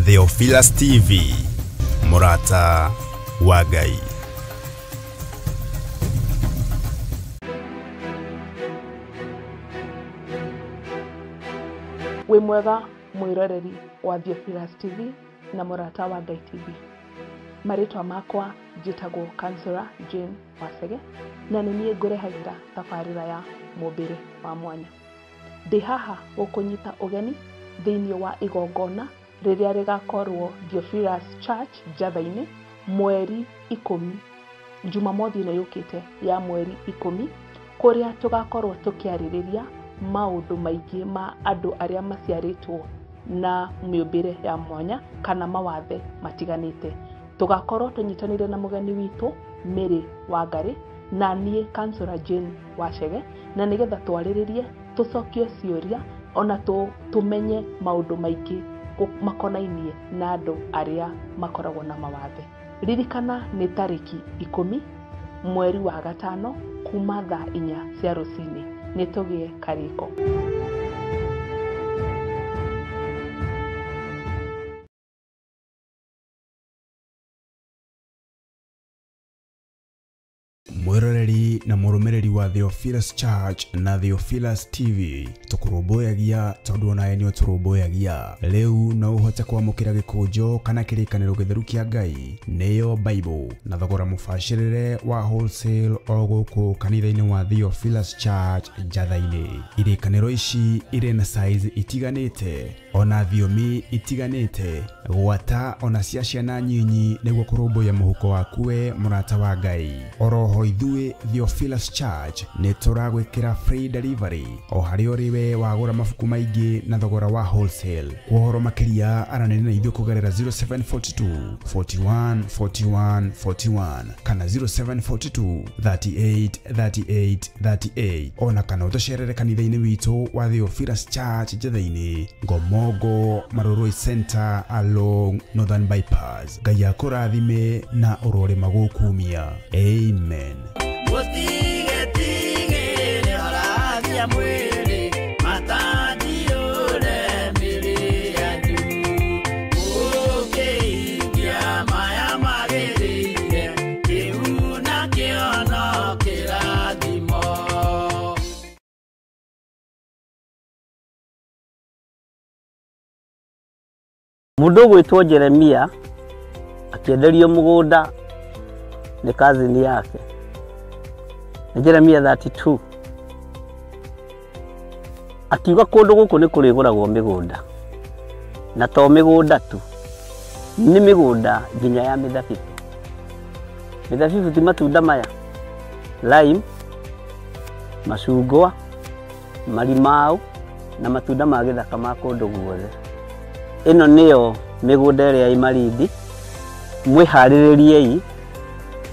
Theophilus TV, Murata wa Ngai. We mwega mwiroreri wa Theophilus TV na Murata wa Ngai TV. Maritwa makwa njitagwo Councillor Jane Wasege na nĩ ngurehagira tabarĩra ya mũmbĩre wa mwanya. Ndi haha gũkũnyita ũgeni thĩinĩ wa igongona rĩrĩa rĩgakorwo Theophilus Church Njatha-inĩ mweri 10 Jumamothi ĩno yũkĩte ya mweri 10 kũrĩa tugakorwo tukiarĩrĩria maũndũ maingĩ ma andũ arĩa maciarĩtwo na mĩũmbĩre ya mwanya kana mawathe matiganĩte. Tugakorwo tunyitanĩire na mũgeni witũ Mary Wangari na niĩ Councillor Jane Wasege na nĩgetha twarĩrĩrie tucokie ciũria ona tumenye maũndũ maingĩ makonainie na andũ arĩa makoragwo na mawathe. Ririkana nĩ tarĩki 10 mweri wa gatano kuma thaa 4 cia rũcinĩ. Nĩtũgĩe karĩko. Mwiroreri na mũrũmĩrĩri wa Theophilus Church na Theophilus TV tukurũmbũyagia tondu onawe nĩ ũtũrũmbũyagia. Rĩu no ũhote kwamũkĩra gĩkũnjo kana kĩrĩkanĩro gĩtheru kĩa Ngai nĩyo Bible na thogora mũbacĩrĩre wa wholesale o gũkũ kanitha-inĩ wa Theophilus Church Njatha-inĩ. Irĩkanĩro ici irĩ na size itiganĩte ona thiomi itiganĩte, gwata ona cia ciana nyinyi nĩguo kũrũmbũya mũhuko waku we Murata wa Ngai. Oroho ithuĩ Theophilus Church nĩ tũragwĩkĩra free delivery o harĩ ũrĩwe wagũra mabuku maingĩ na thogora wa wholesale. Kuohoro makĩria aranĩria na ithuĩ kũgerera 0742 41 41 41 kana 0742 38 38 38 ona kana ũtũcerere kanitha-inĩ witũ wa Theophilus Church Njatha-inĩ Ngomongo Maroroi Center along Northern Bypass. Ngai akũrathime na ũrore magũkumia. Amen. Mũndũ gwĩtwo Jeremia akĩenderio mũgũnda nĩ kazini yake. Nĩ Jeremia 32. Akiuga kũndũ gũkũ nĩ kũrĩgũragwo mĩgũnda. Na to mĩgũnda tu, nĩ mĩgũnda nginya ya mĩthabibũ. Mĩthabibũ ti matunda maya, lime, macungwa, marimau na matunda ma gĩthaka ma kũndũ guothe. Ĩno nĩyo mĩgũnda ĩrĩa ĩ Malindi. Mwĩharĩrĩriei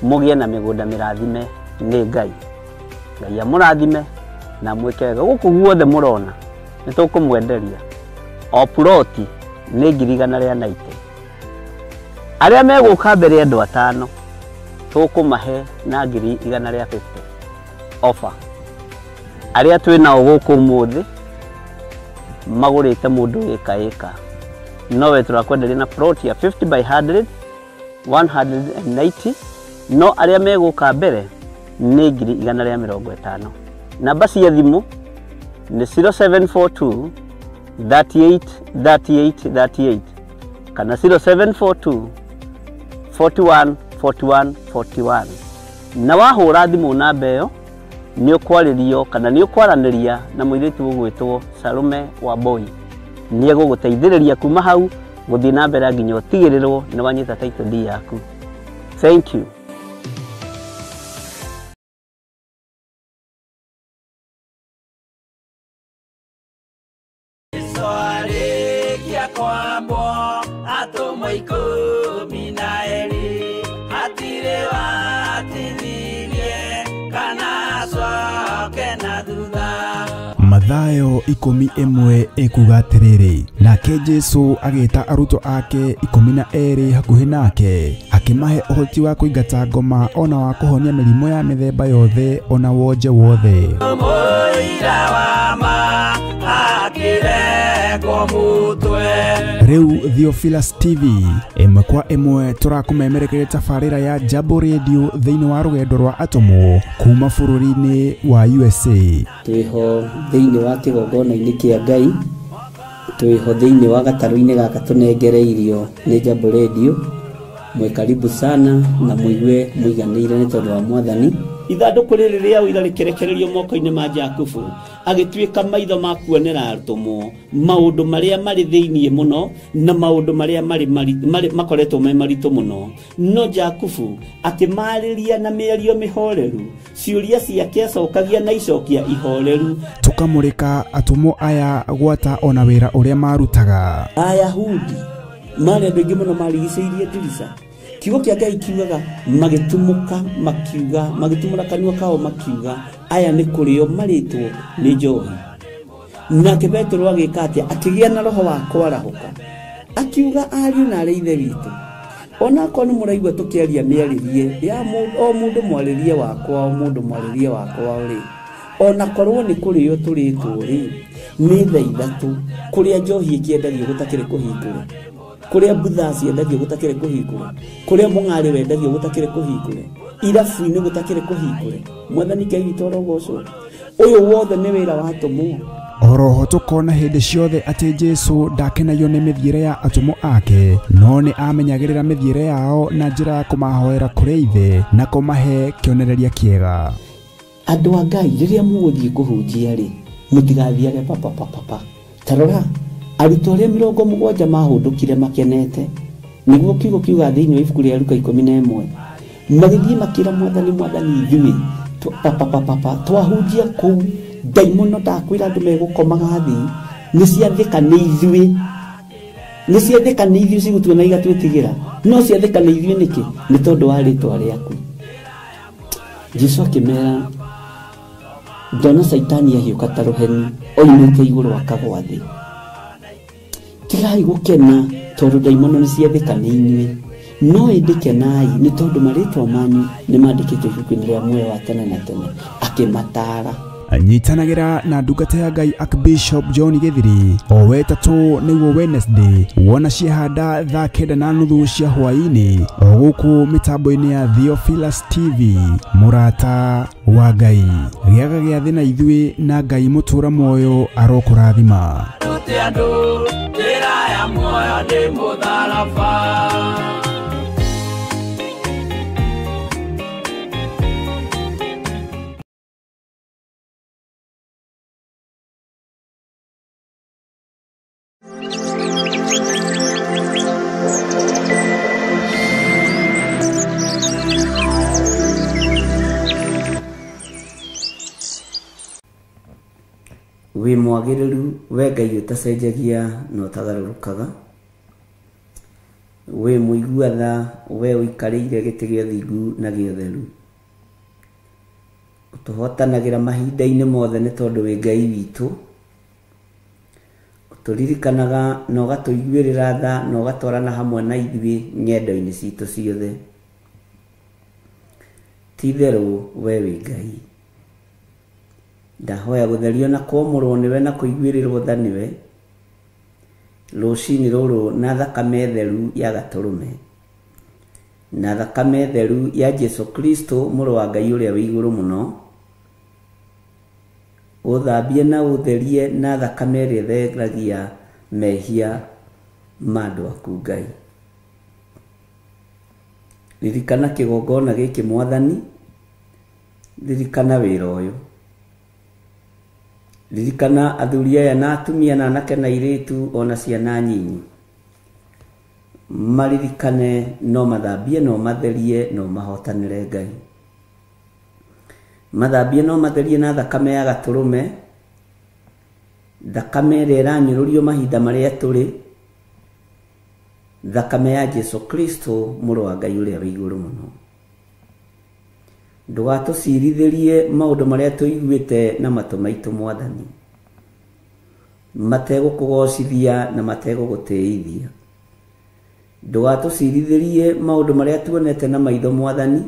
mũgĩe na mĩgũnda mĩrathime nĩ Ngai. Ngai amũrathime na mwĩke wega. Gũkũ guothe mũrona nĩ tũkũmwenderia. O ploti nĩ 190. Arĩa megũka mbere andũ 5 tũkũmahe na 150 offer. Arĩa twĩnao gũkũ ũmũthĩ magũrĩte mũndũ ĩka. Nowe turakwenderia na plot ya 50 by 100 190. No arĩa megũka mbere nĩ 150. Namba cia thimũ nĩ 0742 38 38 38 kana 0742 41 41 41. Na wahũra thimũ namba ĩyo nĩ ũkwarĩrio kana nĩ ũkwaranĩria na mũirĩtu ũgwĩtwo Salome Wamboi. Nĩ egũgũteithĩrĩria kuma hau gũthiĩ na mbere nginya ũtigĩrĩrwo nĩ wanyita title deed yaku. Thank you. Mathayo 11 ekuga atĩrĩrĩ, nake Jesu agĩta arutwo ake 12 hakuhĩ nake akĩmahe ũhoti wa kũingata ngoma ona wa kũhonia mĩrimũ ya mĩthemba yothe ona wonje wothe. Riu Theophilus TV imwe kwa imwe turakumemerekeria tabarira ya Jambo Radio thiini wa rugendo rwa atomo kuma bururi-ini wa USA. Twiho thiini wa kigongona-ini kia Ngai, twiho thiini wa gataru-ini gaka tunengereirio ni Jambo Radio. Mwe karibu sana na muigue muiganire ni tondu wa Mwathani. Ithanduku riri ria ira rikerekererio moko-ini ma Jakubu agituika maitho ma kuonera arutumo maundu maria mari thiini muno na maundu maria mari makoretwo me maritu muno. No Jakubu akimariria na mĩario mĩhoreru, ciuria ciake acokagia na icokia ihoreru. Tukamurika atumo aya gwata ona wira uria marutaga. Ayahudi mari andu aingi muno marigicĩirie ndirica. Kiugo kia Ngai kiugaga magitumuka makiuga magitumura kanua kao makiuga aya ni kurio maritwo ni njohi. Nake Petro agika atia akigia na roho wa kwarahuka akiuga ariu na ithe witu ona ko ni muraigwa tukiaria miaririe ya o mundu mwaririe wakwa o mundu mwaririe wakwa uri ona korwo ni kurio turitwo ri ni thaa ithatu kuria njohi ikiendagio gutakire kuhingura, kuria butha ciendagio gutakire kuhingura, kuria mung'ari wendagio gutakire kuhingura, irabu-ini gutakire kuhingura. Mwathani Ngai witu orogocwo uyu wothe ni wira wa atomo. Oroho tukona hindi ciothe ati Jesu ndakenagio ni mithiire ya atomo ake, no ni amenyagirira mithiire yao na njira ya kumahoera kuri ithe na kumahe kionereria kiega. Andu a Ngai riria muguthie kuhunjia ri mutigathiage papa tarora arutwo aria 70 mahundukire makenete niguo kiugo kiuga thiini wa ibuku ria Luka 11 magithie makira Mwathani ithui twahunjia kuu daimono ndakwira andu megukomaga thi ni ciathika ni ithui cigutuona igatwitigira no ciathika ni ithui niki ni tondu wa ritwa riaku. Jesu akimera ndona Saitani ahiuka ta ruheni oimite iguru akagwa thi. Tigai gukena tondu daimono ni ciathika ni inyui no indikenai ni tondu maritwa manyu ni mandikitwo ibuku-ini ria muoyo wa tene na tene. Akimatara anyitanagira na ndungata ya Ngai Archbishop John Githiri o wetatu niguo Wednesday wona ciehanda thaa 9:30 cia hwaini o guku mitambo-ini ya Theophilus TV. Murata wa Ngai giaga gia thina ithui na Ngai mutura moyo arokurathima. wi mwagiriru we Ngai utacenjagia no utagarurukaga, we muigua tha we uikarĩire gĩtĩ gĩa thingu na gĩotheru, utuhotanagira mahinda-inĩ mothe nĩ tondũ wĩ Ngai witũ, uturirikanaga na ũgatuiguĩrĩra tha na ũgatwarana hamwe na ithuĩ ng'endo-inĩ citũ ciothe. Ti-itherũ we wĩ Ngai. Ndahoya gutherio na kwamũrwo niwe na kuiguĩrĩrwo tha niwe rũcinĩ rũrũ na thakame theru ya gatũrũme na thakame theru ya Jesu Kristo mũrũ wa Ngai ũrĩa wĩ igũrũ mũno, ũthambie na ũtherie na thakame ĩrĩa ĩtheragia mehia ma andũ aku Ngai. Ririkana kĩgongona gĩkĩ Mwathani, ririkana wĩra ũyũ, ririkana athuri aya na atumia na anake na airĩtu ona ciana nyinyi, maririkane no mathambie no matherie no mahotanĩre Ngai. Mathambie no matherie na thakame ya gatũrũme, thakame ĩrĩa ĩranyũrũrio mahinda marĩa tũrĩ, thakame ya Jesu Kristo mũrũ wa Ngai ũrĩa wĩ igũrũ mũno. Ndũgatũcirithĩrie maũndũ marĩa tũiguĩte na matũ maitũ Mwathani, mategũkũgocithia na mategũgũtĩithia. Ndũgatũcirithĩrie maũndũ marĩa tuonete na maitho Mwathani,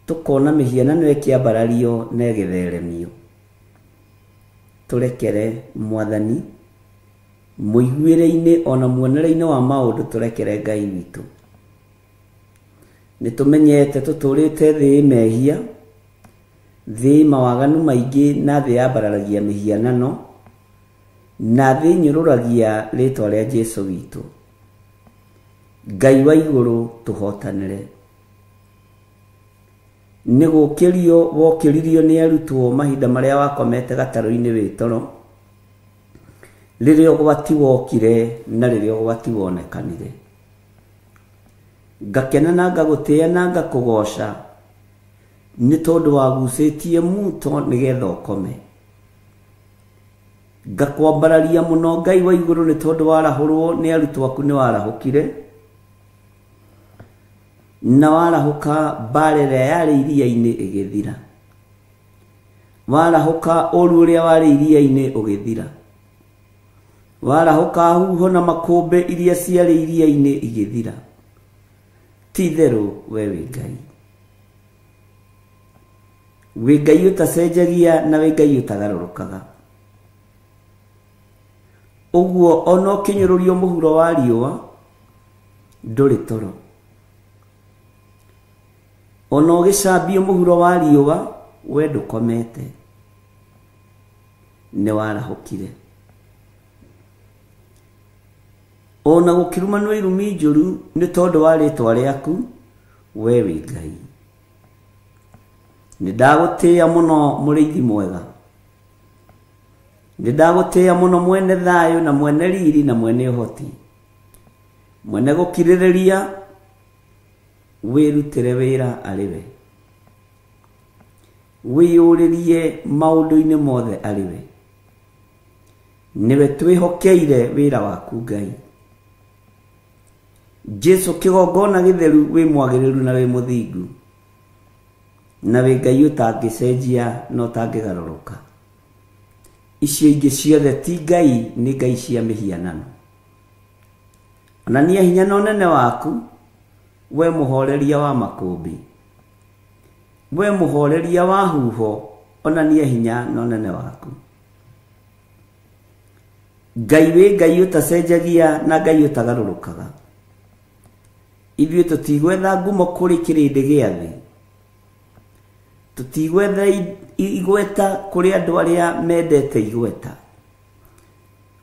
tukona mihianano ikiambarario na igitheremio. Turekere Mwathani muiguire-ini ona muonere-ini wa maundu turekere Ngai witu. Nitumenyete tuturite thi mehia, thi mawaganu maingi na thi yabararagia mihianano, na thi nyururagia ritwa ria Jesu witu. Ngai wa iguru tuhotanire. Nigukirio wokiririo ni arutwo mahinda maria wakomete gataro-ini witoro, riria ugwati wokire na riria ugwati wonekanire. Ngakena na ngagutia na ngakugoca ni tondu wagucitie muto nigetha ukome. Ngakwambararia muno Ngai wa iguru ni tondu warahurwo ni arutwo aku ni warahukire, na warahuka mbarere yari iria-ini igithira. Warahuka oru uria wari iria-ini ugithira. Warahuka huho na makumbe iria ciari iria-ini igithira. Ti theru we wi Ngai. Wi Ngai utacenjagia na wi Ngai utagarurukaga. Uguo ono kinyururio muhuro wa riua nduri toro. Ono gicambio muhuro wa riua we ndukomete. Ni warahukire. Ona gukirumanwo irumi njuru ni tondu wa ritwa riaku we wi Ngai. Ni ndagutia muno muriithi mwega. Ni ndagutia muno mwene thayo na mwene riri na mwene uhoti. Mwene gukiririria wirutire wira ariwe. Wiyuririe maundu-ini mothe ariwe. Niwe twihokeire wira waku Ngai. Jesu kigongona githeru wi mwagiriru na wi muthingu. Na wi Ngai utangicenjia no tangigaruruka. Icio ingi ciothe ti Ngai, ni ngai cia mihianano. Onania hinya na unene waku, we muhoreria wa makumbi. We muhoreria wa huho, onania hinya na unene waku. Ngai wi Ngai utacenjagia na Ngai utagarurukaga. Ithuĩ tutigwetha ngumo kuri kirindi gia thi. Tutigwetha igweta kuri andu aria mendete igweta.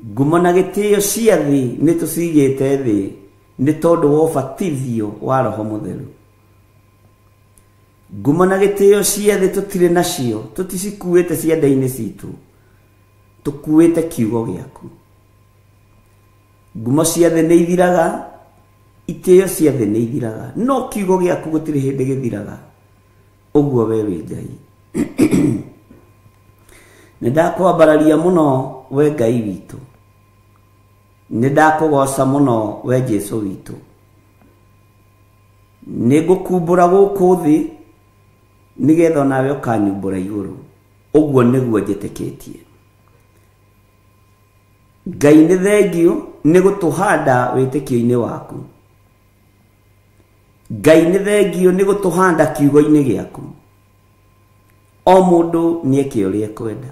Ngumo na gitio cia thi ni tucigite thi ni tondu wa ubatithio wa Roho Mutheru. Ngumo na gitio cia thi tutire nacio, tuticikuite cianda-ini citu. Tukuite kiugo giaku. Ngumo cia thi ni ithiraga, itio cia thi ni ithiraga, no kiugo giaku gutire hindi githiraga. Uguo we wi Ngai. Nindakwambararia muno we Ngai witu. Nindakugoca muno we Jesu witu. Nigukumbura guku thi nigetha nawe ukanyumbura iguru. Uguo niguo njitikitie. Ngai ni thengio ni gutuhanda witikio-ini waku. Ngai ni thengio ni gutuhanda kiugo-ini giaku. O mundu ni eke uria ekwenda.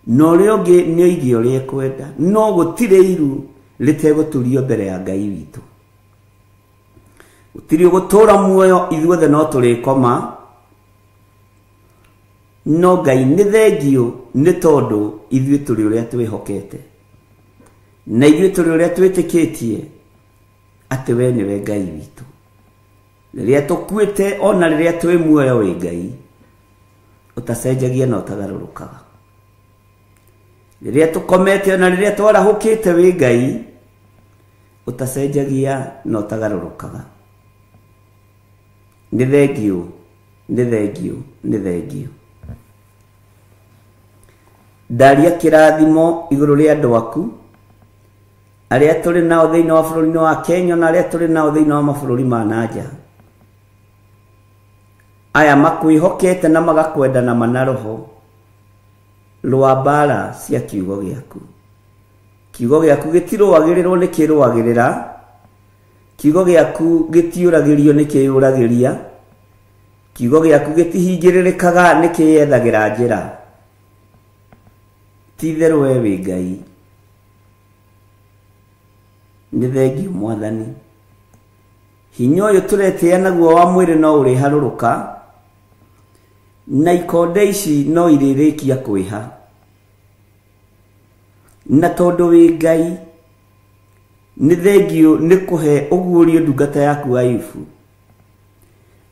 No ria ungi ni oige uria ekwenda. No gutire iru riteguturio mbere ya Ngai witu. Gutire gutura muoyo ithuothe no turikoma. No Ngai ni thengio ni tondu ithuĩ turi uria twihokete. Na ithuĩ turi uria twitikitie ati we niwe Ngai witu. Riria tukuite ona riria twi muoyo wi Ngai, utacenjagia na utagarurukaga. Riria tukomete ona riria twarahukite wi Ngai, utacenjagia na utagarurukaga. Ni thengio, ni thengio, ni thengio. Ndaria kirathimo iguru ria andu aku aria turi nao thiini wa bururi wa Kenya na aria turi nao thiini wa mabururi ma nanja. Aya makwihokete na magakwenda na manaroho rwa mbara cia kiugo giaku. Kiugo giaku gitiruagirirwo ni kiruagirira. Kiugo giaku gitiuragirio ni kiuragiria. Kiugo giaku gitihingiririkaga ni kiyethagira njira. Ti theru we wi Ngai. nĩ thengiũ Mwathani. Hinya ũyũ tũretĩa naguo wa mwĩrĩ no ũrĩharũrũka, na ikonde ici no irĩrĩkia kwĩha. Na tondũ wĩ Ngai, nĩ thengiũ nĩ kũhe ũguũrio ndungata yaku Ayubu,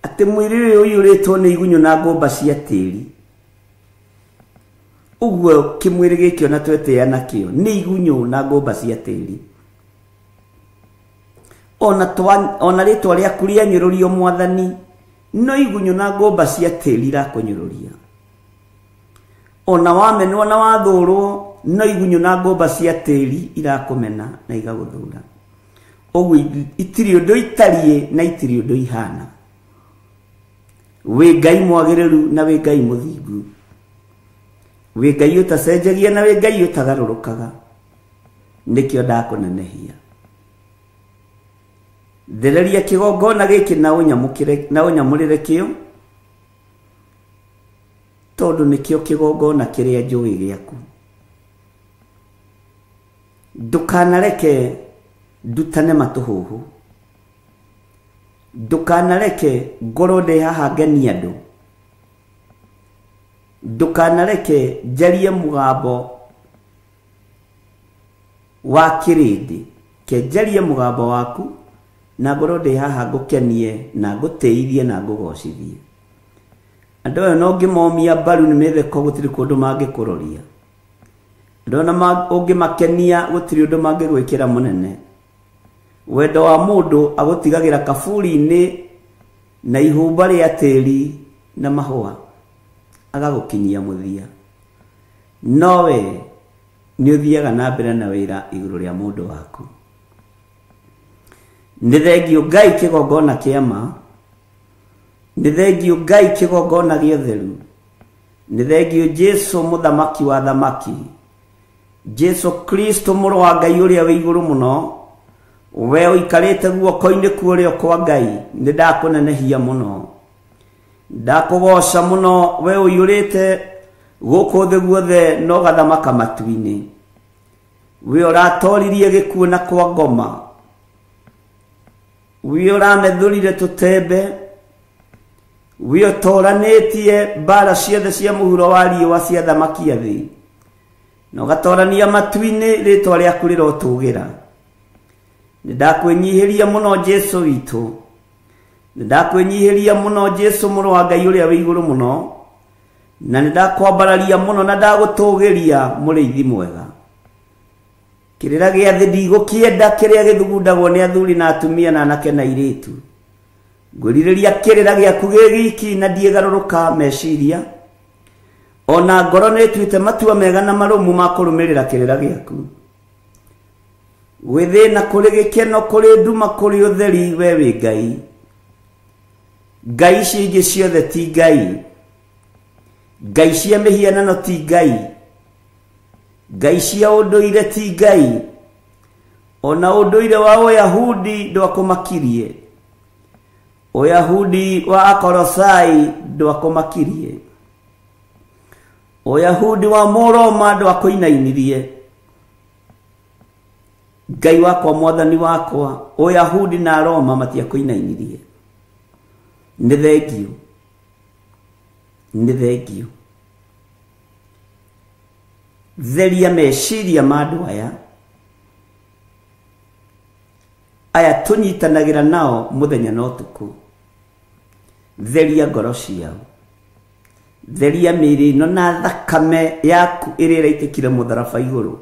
atĩ mwĩrĩ ũyũ ũiyũrĩtwo nĩ igunyũ na ngũmba cia tĩĩri. Ũguo kĩmwĩrĩ gĩkĩ ona twetĩa nakĩo nĩ igunyũ na ngũmba cia tĩĩri. Ona rĩtwa rĩaku rĩanyũrũrio Mwathani, no igunyũ na ngũmba cia tĩĩri irakũnyũrũria. Ona wamenwo na wathũrwo, no igunyũ na ngũmba cia tĩĩri irakũmena na igagũthũra. Ũguo itirĩ ũndũ itariĩ na itirĩ ũndũ ihana. Wĩ Ngai mwagĩrĩru na wĩ Ngai mũthingu. Wĩ Ngai ũtacenjagia na wĩ Ngai ũtagarũrũkaga. Nĩkĩo ndakũnenehia. Thereria kĩgongona gĩkĩ na ũnyamũrĩre kĩo, tondũ nĩkĩo kĩgongona kĩrĩa njũĩ gĩaku. Ndũkanareke ndutane matũhũhũ. Ndũkanareke ngorwo ndĩ haha ngenia andũ. Ndũkanareke njarie mũgambo wa kĩrĩndĩ. Ke njarie mũgambo waku na ngorwo ndĩ haha ngũkenie na ngũtĩithie na ngũgocithie. Andũ aya no ngĩmomia mbaru nĩ mĩtheko gũtirĩ kũndũ mangĩkũroria. Ndona ũngĩmakenia gũtirĩ ũndũ mangĩgwĩkĩra mũnene. Wendo wa mũndũ agũtigagĩra kaburi-inĩ na ihumba rĩa tĩĩri na mahũa, agagũkinyia mũthia. Nowe nĩ ũthiaga na mbere na wĩra igũrũ rĩa mũndũ waku. Nĩ thengiũ Ngai kĩgongona kĩa ma. Nĩ thengiũ Ngai kĩgongona gĩa ũtheru. Nĩ thengiũ Jesũ mũthamaki wa thamaki. Jesũ Kristo mũrũ wa Ngai ũrĩa wĩ igũrũ mũno. We ũikarĩte guoko-inĩ kuorĩo kwa Ngai. Nĩ ndakũnenehia mũno. Ndakũgoca mũno we ũiyũrĩte gũkũ thĩ guothe no gathamaka matu-inĩ. We ũratoririe gĩkuũ na kwa ngoma. We ũramethũrire tũtembe. We ũtoranĩtie mbara ciothe cia mũhuro wa riũa cia thamaki a thĩ. Na ũgatorania matu-inĩ rĩtwa rĩaku rĩrotũgĩra. Nĩ ndakwĩnyihĩria mũno Jesũ witũ. Nĩ ndakwĩnyihĩria mũno Jesũ mũrũ wa Ngai ũrĩa wĩ igũrũ mũno. Na nĩ ndakwambararia mũno na ndagũtũgĩria mũrĩithi mwega. Kĩrĩra gĩa thĩ ndigũkĩenda kĩrĩa gĩthugundagwo nĩ athuri na atumia na anake na airĩtu. Ngwĩrirĩria kĩrĩra gĩaku gĩ wiki na ndiĩgarũrũka meciria. Ona ngoro nĩ ĩtuĩte matua mega na marũmu ma kũrũmĩrĩra kĩrĩra gĩaku. Gwĩthĩna kũrĩ gĩkeno kũrĩ nduma kũrĩ ũtheri we wĩ Ngai. Ngai ici ingĩ ciothe ti Ngai. Ngai cia mĩhianano ti Ngai. Ngai cia ũndũire ti Ngai. Ona ũndũire wa Ũyahudi ndwakũmakirie. Ũyahudi wa Akolosai ndwakũmakirie. Ũyahudi wa Mũroma ndwakũinainirie. Ngai wakwa Mwathani wakwa, Ũyahudi na Roma matiakũinainirie. Nĩ thengiũ. Nĩ thengiũ. Theria meciria ma andũ aya tũnyitanagĩra nao mũthenya na ũtukũ. Theria ngoro ciao. Theria mĩĩrĩ ĩno na thakame yaku ĩrĩa ĩraitĩkire mũtharaba igũrũ.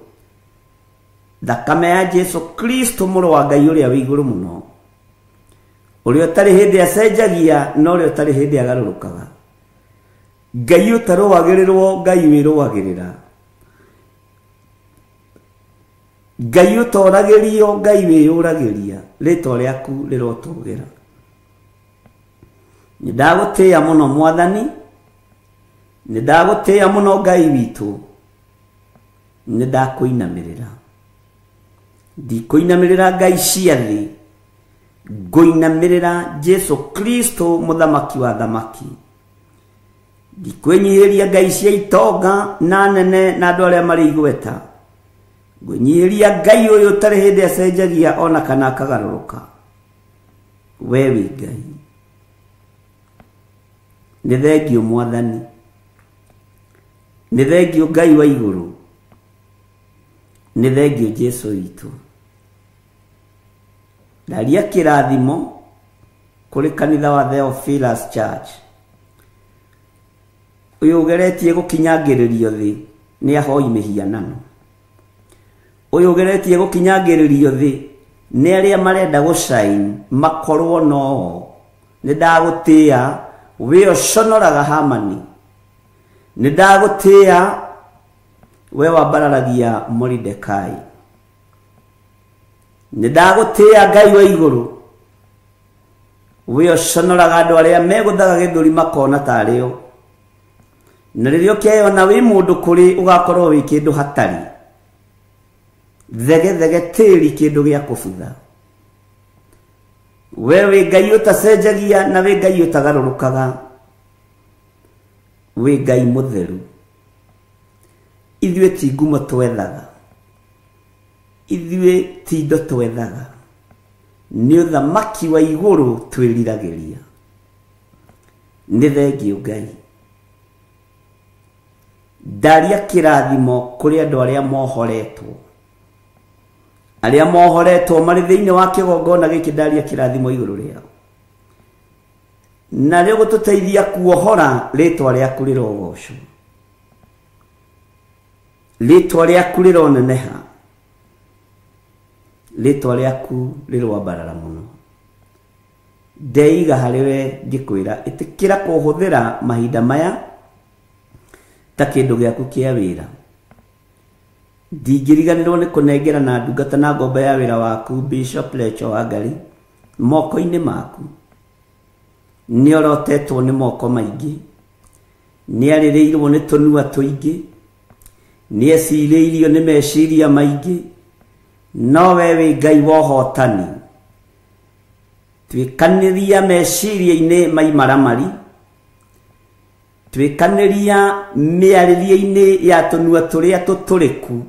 Thakame ya Jesũ Kristo mũrũ wa Ngai ũrĩa wĩ igũrũ mũno. Ũrĩa ũtarĩ hĩndĩ acenjagia na ũrĩa ũtarĩ hĩndĩ agarũrũkaga. Ngai ũtarũagĩrĩrwo, Ngai wĩrũagĩrĩra. Ngai ũtoragĩrio, Ngai wĩyũragĩria. Rĩtwa rĩaku rĩrotũgĩra. Nĩ ndagũtĩĩa mũno Mwathani. Nĩ ndagũtĩĩa mũno Ngai witũ. Nĩ ndakũinamĩrĩra. Ndikũinamĩrĩra ngai cia thĩ. Ngũinamĩrĩra Jesũ Kristo mũthamaki wa thamaki. Ndikwĩnyihĩria ngai cia itonga na nene na andũ arĩa marĩ igweta. Ngũnyiria Ngai ũyũ ũtarĩ hĩndĩ acenjagia ona kana akagarũrũka. We wĩ Ngai. Nĩ thengio Mwathani. Nĩ thengio Ngai wa igũrũ. Nĩ thengio Jesũ witũ. Ndaria kĩrathimo kũrĩ kanitha wa Theophilus Church. Ũyũ ũgeretie gũkinyangĩrĩrio thĩ nĩ ahoi mĩhianano. Ũyũ ũgeretie gũkinyangĩrĩrio thĩ nĩ arĩa marenda gũcain makorwo no. Nĩ ndagũtĩĩa we ũconoraga Hamani. Nĩ ndagũtĩĩa we wambararagia Moridekai. Nĩ ndagũtĩĩa Ngai wa igũrũ we ũconoraga andũ arĩa megũthaga gĩthũri makona tarĩo. Na rĩrĩa ũkeyona wĩ mũndũ kũrĩ ũgakorwo wĩ kĩndũ hatarĩ. Thege tĩri kĩndũ gĩa kũbutha. We wĩ Ngai ũtacenjagia na wĩ Ngai ũtagarũrũkaga. Wĩ Ngai mũtheru. Ithuĩ ti ngumo twethaga. Ithuĩ ti indo twethaga. Nĩ ũthamaki wa igũrũ twĩriragĩria. Nĩ thengio Ngai. Ndaria kĩrathimo kũrĩ andũ arĩa mohoretwo. Arĩa mohoretwo marĩ thĩinĩ wa kĩgongona gĩkĩ, ndaria kĩrathimo igũrũ rĩao. Na rĩo gũtũteithia kuohora rĩtwa rĩaku rĩrogocwo. Rĩtwa rĩaku rĩroneneha. Rĩtwa rĩaku rĩrwambarara mũno. Ndeiga harĩ we ngĩkwĩra ĩtĩkĩra kũhũthĩra mahinda maya ta kĩndũ gĩaku kĩa wĩra. Ndingĩriganĩrwo nĩ kũnengera na ndungata na ngombo ya wĩra waku Bishop Lecho Wangari moko-inĩ maku. Nĩ orotetwo nĩ moko maingĩ. Nĩ arĩrĩirwo nĩ tũnua tũingĩ. Nĩ ecirĩirio nĩ meciria maingĩ. No we wĩ Ngai wa ũhotani. Twĩkanĩria meciria-inĩ maimaramari. Twĩkanĩria mĩarĩrie-inĩ ya tũnua tũrĩa tũtũrĩku.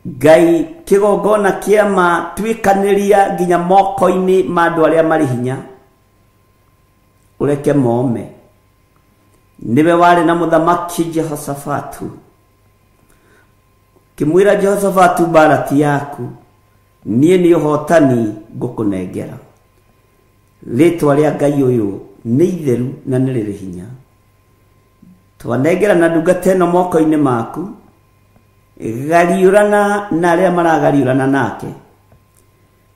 Ngai kĩgongona kĩama twĩkanĩria nginya moko-inĩ ma andũ arĩa marĩ hinya. Ũreke mome. Nĩwe warĩ na mũthamaki Jehoshafatu. Kĩmwĩra Jehoshafatu mbarati yaku. Niĩ nĩ ũhotani ngũkũnengera. Rĩtwa rĩa Ngai ũyũ nĩ itheru na nĩ rĩrĩ hinya. Twanengera na ndungata ĩno moko-inĩ maku. Gariũrana na arĩa maragariũrana nake.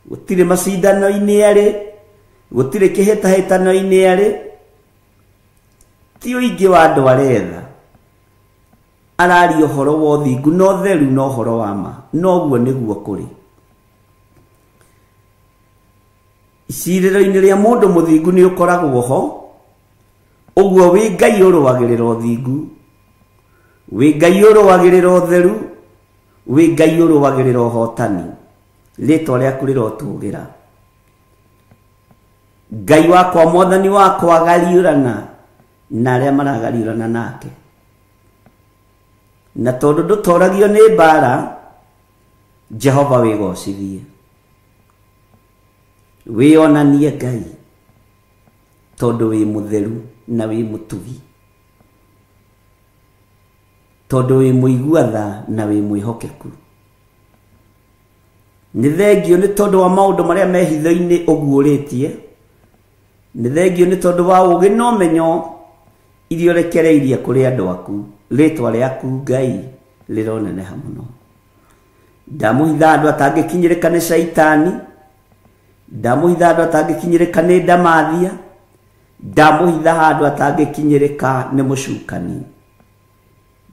Gũtirĩ macindano-inĩ arĩ. Gũtirĩ kĩhĩtahĩtano-inĩ arĩ. Ti ũingĩ wa andũ aretha. Araria ũhoro wa ũthingu na ũtheru na ũhoro wa ma. Noguo nĩguo kũrĩ. Icirĩro-inĩ rĩa mũndũ mũthingu nĩ ũkoragwo ho. Ũguo wĩ Ngai ũrũagĩrĩra ũthingu. Wĩ Ngai ũrũagĩrĩra ũtheru. Wĩ Ngai ũrũagĩrĩra ũhotani. Rĩtwa rĩaku rĩrotũgĩra. Ngai wakwa Mwathani wakwa gariũrana na arĩa maragariũrana nake. Na tondũ ndũtoragio nĩ mbara, Jehova wĩgocithie. Wĩonanie Ngai tondũ wĩ mũtheru na wĩ mũtugi. Tondũ wĩ mũigua-tha na wĩ mwĩhokeku. Nĩ thengio nĩ tondũ wa maũndũ marĩa me hitho-inĩ ũguũrĩtie. Nĩ thengio nĩ tondũ wa ũũgĩ na ũmenyo iria ũrekereirie kũrĩ andũ aku. Rĩtwa rĩaku Ngai rĩroneneha mũno. Ndamũhitha andũ atangĩkinyĩrĩka nĩ Shaitani. Ndamũhitha andũ atangĩkinyĩrĩka nĩ ndamathia. Ndamũhitha andũ atangĩkinyĩrĩka nĩ mũcukani.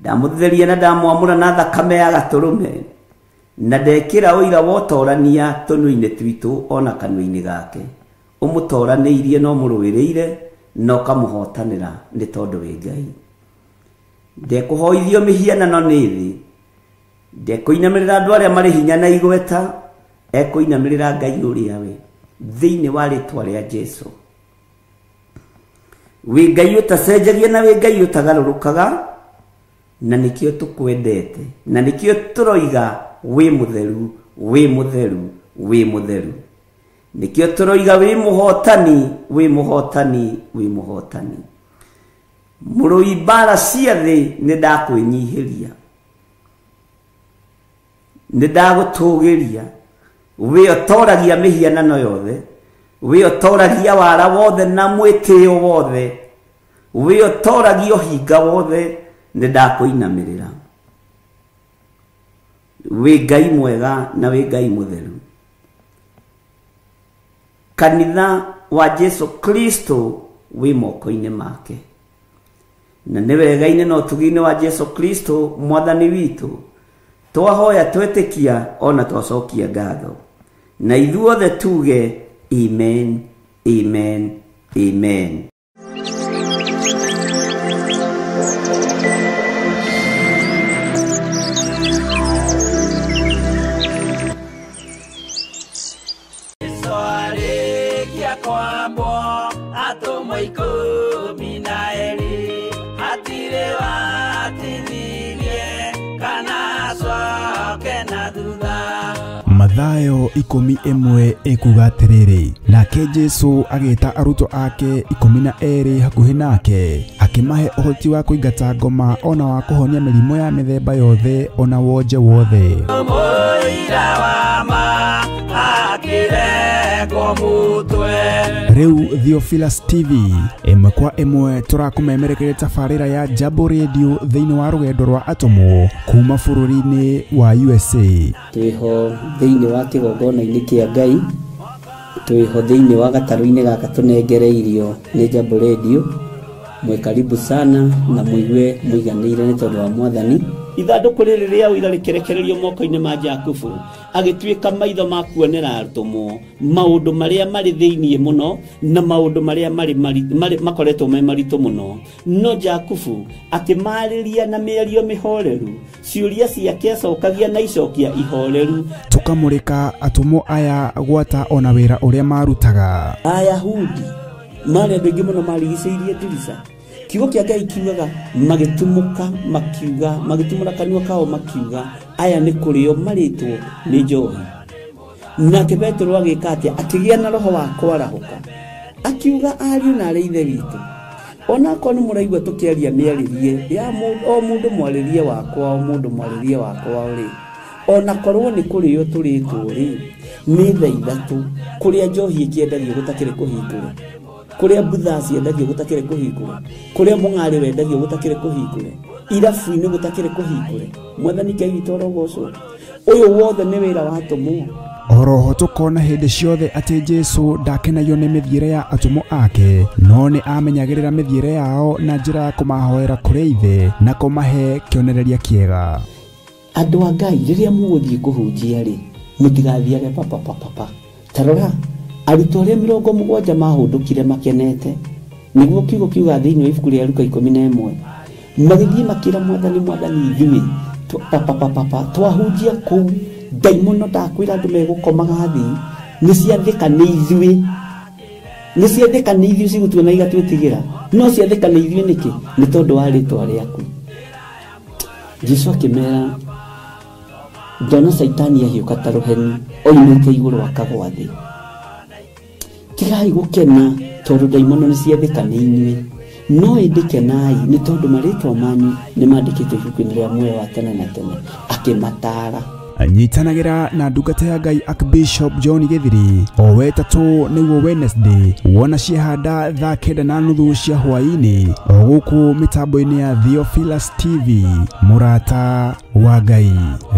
Ndamũtheria na ndamwamũra na thakame ya gatũrũme. Na ndekĩra ũira wa ũtorania tũnua-inĩ twitũ ona kanua-inĩ gake. Ũmũtoranĩirie na ũmũrũĩrĩire na ũkamũhotanĩra nĩ tondũ wĩ Ngai. Ndekũhoithio mĩhianano nĩ thĩ. Ndekũinamĩrĩra andũ arĩa marĩ hinya na igweta. Ekũinamĩrĩra Ngai ũrĩa we thĩinĩ wa rĩtwa rĩa Jesũ. Wĩ Ngai ũtacenjagia na wĩ Ngai ũtagarũrũkaga. na nikio tukwendete na nikio turoiga wi mutheru wi mutheru wi mutheru nikio turoiga wi muhotani wi muhotani wi muhotani murui bara ciathi ni ndakwinyihiria ni ndagutugiria wi otoragia mihianano yothe wi otoragia wara wothe na mwitio wothe wi otoragia hinga wothe ni ndakuinamirira wi Ngai mwega na wi Ngai mutheru kanitha wa Jesu Kristo wi moko-ini make na ni wega-ini no tugi-ini wa Jesu Kristo mwathani witu twahoya twetikia ona twacokia ngatho na ithuothe tuge amen amen amen. Mathayo 11 ikuga atiriri nake Jesu agita aruto ake 12 hakuhi nake akimahe uhoti wa kuingata ngoma ona wa kuhonia mirimo ya mithemba yothe ona wonje wothe. Riu Theophilus TV imwe kwa imwe turakumemerekeria tafarira ya Jambo Radio thiini wa rugendo rwa atomo kuma bururi-ini wa USA. Twiho thiini wa kigongona-ini kia Ngai, twiho thiini wa gataru-ini gaka tunengereirio ni Jambo Radio. Mwe karibu sana na muigue muiganire ni tondu wa mwathani. Ithanduku riri ria uira rikerekererio moko-ini ma Jakubu agituika maitho ma kuonera arutumo maundu maria mari thiini muno na maundu maria mari makoretwo me maritu muno no Jakubu akimariria na miario mihoreru ciuria ciake acokagia na icokia ihoreru tukamurika atumo aya gwata ona wira uria marutaga. Ayahudi mari bengi muno marigiceirie dirisa kiugo kia Ngai kiugaga magitumuka makiuga magitumura kanua kao makiuga aya ni kurio maritwo ni njohi nake Petro agikatia atigia na roho wa kwarahuka akiuga ariu na ithe witu ona ko ni muraigwa tukiaria miaririe ya mundu mwaririe wakwa mundu mwaririe wakwa uri ona korwo ni kurio turitwo ri ni tha ithatu kuria njohi ikiendagio gutakire kuhingura kuria butha ciendagio gutakire kuhingura kuria mung'ari wendagio gutakire kuhingura irabu-ini gutakire kuhingura mwathani Ngai witu rogoco uyu wothe ni wira wa atomo. Oroho tukona hindi ciothe ati Jesu ndakenagio ni mithiire ya atomo ake no ni amenyagirira mithiire yao na njira ya kumahoera kuri ithe na kumahe kionereria kiega. Andu a Ngai riria muguthii kuhunjia ri mutigathiage papa tarora arutwo aria 70 mahundukire makenete niguo kiugo kiuga thiini wa ibuku ria Luka 11 magithii makira mwathani ithui papa twahunjia kuu daimono ndakwira andu megukomaga thi ni ciathika ni ithui cigutue na igatwitigira no ciathika ni ithui niki ni tondu wa ritwa riaku. Jesu akimera ndona Saitani ahiuka ta ruheni oimite iguru akagwa thi tigai gukena tondu daimono ni ciathika ni inyui no indikenai ni tondu maritwa manyu ni mandikitwo ibuku-ini ria muoyo wa tene na tene akimatara. Anyitanagira na ndungata ya Ngai Archbishop John Githiri o wetatu niguo Wednesday wona ciehanda thaa 9:30 cia hwaini o guku mitambo-ini ya Theophilus TV murata wa Ngai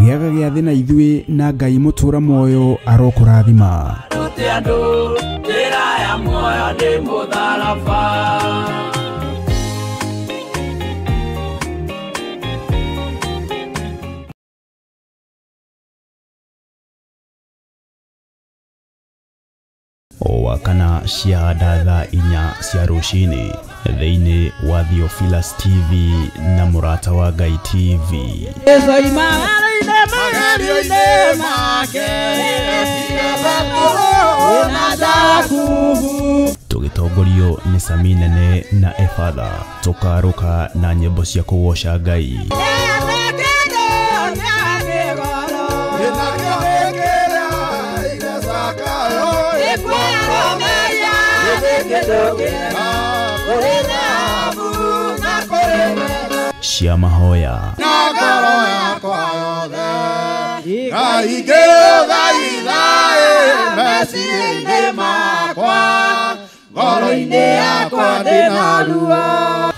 giaga giathi na ithui na Ngai mutura moyo arokurathima. Wakana ciahanda thaa 4 cia rucini thiini wa Theophilus TV na murata wa Ngai TV. Tugito gũtongorio nĩ Sami Nene na Efatha. Tũkarũka na nyĩmbo cia kũgoca Ngai. Cia mahoya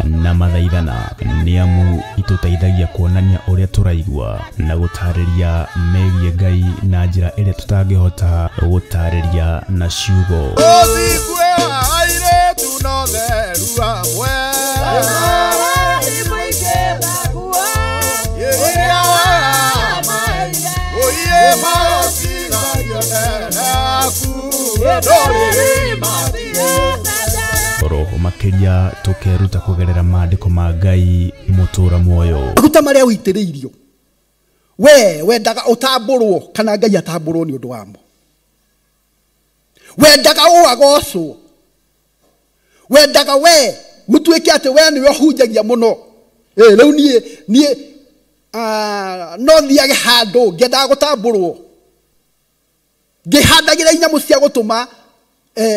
na mathaithana nĩ amu itũteithagia kuonania ũrĩa tũraigua na gũtarĩria megiĩ Ngai na njĩra ĩrĩa tũtangĩhota gũtarĩria na ciugo. Roho makiria tukeruta kugerera maandiko ma Ngai mutura muoyo. Maguta maria uitiriirio we wendaga utamburwo kana Ngai atamburwo ni undu wamo. Wendaga uagocwo, wendaga we mutuike ati we niwe hunjagia muno. Riu nie no thiage handu ngendaga gutamburwo, ngihandagira inyamu cia gutuma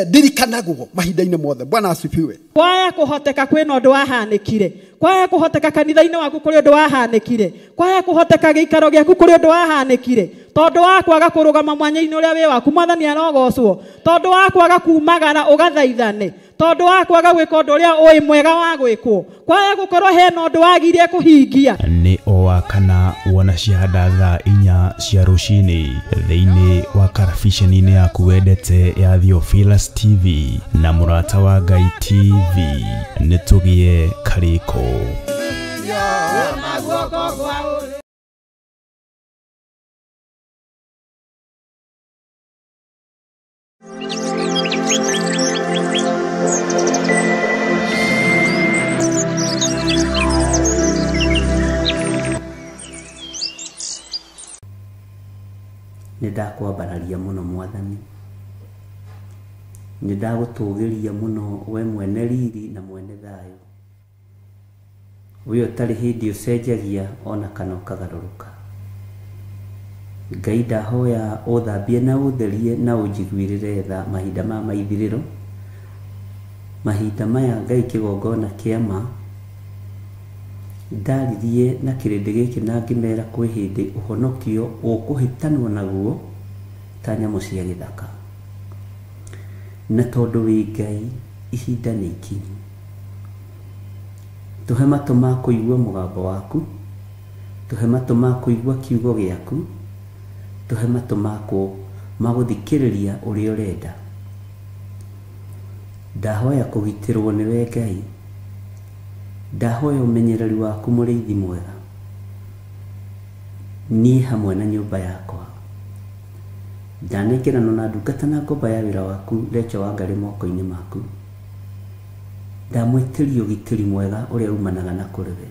ndirikanagwo mahinda-inĩ mothe. Bwana asifiwe. Kwaya kuhoteka kwina undu wahanikire, kwaya kuhoteka kanitha-inĩ waku kuri undu wahanikire, kwaya kuhoteka giikaro giaku kuri undu wahanikire, tondu wa kwaga kurugama mwanya-inĩ uria wi waku Mwathani arogocwo, tondu wa kwaga kumagara ugathaithane, tondu wa kwaga gwika undu uria ui mwega wa gwikwo, kwaya gukorwo hena undu wagirie kuhingia. Ni o wakana wona ciahanda thaa 4 cia rucini thiini wa karabiceni-inĩ yaku wendete ya Theophilus TV na Murata wa Ngai TV. Nitugie kariko. Nidakwambararia muno Mwathani, nidagutugiria muno we mwene riri na mwene thayo, uyo tari hindi ucenjagia ona kana ukagaruruka. Ngai ndahoya uthambie na utherie na unjiguirire tha mahinda ma maithiriro, mahinda maya Ngai kigongona kiama ndaririe na kirindi giki na ngimera kwi hindi uhonokio ukuhitanwo naguo ta nyamu cia githaka. Na tondu wi Ngai ihinda ni ikinyu, tuhe matu ma kuigua mugambo waku, tuhe matu ma kuigua kiugo giaku, tuhe matu ma guthikiriria uria urenda. Ndahoya kugitirwo niwe Ngai, ndahoya umenyereri waku muriithi mwega, ni hamwe na nyumba yakwa. Ndanekirano na ndungata na ngomba ya wira waku Recho wa Ngari moko-inĩ maku. Ndamwitiria ugitiri mwega uria umanaga na kuri we,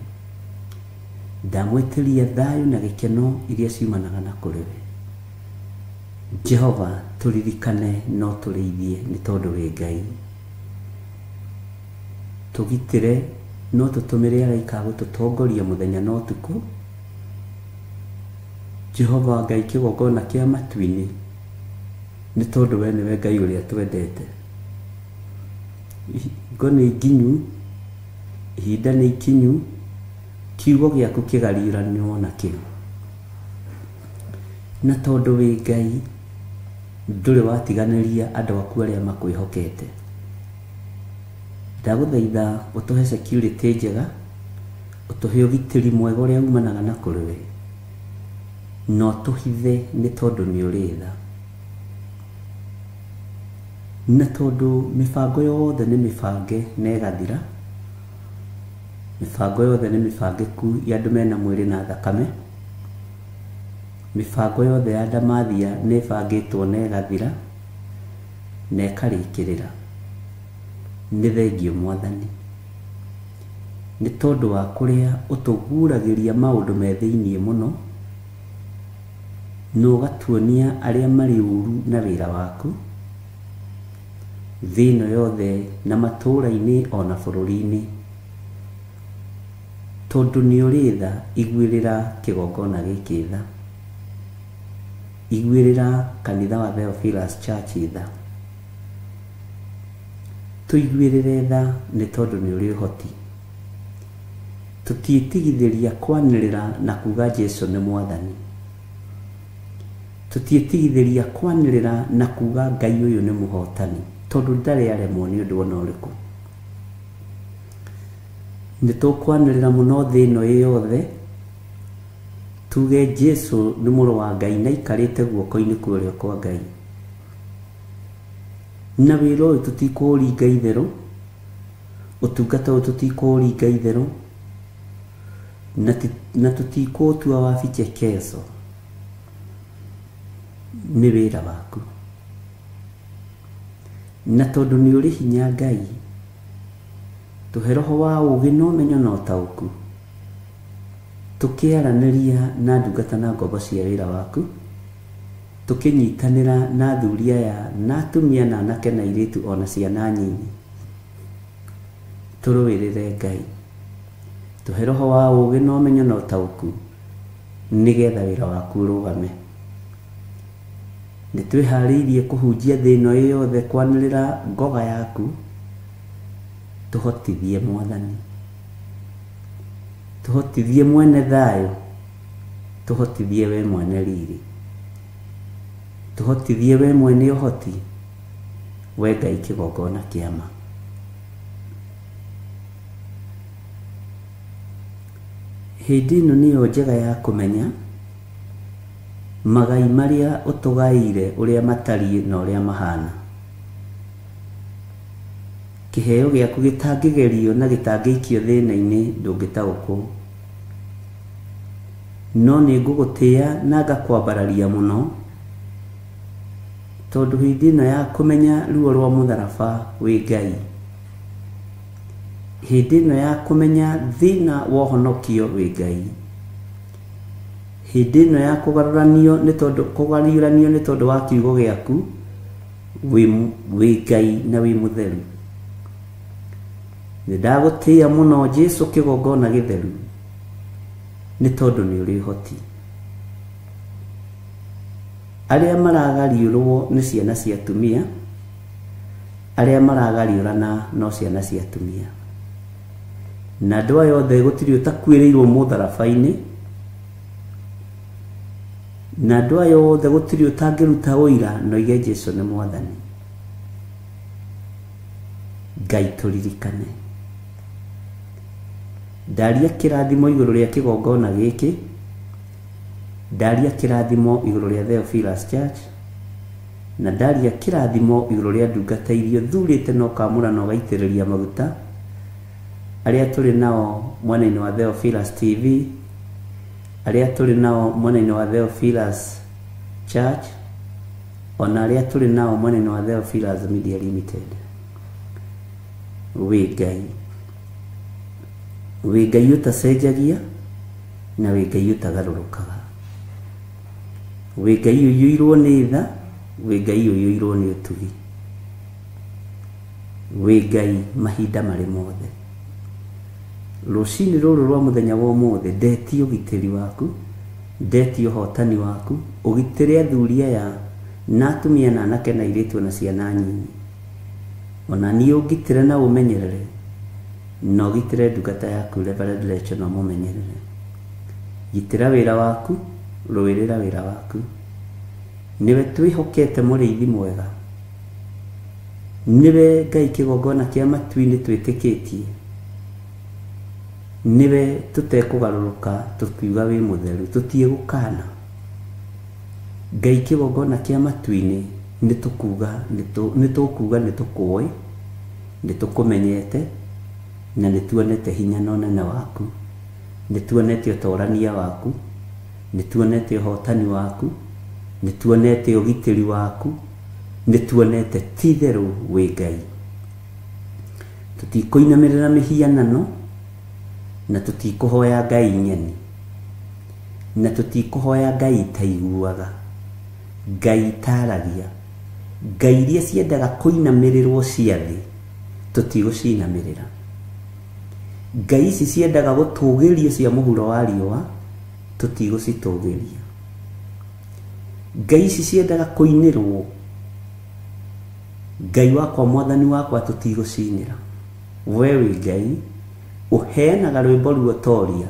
ndamwitiria thayo na gikeno iria ciumanaga na kuri we. Jehova, turirikane no turiithie ni tondu wi Ngai. Tugitire no tutumire araika gututongoria muthenya no tuku. Jehova Ngai kigongona kia matu-ini ni tondu we niwe Ngai uria twendete. Ngoni nginyu, ihinda ni ikinyu, kiugo giaku kigariranwo na kio. Na tondu wi Ngai nduri watiganiria andu aku aria makwihokete. Ndaguthaitha utuhe security njega, utuhe ugitiri mwega uria umanaga na kuri we, no tuhithe ni tondu ni uri tha. Na tondu mibango yothe ni mibange na igathira, mibango yothe ni mibangeku ya andu mena mwiri na thakame, mibango yothe ya ndamathia ni bangitwo na igathira na ikarikirira. Ni thengio Mwathani, ni tondu wa kuria utuguragiria maundu me thiini muno, no gatuonia aria mari uru na wira waku, thĩno yothe na matũũra-inĩ ona bũrũri-inĩ, tondũ nĩ ũrĩ tha iguĩrĩra kĩgongona gĩkĩ tha, iguĩrĩra kanitha wa Theophilus Church tha, tũiguĩrĩre tha nĩ tondũ nĩ ũrĩ ũhoti. Tũtiĩtigithĩria kwanĩrĩra na kuga Jesũ nĩ Mwathani, tũtiĩtigithĩria kwanĩrĩra na kuga Ngai ũyũ nĩ mũhotani, tondũ ndarĩ aremwo nĩ ũndũ ona ũrĩkũ. Nĩ tũkwanĩrĩra mũno thĩ ĩno yothe tuge Jesũ nĩ mũrũ wa Ngai na aikarĩte guoko-inĩ kwa ũrĩo kwa Ngai, na wĩra ũyũ tũtikũũringa itherũ, ũtungata ũyũ tũtikũũringa itherũ, na tũtikũũtua wa vichekezo. Nĩ wĩra waku, na tondũ nĩ ũrĩ hinya Ngai, tũhe roho wa ũũgĩ na ũmenyo na ũtaũku, tũkĩaranĩria na ndungata na ngombo cia wĩra waku, tũkĩnyitanĩra na athuri aya na atumia na anake na airĩtu ona ciana nyinyi, tũrũĩrĩre Ngai. Tũhe roho wa ũũgĩ na ũmenyo na ũtaũku, nĩgetha wĩra waku ũrũgame. Nĩ twĩharĩirie kũhunjia thĩ ĩno yothe kwanĩrĩra ngoga yaku, tũhotithie Mwathani, tũhotithie mwene thayũ, tũhotithie we mwene riri, tũhotithie we mwene ũhoti, we Ngai kĩgongona kĩa ma. Hĩndĩ ĩno nĩyo njega ya kũmenya magai marĩa ũtũgaĩire ũrĩa matariĩ na ũrĩa mahana. Kĩheo gĩaku gĩtangĩgerio na gĩtangĩikio thĩna-inĩ ndũngĩtaũkwo, no nĩ ngũgũtĩĩa na ngakwambararia mũno, tondũ hĩndĩ ĩno ya kũmenya ruo rwa mũtharaba wĩ Ngai, hĩndĩ ĩno ya kũmenya thĩna wa ũhonokio wĩ Ngai, hĩndĩ ĩno ya kũgarũranio nĩ tondũ wa kiugo gĩaku wĩ Ngai na wĩ mũtheru. Nĩ ndagũtĩĩa mũno Jesũ kĩgongona gĩtheru, nĩ tondũ nĩ ũrĩ ũhoti. Arĩa maragariũrwo nĩ ciana cia atumia, arĩa maragariũrana no ciana cia atumia, na andũ aya othe gũtirĩ ũtakuĩrĩirwo mũtharaba-inĩ, na andũ aya othe gũtirĩ ũtangĩruta ũira na oige Jesũ nĩ Mwathani. Ngai tũririkane. Ndaria kĩrathimo igũrũ rĩa kĩgongona gĩkĩ, ndaria kĩrathimo igũrũ rĩa Theophilus Church, na ndaria kĩrathimo igũrũ rĩa ndungata iria thurĩte na ũkamũra na ũgaitĩrĩria maguta, arĩa tũrĩ nao mwena-inĩ wa Theophilus TV, arĩa tũrĩ nao mwena-inĩ wa Theophilus Church, ona arĩa tũrĩ nao mwena-inĩ wa Theophilus Media Limited. Wĩ Ngai, wĩ Ngai ũtacenjagia, na wĩ Ngai ũtagarũrũkaga, wĩ Ngai ũiyũirwo nĩ tha, wĩ Ngai ũiyũirwo nĩ ũtugi, wĩ Ngai mahinda marĩ mothe. Rũcinĩ rũrũ rwa mũthenya wa ũmũthĩ ndetie ũgitĩri waku, ndetie ũhotani waku, ũgitĩre athuri aya na atumia na anake na airĩtu na ciana nyinyi, ona niĩ ũgitĩre na ũmenyerere, na ũgitĩre ndungata yaku Reverend Rachel na mũmenyerere. Gitĩra wĩra waku, rũĩrĩra wĩra waku, nĩwe twĩhokete mũrĩithi mwega, nĩwe Ngai kĩgongona kĩa matu-inĩ twĩtĩkĩtie, nĩwe tũtekũgarũrũka tũkiuga wĩ mũtheru, tũtiĩgũkana. Ngai kĩgongona kĩa matu-inĩ nĩtũkuga nĩtũkũĩ, nĩtũkũmenyete, na nĩtuonete hinya na ũnene waku, nĩtuonete ũtorania waku, nĩtuonete ũhotani waku, nĩtuonete ũgitĩri waku, nĩtuonete ti-itherũ wĩ Ngai. Tũtikũinamĩrĩra mĩhianano, na tũtikũhoya ngai nyeni, na tũtikũhoya ngai itaiguaga, ngai itaragia, ngai iria ciendaga kuinamirĩrwo ciathĩ tutigũcinamirĩra. Ngai ici ciendaga gũtũgĩria cia mũhuro wa riũa tutigũcitũgĩria. Ngai ici ciendaga kũinĩrwo, Ngai wakwa mwathani wakwa tutigũcinĩra. We wĩ Ngai ũheanaga rwĩmbo ruotoria,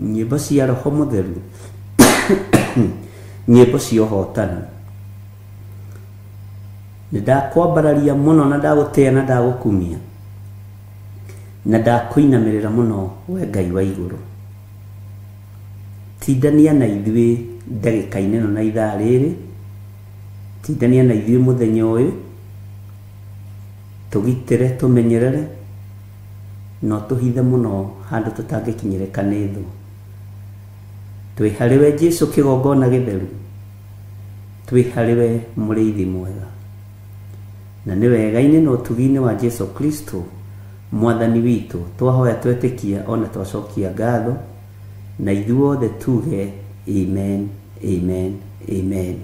nyĩmbo cia Roho Mũtheru, nyĩmbo cia ũhotani. Nĩndakwambararia mũno na ndagũtĩa na ndagũkumia na ndakwĩinamĩrĩra mũno we Ngai wa igũrũ. Tindania na ithuĩ ndagĩka-inĩ ĩno na ithaa rĩrĩ, tindania na ithuĩ mũthenya ũyũ, tũgitĩre tũmenyerere no tũhithe mũno handũ tũtangĩkinyĩrĩka nĩ thũ. Twĩ harĩwe Jesũ kĩgongona gĩtheru, twĩ harĩwe mũrĩithi mwega, na nĩ wega-inĩ na ũtugi-inĩ wa Jesũ Kristo mwathani witũ twahoya twetĩkia ona twacokia ngatho, na ithuothe tuge amen, amen, amen.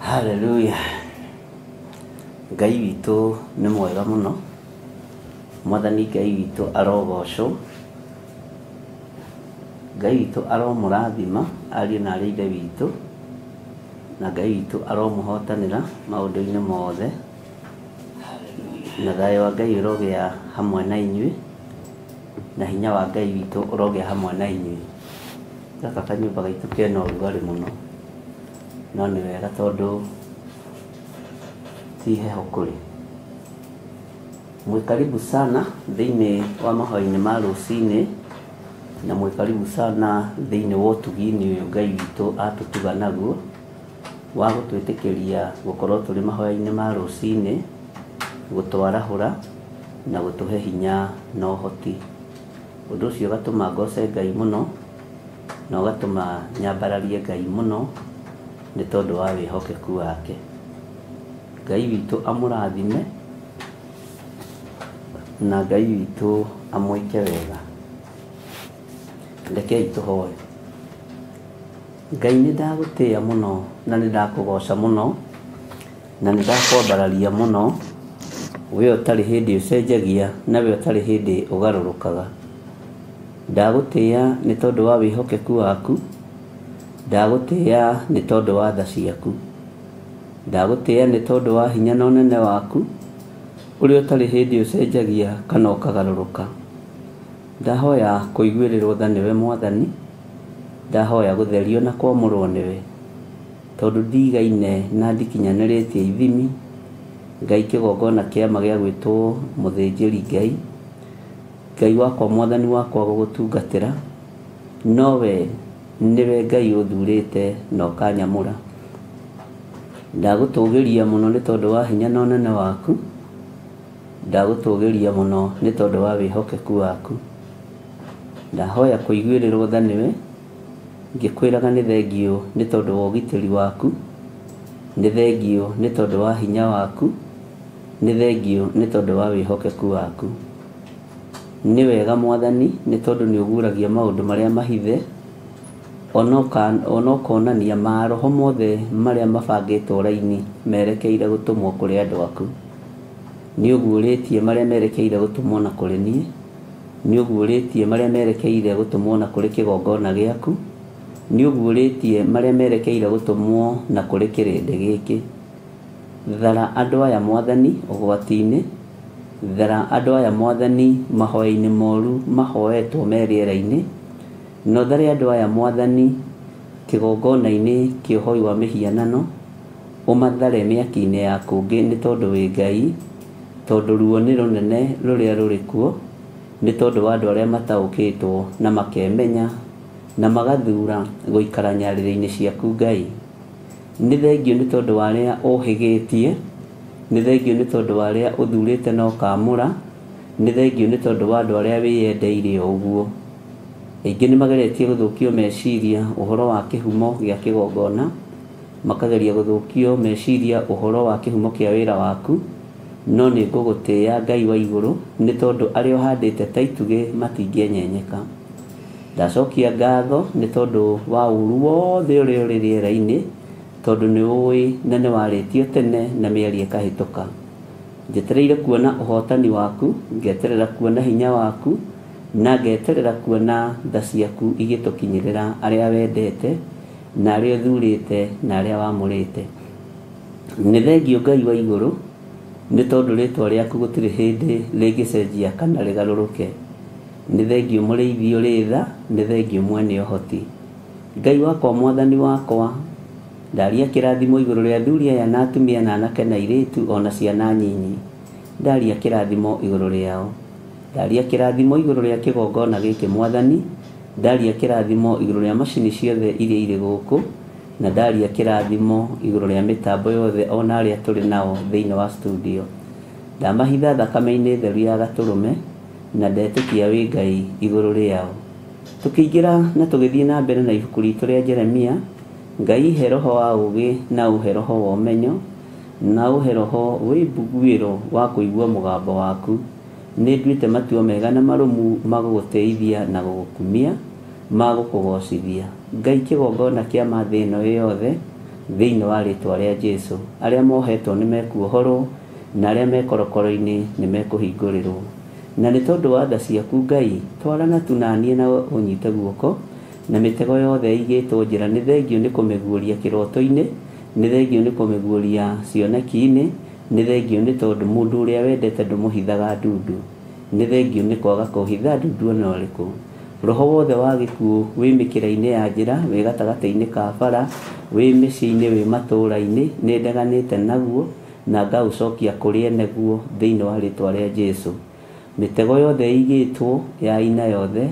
Hallelujah. Ngai witũ nĩ mwega mũno, mwathani Ngai witũ arogocwo, Ngai witũ aromũrathima ariũ na arĩ ithe witũ, na Ngai witũ aromũhotanĩra maũndũ-inĩ mothe. Na thayũ wa Ngai ũrogĩa hamwe na inyuĩ, na hinya wa Ngai witũ ũrogĩa hamwe na inyuĩ. Gaka kanyũmba gaitũ kena ũrugarĩ mũno, no nĩ wega tondũ ti heho kũrĩ. Mwĩ karibu sana thĩinĩ wa mahoya-inĩ ma rũcinĩ, na mwĩ karibu sana thĩinĩ wa ũtugi-inĩ ũyũ Ngai witũ atũtuga naguo wa gũtwĩtĩkĩria gũkorwo tũrĩ mahoya-inĩ ma rũcinĩ, gũtwarahũra na gũtũhe hinya na ũhoti. Ũndũ ũcio ũgatũma ngoce Ngai mũno na ũgatũma nyambararie Ngai mũno nĩ tondũ wa wĩhokeku wake. Ngai witũ amũrathime na Ngai witũ amwĩke wega. Rekei tũhoe. Ngai nĩndagũtĩĩa mũno na nĩndakũgoca mũno na nĩndakwambararia mũno, we ũtarĩ hĩndĩ ũcenjagia na we ũtarĩ hĩndĩ ũgarũrũkaga. Ndagũtĩĩa nĩ tondũ wa wĩhokeku waku, ndagũtĩĩa nĩ tondũ wa tha ciaku, ndagũtĩĩa nĩ tondũ wa hinya na ũnene waku ũrĩa ũtarĩ hĩndĩ ũcenjagia kana ũkagarũrũka. Ndahoya kũiguĩrĩrwo tha nĩwe mwathani, ndahoya gũtherio na kwamũrwo nĩwe, tondũ ndigaine na ndikinyanĩrĩtie ithimi. Ngai kĩgongona kĩama gĩa gwĩtwo mũthĩnjĩri Ngai, Ngai wakwa mwathani wakwa gũgũtungatĩra, nowe nĩwe Ngai ũthurĩte na ũkanyamũra. Ndagũtũgĩria mũno nĩ tondũ wa hinya na ũnene waku, ndagũtũgĩria mũno nĩ tondũ wa wĩhokeku waku. Ndahoya kũiguĩrĩrwo tha nĩwe, ngĩkwĩraga nĩ thengio nĩ tondũ wa ũgitĩri waku, nĩ thengio nĩ tondũ wa hinya waku, nĩ thengio nĩ tondũ wa wĩhokeku waku. Nĩ wega mwathani nĩ tondũ nĩ ũguragia maũndũ marĩa mahithe, ona ũkonania maroho mothe marĩa mabangĩtwo raini merekeire gũtũmwo kũrĩ andũ aku. Nĩ ũguũrĩtie marĩa merekeire gũtũmwo na kũrĩ niĩ, nĩ ũguũrĩtie marĩa merekeire gũtũmwo na kũrĩ kĩgongona gĩaku, nĩ ũguũrĩtie marĩa merekeire gũtũmwo na kũrĩ kĩrĩndĩ gĩkĩ. Thara andũ aya mwathani ũgwati-inĩ, thara andũ aya mwathani mahoya-inĩ moru mahoetwo me rĩera-inĩ, no thare andũ aya mwathani kĩgongona-inĩ kĩa ũhoi wa mĩhianano, ũmathare mĩaki-inĩ ya kũngĩ nĩ tondũ wĩ Ngai, tondũ ruo nĩ rũnene rũrĩa rũrĩ kuo nĩ tondũ wa andũ arĩa mataũkĩtwo na makemenya na magathura gũikara nyarĩrĩ-inĩ ciaku Ngai. Nĩ thengio nĩ tondũ wa arĩa ũhĩgĩtie, nĩ thengio nĩ tondũ wa arĩa ũthurĩte na ũkamũra, nĩ thengio nĩ tondũ wa andũ arĩa wĩyendeire ũguo. Aingĩ nĩ mageretie gũthũkio meciria ũhoro wa kĩhumo gĩa kĩgongona, makageria gũthũkio meciria ũhoro wa kĩhumo kĩa wĩra waku, no nĩ ngũgũtĩĩa Ngai wa igũrũ nĩ tondũ arĩa ũhandĩte ta itugĩ matingĩenyenyeka. Ndacokia ngatho nĩ tondũ wa ũru wothe ũrĩa ũrĩ rĩera-inĩ, tondũ nĩ ũĩ na nĩ warĩtio tene na mĩario ĩkahĩtũka. Njetereire kuona ũhotani waku, ngeterera kuona hinya waku, na ngeterera kuona tha ciaku igĩtũkinyĩrĩra arĩa wendete na arĩa ũthurĩte na arĩa wamũrĩte. Nĩ thengio Ngai wa igũrũ nĩ tondũ rĩtwa rĩaku gũtirĩ hĩndĩ rĩngĩcenjia kana rĩgarũrũke. Nĩ thengio mũrĩithi ũrĩ tha, nĩ thengio mwene ũhoti. Ngai wakwa mwathani wakwa, ndaria kĩrathimo igũrũ rĩa athuri aya na atumia na anake na airĩtu ona ciana nyinyi. Ndaria kĩrathimo igũrũ rĩao. Ndaria kĩrathimo igũrũ rĩa kĩgongona gĩkĩ mwathani. Ndaria kĩrathimo igũrũ rĩa macini ciothe iria irĩ gũkũ, na ndaria kĩrathimo igũrũ rĩa mĩtambo yothe ona arĩa tũrĩ nao thĩinĩ wa studio. Ndamahitha thakame-inĩ theru ya Gatũrũme na ndetĩkia wĩ Ngai igũrũ rĩao. Tũkĩingĩra na tũgĩthiĩ na mbere na ibuku ritũ rĩa Jeremia, Ngai he roho wa ũgĩ na ũhe roho wa ũmenyo na ũhe roho wĩmbuguĩro wa kũigua mũgambo waku. Nĩ nduĩte matua mega na marũmu ma gũgũteithia na gũgũkumia, ma gũkũgocithia. Ngai kĩgongona kĩa mathĩ ĩno yothe thĩinĩ wa rĩtwa rĩa Jesũ. Arĩa mohetwo nĩ mekuohorwo na arĩa me korokoro-inĩ nĩ mekũhingũrĩrwo. Na nĩ tondũ wa tha ciaku Ngai, twarana tu naniĩ na ũnyite guoko, na mĩtego yothe ĩigĩtwo njĩra. Nĩ thengio nĩ kũmĩguũria kĩroto-inĩ, nĩ thengio nĩ kũmĩguũria cioneki-inĩ, nĩ thengio nĩ tondũ mũndũ ũrĩa wendete ndũmũhithaga ndundu. Nĩ thengio nĩ kwaga kũhitha ndundu ona ũrĩkũ. Roho wothe wa gĩkuũ wĩ mĩkĩra-inĩ ya njĩra, wĩ gatagatĩ-inĩ ka bara, wĩ mĩciĩ-inĩ, wĩ matũũra-inĩ, nĩ ndeganĩte naguo na ngaũcokia kũrĩ ene guo thĩinĩ wa rĩtwa rĩa Jesũ. Mĩtego yothe ĩigĩtwo ya aina yothe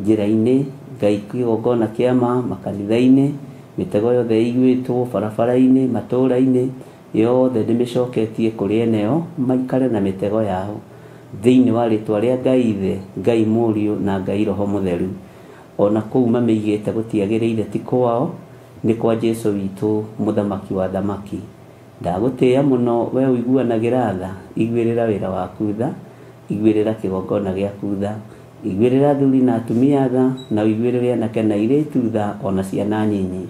njĩra-inĩ, Ngai kĩgongona kĩa makanitha-inĩ, mĩtego yothe ĩigĩtwo barabara-inĩ, matũũra-inĩ, yothe ndĩmĩcoketie kũrĩ eneo maikare na mĩtego yao thĩinĩ wa rĩtwa rĩa Ngai Ithe, Ngai Mũriũ na Ngai Roho Mũtheru. Ona kũu mamĩigĩte gũtiagĩrĩire ti kwao, nĩ kwa Jesũ witũ mũthamaki wa thamaki. Ndagũtĩĩa mũno we ũiguanagĩra tha, iguĩrĩra wĩra waku tha, iguĩrĩra kĩgongona gĩaku tha, iguĩrĩra athuri na atumia tha, na iguĩrĩre anake na airĩtu tha ona ciana nyinyi.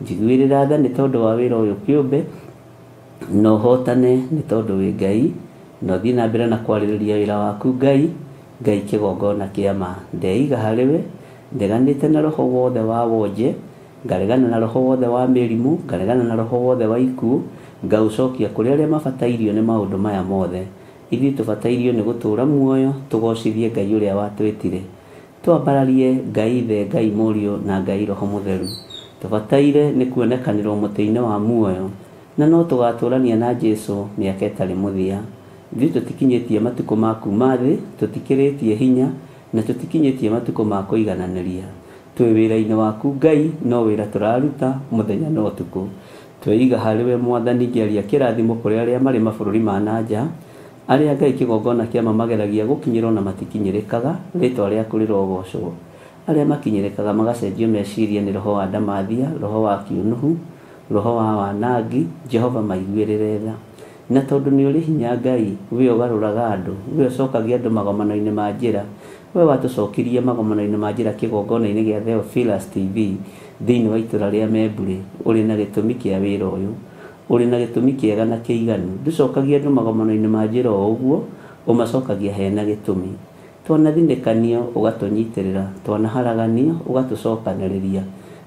Njiguĩrĩra tha nĩ tondũ wa wĩra ũyũ kĩũmbe, na ũhotane nĩ tondũ wĩ Ngai, na ũthiĩ na mbere na kwarĩrĩria wĩra waku Ngai, Ngai kĩgongona kĩa ma. Ndeiga harĩwe, ndeganĩte na roho wothe wa wonje, ngaregana na roho wothe wa mĩrimũ, ngaregana na roho wothe wa ikuũ, ngaũcokia kũrĩ arĩa mabatairio nĩ maũndũ maya mothe. Ithuĩ tũbatairio nĩ gũtũũra muoyo, tũgocithie Ngai ũrĩa watwĩtire. Twambararie Ngai Ithe, Ngai Mũriũ na Ngai Roho Mũtheru. Tũbataire nĩ kuonekanĩrwo mũtĩ-inĩ wa muoyo, na no tũgatũrania na Jesũ mĩaka ĩtarĩ mũthia. Ithuĩ tũtikinyĩtie matukũ ma kuuma thĩ, tũtikĩrĩtie hinya na tũtikinyĩtie matukũ ma kũigananĩria. Twĩ wĩra-inĩ waku Ngai, no wĩra tũraruta mũthenya na ũtukũ. Tweiga harĩwe Mwathani, ngĩaria kĩrathimo kũrĩ arĩa marĩ mabũrũri ma nanja, arĩa Ngai kĩgongona kĩama mageragia gũkinyĩrwo na matikinyĩrĩkaga, rĩtwa rĩaku rĩrogocwo. Arĩa makinyĩrĩkaga magacenjio meciria nĩ roho wa ndamathia, roho wa kiũnũhu, roho wa wanangi. Jehova maiguĩrĩre tha. Na tondũ nĩ ũrĩ hinya Ngai, we ũgarũraga andũ, we ũcokagia andũ magomano-inĩ ma njĩra, we watũcokirie magomano-inĩ ma njĩra kĩgongona-inĩ gĩa Theophilus TV thĩinĩ wa itũra rĩa Membure. Ũrĩ na gĩtũmi kĩa wĩra ũyũ, ũrĩ na gĩtũmi kĩega na kĩiganu. Ndũcokagia andũ magomano-inĩ ma njĩra o ũguo, ũmacokagia hena gĩtũmi. Twanathinĩkanio ũgatũnyitĩrĩra, twanaharaganio ũgatũcokanĩrĩria,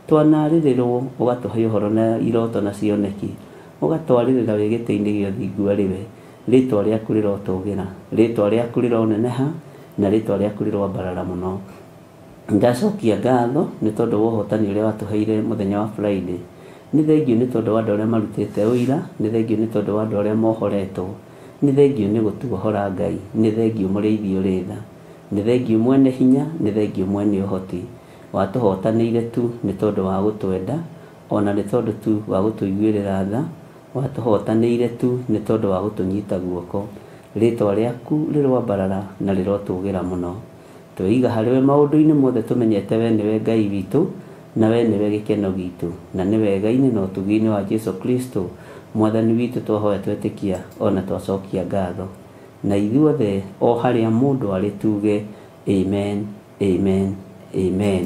twanarĩrĩrwo ũgatũhe ũhoro na iroto na cioneki, ũgatwarĩrĩra wĩ gĩtĩ-inĩ gĩa ũthingu arĩ we. Rĩtwa rĩaku rĩrotũgĩra, rĩtwa rĩaku rĩroneneha na rĩtwa rĩaku rĩrombarara mũno. Ndacokia ngatho nĩ tondũ wa ũhotani ũrĩa watũheire mũthenya wa Friday. Nĩ thengio nĩ tondũ wa andũ arĩa marutĩte ũira, nĩ thengio nĩ tondũ wa andũ arĩa mohoretwo, nĩ thengio nĩ gũtuohora Ngai, nĩ thengio mũrĩithi ũrĩ tha, nĩ thengio mwene hinya, nĩ thengio mwene ũhoti. Watuhotanĩire tu nĩ tondũ wa gũtwenda, ona nĩ tondũ tu wa gũtũiguĩrĩra tha. Watuhotanĩire tu nĩ tondũ wa gũtũnyita guoko. Rĩĩtwa rĩaku rĩrwambarara na rĩrotũgĩra mũno. Twĩiga harĩwe maũndũ-inĩ mothe tũmenyete we nĩwe Ngai witũ, na we nĩwe gĩkeno gitũ, na nĩ wega-inĩ na ũtugi-inĩ wa Jesũ Kristo mwathani witũ twahoya twetĩkia ona twacokia ngatho. Na ithuothe o harĩa mũndũ arĩ tuge amen, amen, amen.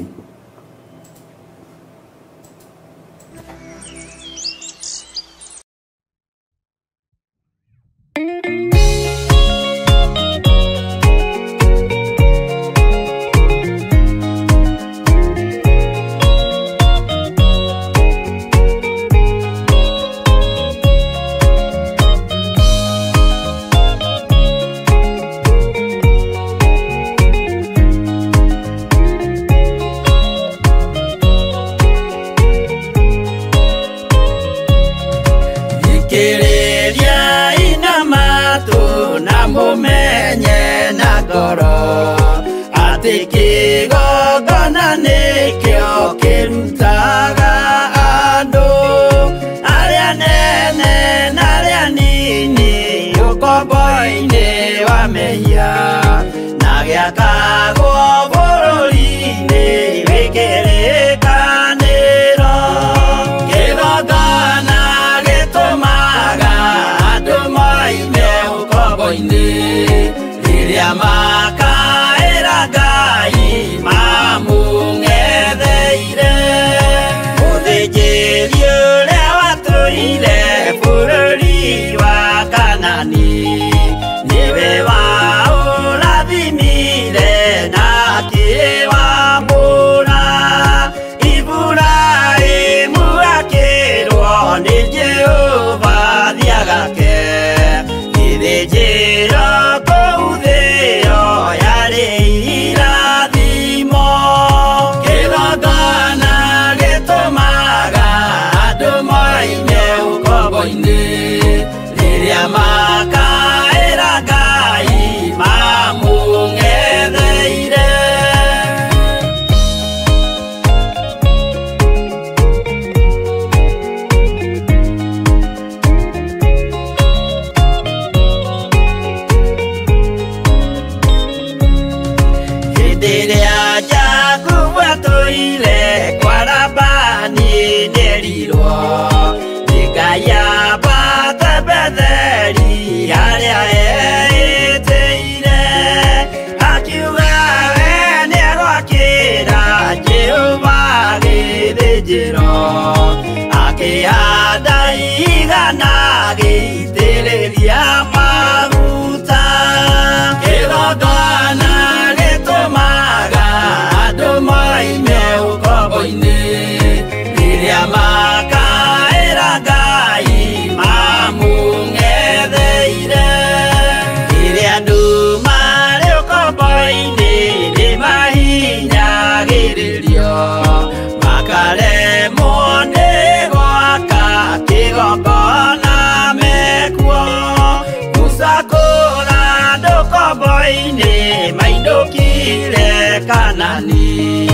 Kanani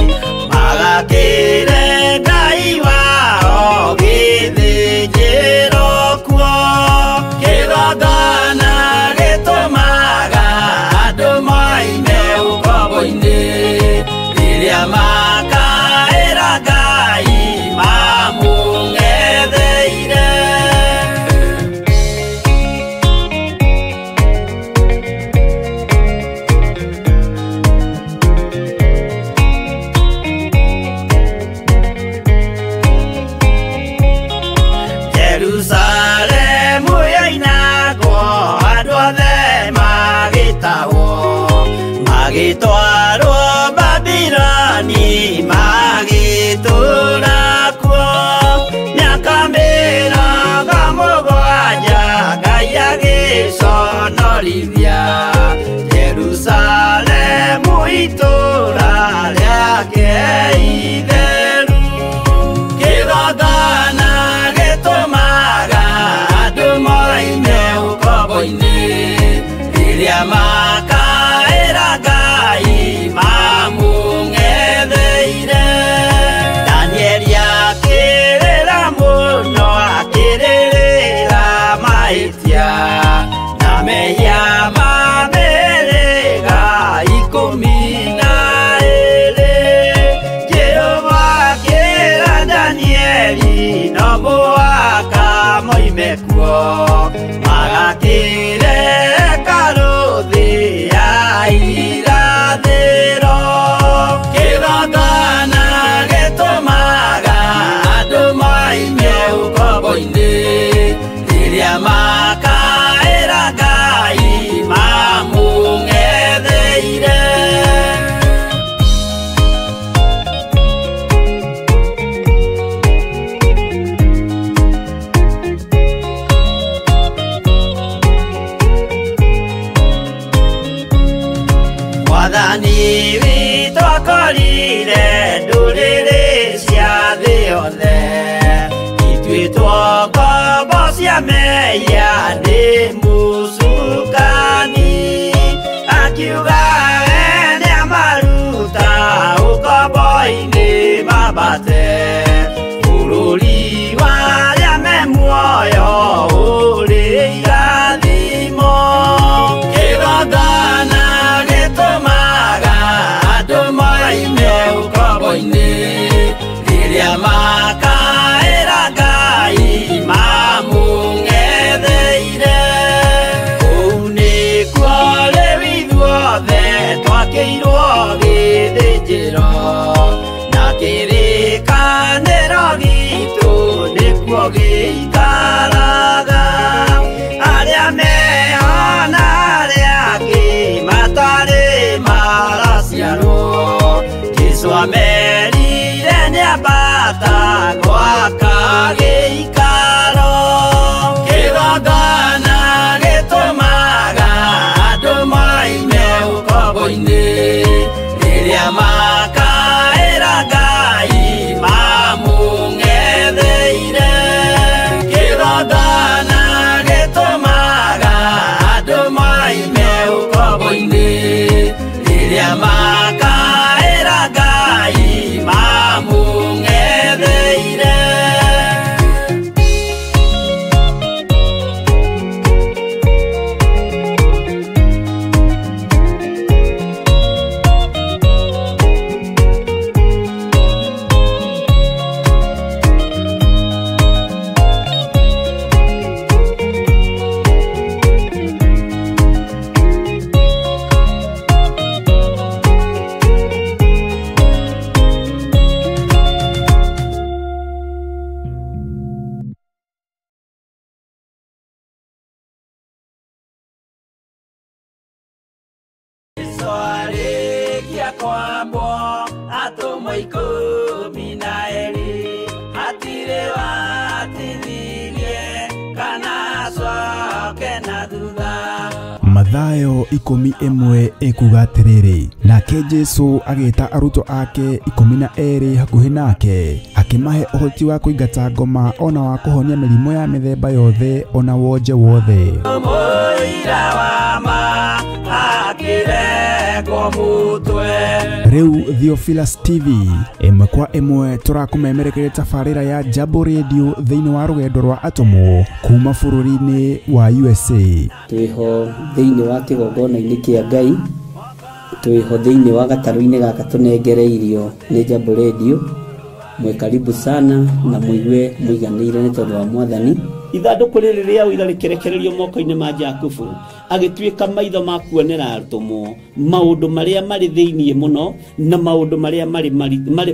magakire Ngai wao gĩthĩnjĩro kuo kĩgongona gĩtũmaga andũ moime ũkombo-inĩ rĩrĩa makaĩra Ngai mamũng'etheire. Jesu amerire nĩambata gwaka gĩikaro kĩgongona gĩtũmaga andũ moime ũkombo-inĩ rĩrĩa makaĩra Ngai mamũng'etheire kĩgongona gĩtũmaga andũ moime ũkombo-inĩ rĩrĩa makaĩra Ngai mamũng'etheire. Swarĩkia kwambwo atũmwo 12 hatirĩ watithirie kana acoke na thutha. Mathayo 11 ekuga atĩrĩrĩ, nake Jesu agĩĩta arutwo ake 12 hakuhĩ nake akĩmahe ũhoti wa kũingata ngoma ona wa kũhonia mĩrimũ ya mĩthemba yothe ona wonje wothe. Mũira wa ma akĩrengwo mũtwe. Rĩu Theophilus TV ĩmwe kwa ĩmwe tũrakũmemerekeria tabarĩra ya Jambo Radio thĩinĩ wa rũgendo rwa atũmwo kuma bũrũri-inĩ wa USA. Twĩho thĩinĩ wa kĩgongona-inĩ kĩa Ngai, twĩho thĩinĩ wa gatarũ-inĩ gaka tũnengereirio nĩ Jambo Radio. Mwe karibu sana na mũigue mũiganĩire nĩ tondũ wa Mwathani. Ithandũkũ rĩrĩ rĩa ũira rĩkĩrekererio moko-inĩ ma Jakubu agĩtuĩka maitho ma kuonera atũmwo maũndũ marĩa marĩ thĩinĩ mũno na maũndũ marĩa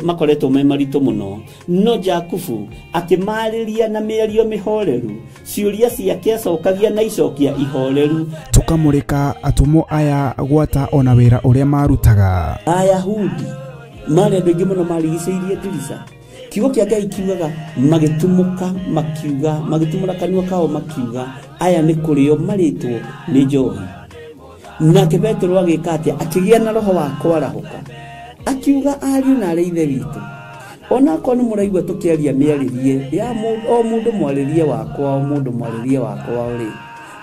makoretwo me maritũ mũno. No Jakubu akĩmarĩria na mĩario mĩhoreru, ciũria ciake acokagia na icokia ihoreru. Tũkamũrĩka atũmwo aya gwata ona wĩra ũrĩa marutaga. Ayahudi marĩ andũ aingĩ mũno marigicĩirie ndirica. Kiugo kĩa Ngai kiugaga magĩtumũka makiuga, magĩtumũra kanua kao makiuga aya nĩ kũrĩo marĩtwo nĩ njohi. Nake Petero agĩka atĩa? Akĩgĩa na roho wa kwarahũka akiuga, ariũ na arĩ ithe witũ, ona korwo nĩ mũraigua tũkĩaria mĩarĩrie ya o mũndũ mwarĩrie wakwa, o mũndũ mwarĩrie wakwa rĩ,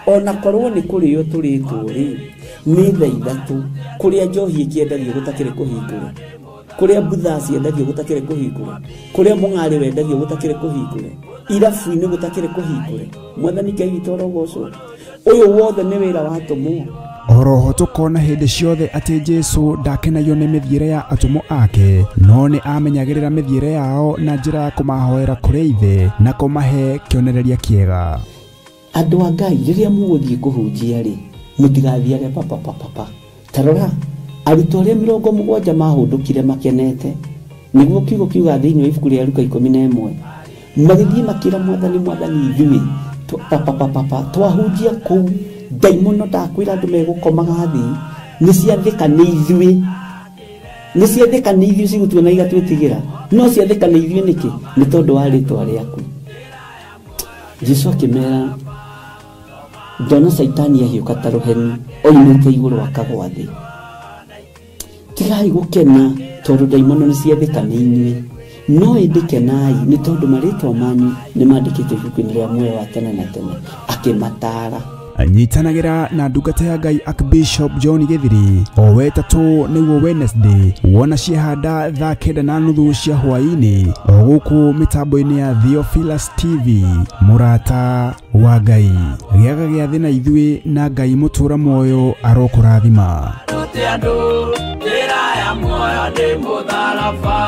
ona korwo nĩ kũrĩo tũrĩtwo rĩ, nĩ thaa ithatũ kũrĩa njohi ĩkĩendagio gũtakĩrĩ kũhingũra, kũrĩa mbutha ciendagio gũtakĩrĩ kũhingũre, kũrĩa mũng'arĩ wendagio gũtakĩrĩ kũhingũre, irabu-inĩ gũtakĩrĩ kũhingũre. Mwathani Ngai witũ arogocwo. Ũyũ wothe nĩ wĩra wa atũmwo. Oroho tũkona hĩndĩ ciothe atĩ Jesu ndakenagio nĩ mĩthiĩre ya atũmwo ake, no nĩ amenyagĩrĩra mĩthiĩre yao na njĩra ya kũmahoera kũrĩ ithe na kũmahe kĩonereria kĩega. Andũ a Ngai, rĩrĩa mũgũthiĩ kũhunjia rĩ, mũtigathiage papa. Tarora arutwo arĩa 70 mahũndũkire makenete, nĩguo kiugo kiuga thĩinĩ wa ibuku rĩa Luka 11, magĩthiĩ makĩra Mwathani ithuĩ twahunjia kũu ndaimono ndakwĩra andũ megũkomaga thĩ, nĩ ciathĩka nĩ ithuĩ cigũtuona igatwĩtigĩra, no ciathĩka nĩ ithuĩ nĩkĩ? Nĩ tondũ wa rĩĩtwa rĩaku. Jesu akĩmera, ndona Saitani ahiũka ta rũheni oimĩte igũrũ akagwa thĩ. Tigai gũkena tondũ ndaimono nĩ ciathĩka nĩ inyuĩ, no ĩndĩkenai nĩ tondũ marĩĩtwa manyu nĩ mandĩkĩtwo ibuku-inĩ rĩa muoyo wa tene na tene. Akĩmataara. Nyitanagĩra na ndungata ya Ngai Archbishop John Gĩthiri o wetatũ nĩguo Wednesday wona ciehanda thaa 9:30 cia hwaĩ-inĩ o gũkũ mĩtambo-inĩ ya Theophilus TV. Mũrata wa Ngai, gĩaga gĩa thĩ na ithuĩ na Ngai mũtũra muoyo arokũrathima. Andũ njĩra ya muoyo nĩ mũtharaba.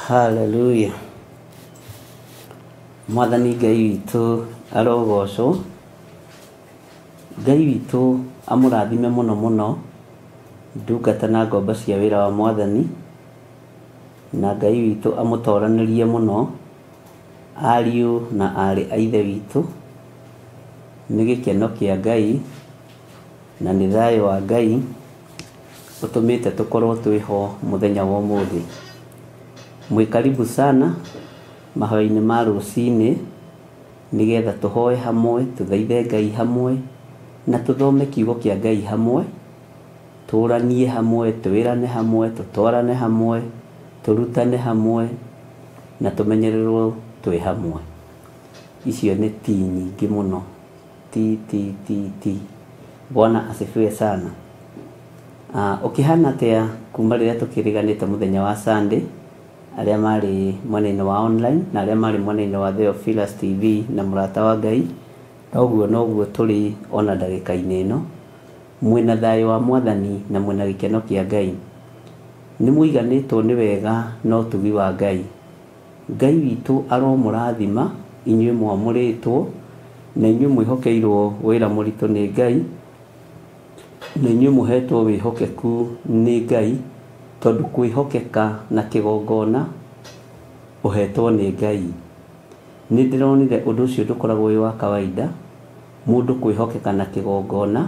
Hallelujah. Mwathani Ngai witũ arogocwo. Ngai witũ amũrathime mũno mũno ndungata na ngombo cia wĩra wa Mwathani, na Ngai witũ amũtoranĩrie mũno ariũ na arĩ a ithe witũ. Nĩ gĩkeno kĩa Ngai na nĩ thayũ wa Ngai ũtũmĩte tũkorwo twĩho mũthenya wa ũmũthĩ. Mwĩ karibu sana mahoya-inĩ ma rũcinĩ, nĩgetha tũhoe hamwe, tũthaithe Ngai hamwe, na tũthome kiugo kĩa Ngai hamwe, tũranie hamwe, twĩrane hamwe, tũtwarane hamwe, tũrutane hamwe, na tũmenyererwo twĩ hamwe. Icio nĩ ti nyingĩ mũno, ti. Bwana asifiwe sana. Ũkĩhana atĩa kuma rĩrĩa tũkĩriganĩte mũthenya wa Sunday, arĩa marĩ mwena-inĩ wa online na arĩa marĩ mwena-inĩ wa Theophilus TV na mũrata wa Ngai, noguo tũrĩ ona ndagĩka-inĩ ĩno, mwĩna thayũ wa Mwathani na mwĩna gĩkeno kĩa Ngai. Nĩ mũiganĩtwo nĩ wega na ũtugi wa Ngai. Ngai witũ aromũrathima inyuĩ mwamũrĩtwo, na inyuĩ mwĩhokeirwo wĩra mũritũ nĩ Ngai, na inyuĩ mũhetwo wĩhokeku nĩ Ngai, tondũ kwĩhokeka na kĩgongona ũhetwo nĩ Ngai. Nĩ ndĩronire ũndũ ũcio ndũkoragwo wĩ wa kawaida, mũndũ kwĩhokeka na kĩgongona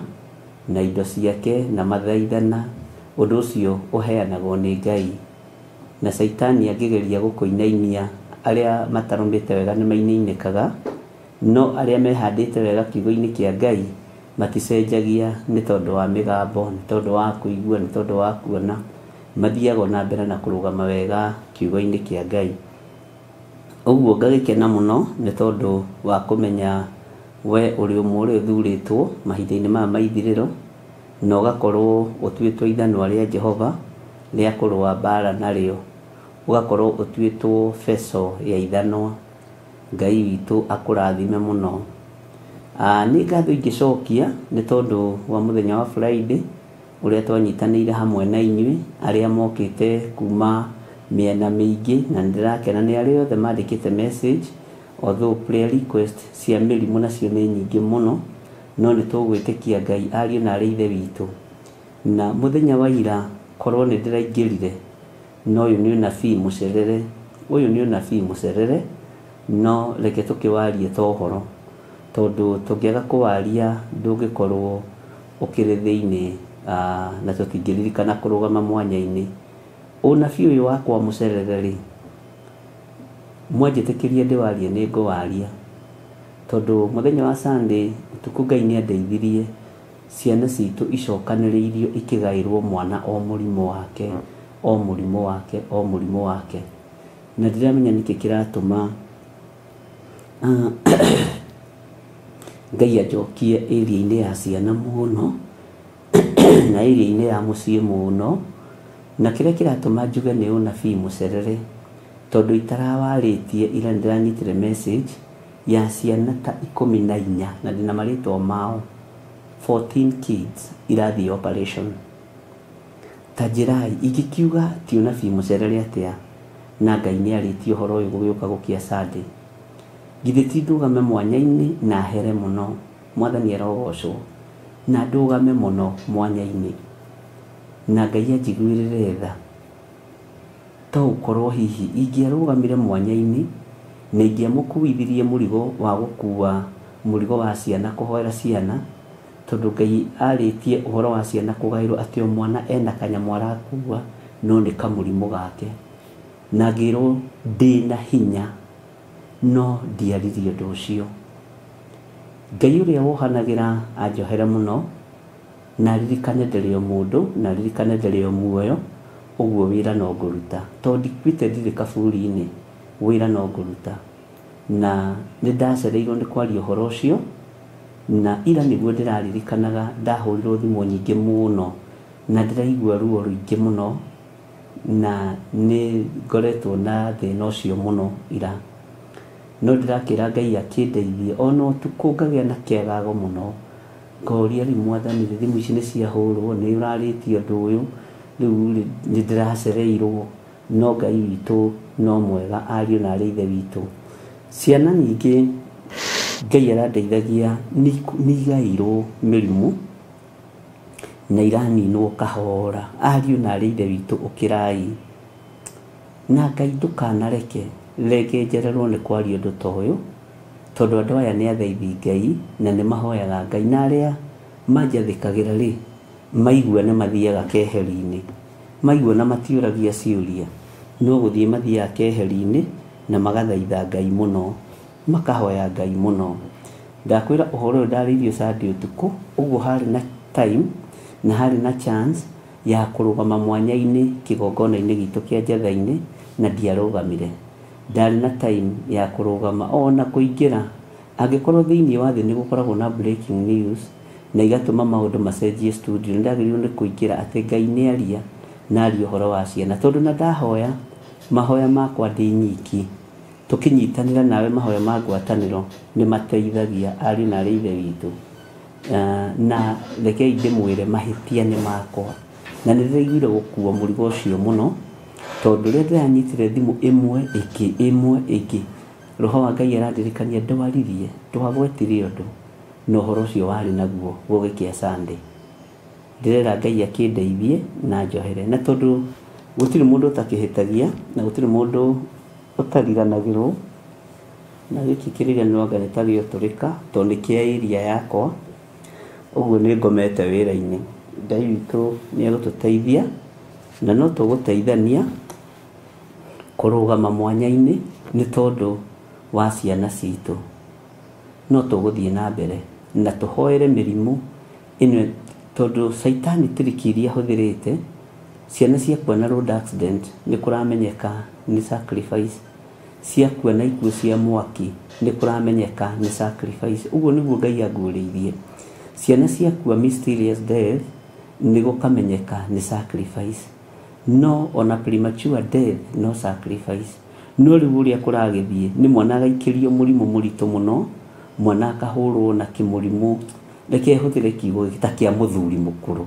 na indo ciake na mathaithana, ũndũ ũcio ũheanagwo nĩ Ngai. Na Saitani angĩgeria gũkũinainia, arĩa matarũmĩte wega nĩ maininĩkaga, no arĩa mehandĩte wega kiugo-inĩ kĩa Ngai maticenjagia nĩ tondũ wa mĩgambo, nĩ tondũ wa kũigua, nĩ tondũ wa kuona, mathiaga na mbere na kũrũgama wega kiugo-inĩ kĩa Ngai. Ũguo ngagĩkena mũno nĩ tondũ wa kũmenya we ũrĩ ũmwe ũrĩa ũthurĩtwo mahinda-inĩ maya ma ithirĩro, na ũgakorwo ũtuĩtwo ithanwa rĩa Jehova rĩa kũrũa mbara narĩo, ũgakorwo ũtuĩtwo feco ya ithanwa. Ngai witũ akũrathime mũno. Nĩ ngatho ingĩcokia nĩ tondũ wa mũthenya wa Friday ũrĩa twanyitanĩire hamwe na inyuĩ arĩa mokĩte kuma mĩena mĩingĩ, na nĩndĩrakena nĩ arĩa othe mandĩkĩte message, although prayer request cia mĩrimũ nacio nĩ nyingĩ mũno, no nĩ tũgwĩtĩkia Ngai ariũ na arĩ ithe witũ. Na mũthenya wa ira korwo nĩ ndĩraingĩrire, no ũyũ nĩ ũnabii mũcerere, no reke tũkĩwarie ta ũhoro, tondũ tũngĩaga kũwaria ndũngĩkorwo ũkĩrĩ thĩinĩ, na tũtingĩririkana kũrũgama mwanya-inĩ. Ũnabii ũyũ wakwa mũcerere-rĩ, mwanjĩtĩkĩrie ndĩwarie nĩ ngũwaria, tondũ mũthenya wa Sunday ũtukũ Ngai nĩ andeithirie ciana citũ icokanĩrĩirio ikĩgaĩrwo mwana o mũrimũ wake, na ndiramenya nĩkĩ kĩratũma Ngai anjokie area-inĩ ya ciana mũno na area-inĩ ya mũciĩ mũno, na kĩrĩa kĩratũma njuge nĩ ũnabii mũcerere, tondũ itarawarĩtie ira nĩndĩranyitire message ya ciana ta 14, na ndĩna marĩtwa mao, 14 kids irathiĩ operation. Ta njĩrai ingĩkiuga ti ũnabii mũcerere atĩa, na Ngai nĩ arĩtie ũhoro ũyũ gũgĩũka gũkia Sunday, githĩ ti ndũgame mwanya-inĩ na here mũno, Mwathani arogocwo, na ndũgame mũno mwanya-inĩ, na Ngai anjiguĩrĩre tha, to ũkorwo hihi ingĩarũgamire mwanya-inĩ na ingĩamũkuithirie mũrigo wa gũkua mũrigo wa ciana, kũhoera ciana, tondũ Ngai arĩtie ũhoro wa ciana kũgaĩrwo atĩ o mwana ena kanyamũ arakua, no nĩ kamũrimũ gake, na ngĩrwo ndĩna hinya, no ndiaririe ũndũ ũcio. Ngai ũrĩa wohanagĩra anjohere mũno, na ririkane ndĩrĩ o mũndũ, na ririkane ndĩrĩ o muoyo, ũguo wĩra no ngũruta, tondũ ndikuĩte ndirĩ kaburi-inĩ, wĩra no ngũruta. Na nĩ ndacereirwo nĩ kwaria ũhoro ũcio, na ira nĩguo ndĩraririkanaga ndahũrirwo thimũ nyingĩ mũno, na ndĩraigua ruo rũingĩ mũno, na nĩ ngoretwo na thĩna ũcio mũno ira, no ndĩrakĩra Ngai akĩndeithie, ona ũtukũ ngagĩa na kĩagago mũno, ngoria rĩu Mwathani, thimũ ici nĩ ciahũrwo, nĩ ũrarĩtie ũndũ ũyũ, rĩu nĩ ndĩracereirwo, no Ngai witũ no mwega, ariũ na arĩ ithe witũ. Ciana nyingĩ Ngai arandeithagia nĩ igaĩirwo mĩrimũ, na iraninwo kahora ariũ na arĩ ithe witũ ũkĩrai na Ngai ndũkanareke reke njererwo nĩ kwaria ũndũ ta ũyũ tondũ andũ aya nĩ atheithi Ngai na nĩ mahoyaga Ngai na arĩa manjathĩkagĩra rĩ maigua nĩ mathiaga keheri-inĩ maigua na matiũragia ciũria no gũthiĩ mathiaga keheri-inĩ na magathaitha Ngai mũno makahoya Ngai mũno. Ndakwĩra ũhoro ũyũ ndarĩirio Sunday ũtukũ ũguo harĩ na time na harĩ na chance ya kũrũgama mwanya-inĩ kĩgongona-inĩ gitũ kĩa Njatha-inĩ na ndiarũgamire. Ndarĩ na time ya kũrũgama ona kũingĩra angĩkorwo thĩinĩ wa thĩ nĩ gũkoragwo na breaking news na igatũma maũndũ macenjie studio nĩndagĩrĩirwo nĩ kũingĩra atĩ Ngai nĩ aria na aria ũhoro wa ciana tondũ na ndahoya mahoya makwa ndĩ nyiki tũkĩnyitanĩra nawe mahoya ma ngwatanĩro nĩ mateithagia ariũ na arĩ ithe witũ. Na rekei ndĩmwĩre mahĩtia nĩ makwa na nĩ ndĩraiguire gũkuua mũrigo ũcio mũno tondũ rĩrĩa ndĩranyitire thimũ ĩmwe ĩngĩ roho wa Ngai arandirikania ndwaririe ndwagwetire ũndũ na ũhoro ũcio warĩ naguo gũgĩkĩa Sunday. Ndĩrera Ngai akĩndeithie na njohere na tondũ gũtirĩ mũndũ ũtakĩhĩtagia na gũtirĩ mũndũ ũtariganagĩrwo na gĩkĩ kĩrĩganĩro Ngai tarĩ ũtũrĩka tondũ nĩ kĩa area yakwa ũguo nĩ ngomete wĩra-inĩ. Ngai witũ nĩ egũtũteithia na no tũgũteithania kũrũgama mwanya-inĩ nĩ tondũ wa ciana citũ no tũgũthiĩ na mbere na tũhoere mĩrimũ ĩno tondũ Saitani triki iria ahũthĩrĩte ciana ciakua na road accident nĩ kũramenyeka nĩ sacrifice ciakua na ikuũ cia mwaki nĩ kũramenyeka nĩ sacrifice ũguo nĩguo Ngai anguũrĩirie. Ciana ciakua mysterious death nĩ gũkamenyeka nĩ sacrifice no ona premature death no sacrifice no rĩu ũrĩa kũragĩthiĩ nĩ mwana agaikĩrio mũrimũ mũritũ mũno mwana akahũrwo na kĩmũrimũ reke hũthĩre kiugo ta kĩa mũthuri mũkũrũ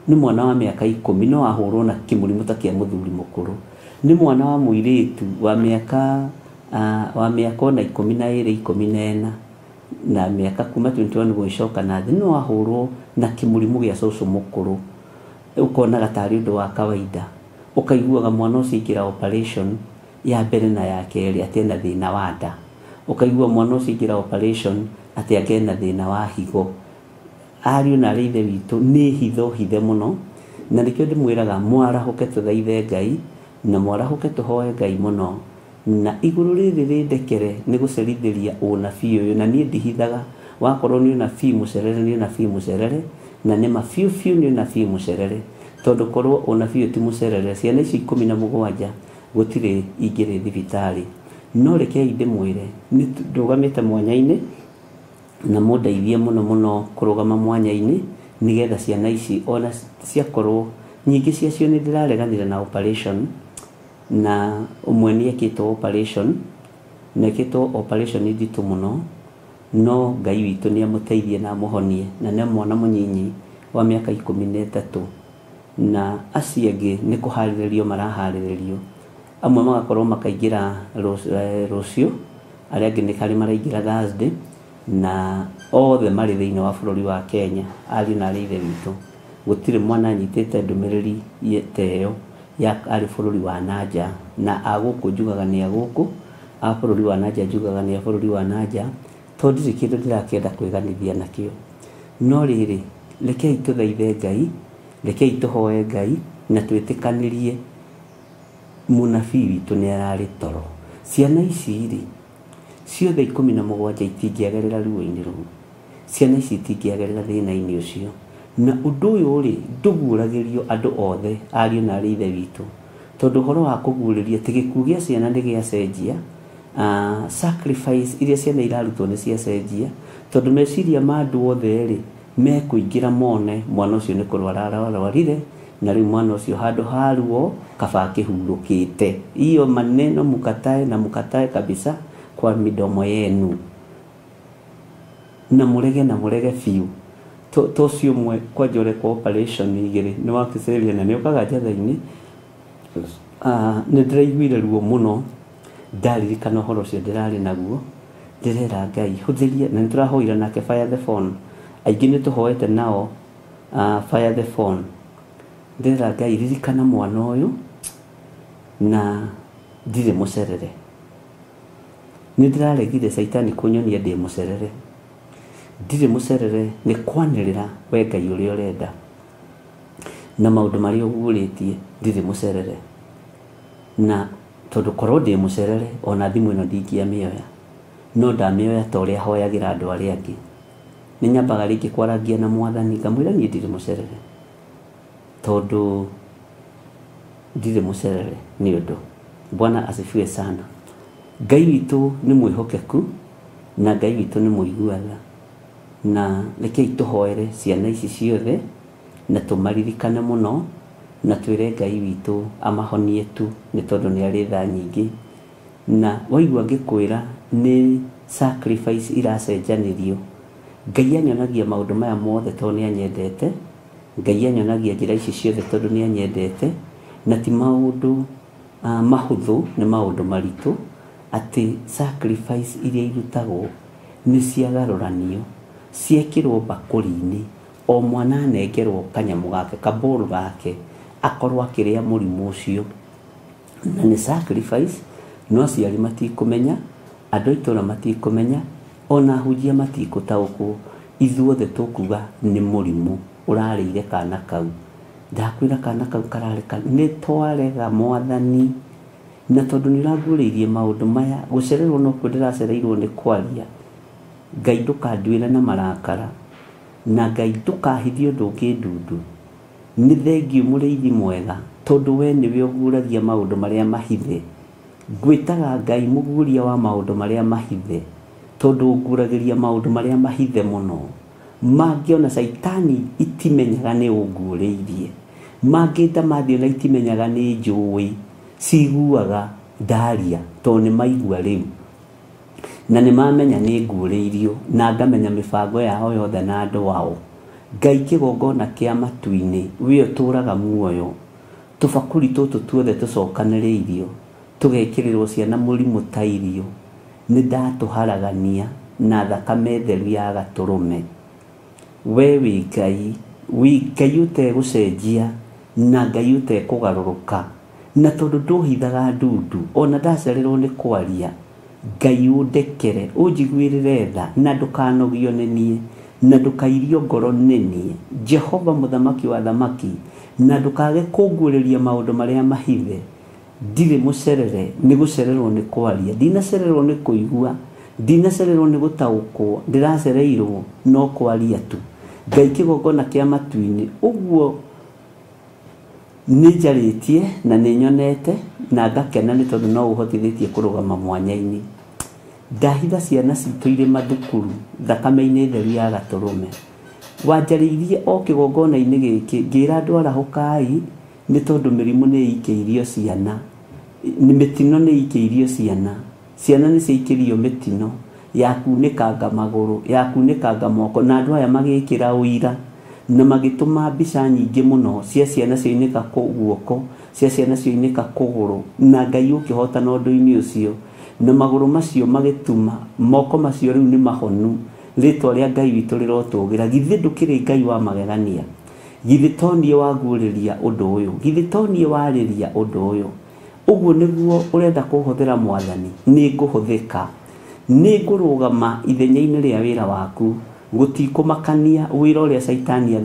nĩ mwana wa mĩaka 10 no ahũrwo na kĩmũrimũ ta kĩa mũthuri mũkũrũ nĩ mwana wa mũirĩtu wa mĩaka ona 12 14 na mĩaka kuma 21 gũcoka na thĩ no ahũrwo na kĩmũrimũ gĩa cũcũ mũkũrũ ũkonaga tarĩ ũndũ wa kawaida ũkaiguaga mwana ũcio aingĩra operation ya mbere na ya kerĩ atĩ na thĩna wa nda ũkaigua mwana ũcio aingĩra operation atĩ agĩe na thĩna wa higo. Ariũ na arĩ ithe witũ nĩ hithe mũno na nĩkĩo ndĩmwĩraga mwarahũke tũthaithe Ngai na mwarahũke tũhoe Ngai mũno na igũrũ rĩrĩ rĩndekere nĩ gũcerithĩria ũnabii ũyũ na niĩ ndihithaga wakorwo nĩ ũnabii mũcerere nĩ ũnabii mũcerere na nĩ ma biũ nĩ ũnabii mũcerere tondũ korwo ũnabii ti mũcerere ciana ici 17 gũtirĩ ingĩrĩ thibitarĩ no rekei ndĩmwĩre nĩ ndũgamĩte mwanya-inĩ na mũndeithie mũno kũrũgama mwanya-inĩ nĩgetha ciana ici ona ciakorwo nyingĩ ciacio nĩ ndĩrareganire na operation na ũmwe nĩ ekĩtwo operation na ekĩtwo operation nditũ mũno no Ngai witũ nĩ amũteithie na amũhonie na nĩ mwana mũnyinyi wa mĩaka 13 na acio angĩ nĩ kũharĩrĩrio maraharĩrĩrio amwe magakorwo makaingĩra rũciũ arĩa angĩ nĩ karĩ maraingĩra Thursday na othe marĩ thĩinĩ wa bũrũri wa Kenya ariũ na arĩ ithe witũ gũtirĩ mwana anyitĩte ndũmĩrĩri yeteyo ya arĩ bũrũri wa nanja na agũkũ njugaga nĩ agũkũ a bũrũri wa nanja njugaga nĩ a bũrũri wa nanja tondũ ndirĩ kĩndũ ndĩrakĩenda kwĩganithia nakĩo no rĩrĩ rekei tũthaithe Ngai rekei tũhoe Ngai na twĩtĩkanĩrie mũnabii witũ nĩ ararĩ toro. Ciana ici rĩ ciothe 17 itingĩagerera ruo-inĩ rũu ciana ici itingĩagerera thĩna-inĩ ũcio na ũndũ ũyũ rĩ ndũguũragĩrio andũ othe ariũ na arĩ ithe witũ tondũ ũhoro wa kũguũrĩria atĩ gĩkuũ gĩa ciana nĩ gĩacenjia sacrifice iria ciana irarutwo nĩ ciacenjia tondũ meciria ma andũ othe rĩ mekũingĩra mone mwana ũcio nĩ kũrwara arwarire na rĩu mwana ũcio handũ ha ruo kaba akĩhurũkĩte hiyo maneno mukatae kabisa kwa midomo yenu na murege biũ tocio mwe kwa njore kwa operation igĩrĩ nĩ wakĩceria na nĩ ũkaga Njatha-inĩ nĩ ndĩraiguire ruo mũno ndaririkana ũhoro ũcio ndĩrarĩ naguo ndĩrera Ngai hũthĩria na nĩ tũrahoira nake fire the phone aingĩ nĩ tũhoete nao fire the phone ndira Ngai ririkana mwana uyu na ndire mucerere nindiraregire Saitani kunyonia ndi mucerere ndire mucerere ni kwanirira we Ngai uri urenda na maundu mari uguritie ndire mucerere na tondu korwo ndi mucerere ona thimu ino ndingia mioya no ndamioya ta uria hoyagira andu aria angi ni nyambaga ringi kwaragia na Mwathani ngamwira ni ndire mucerere tondu ndire mucerere ni undu Bwana asifiwe sana. Ngai witu ni mwihokeku na Ngai witu ni muiguaga na reke ituhoere ciana ici ciothe na tumaririkane muno na twire Ngai witu amahonie tu ni tondu ni ari tha nyingi na waigua ngikwira ni sacrifice iracenjanirio. Ngai anyonagia maundu maya mothe tondu ni anyendete. Ngai anyonagia njira ici ciothe tondu ni anyendete na ti maundu mahuthu ni maundu maritu ati sacrifice iria irutagwo ni ciagaruranio ciekirwo bakuri-ini o mwana nengerwo kanyamu gake kaburu gake akorwo akiria murimu ucio na ni sacrifice no ciari matikumenya andu itura matikumenya ona hujia matikutaukwo ithuothe tukuga ni murimu urarire kana kau ndakwira kana kau karareka ni twarega Mwathani na tondu ni raguririe maundu maya gucererwo no kwendiracereirwo ni kwaria Ngai ndukandwira na marakara na Ngai ndukahithio ndungi ndundu ni thengiu muriithi mwega tondu we niwe uguragia maundu maria mahithe ngwitaga Ngai muguria wa maundu maria mahithe tondu unguragiria maundu maria mahithe muno mangiona Saitani itimenyaga ni unguriirie mangita mathio na itimenyaga ni njui ciguaga ndaria tondu ni maigua riu na ni mamenya ni nguriirio na ngamenya mibango yao yothe na andu wao Ngai kigongona kia matu-ini we uturaga muoyo tubakuri tutu tuothe tucokaniriirio tugekirirwo ciana murimu ta irio ni ndatuharagania na thakame theru ya gaturume we wi Ngai utegucenjia na Ngai utekugaruruka na tondu nduhithaga ndundu ona ndacererwo ni kwaria Ngai undekere unjiguirire tha na ndukanogio ni nie na ndukairio ngoro nini Jehova muthamaki wa thamaki na ndukage kunguriria maundu maria mahithe ndire mucerere ni gucererwo ni kwaria ndinacererwo ni kuigua ndinacererwo ni gutaukwo ndiracereirwo no kwaria tu Ngai kigongona kia matu-ini uguo nijaritie na ninyonete na ngakena ni tondu no uhotithitie kurugama mwanya-ini ndahitha ciana citu iri mathukuru thakame-ini theru ya gaturume wanjariirie o kigongona-ini giki ngira andu arahukai ni tondu mirimu ni ikeirio ciana ni mitino ni ikeirio ciana ni ciikirio mitino yakunikanga maguru yakunikanga moko na andu aya magikira uira na magituma mbica nyingi muno cia ciana ciainika guoko cia ciana ciainika kuguru na Ngai ukihotana undu-ini ucio na maguru macio magituma moko macio riu ni mahonu ritwa ria Ngai witu rirotugira githi ndukiri Ngai wa magegania githi tonie waguriria undu uyu githi tonie wariria undu uyu uguo niguo urenda kuhuthira Mwathani ni nguhuthika ni ngurugama ithenya-ini ria wira waku gutikumakania wira uria Saitani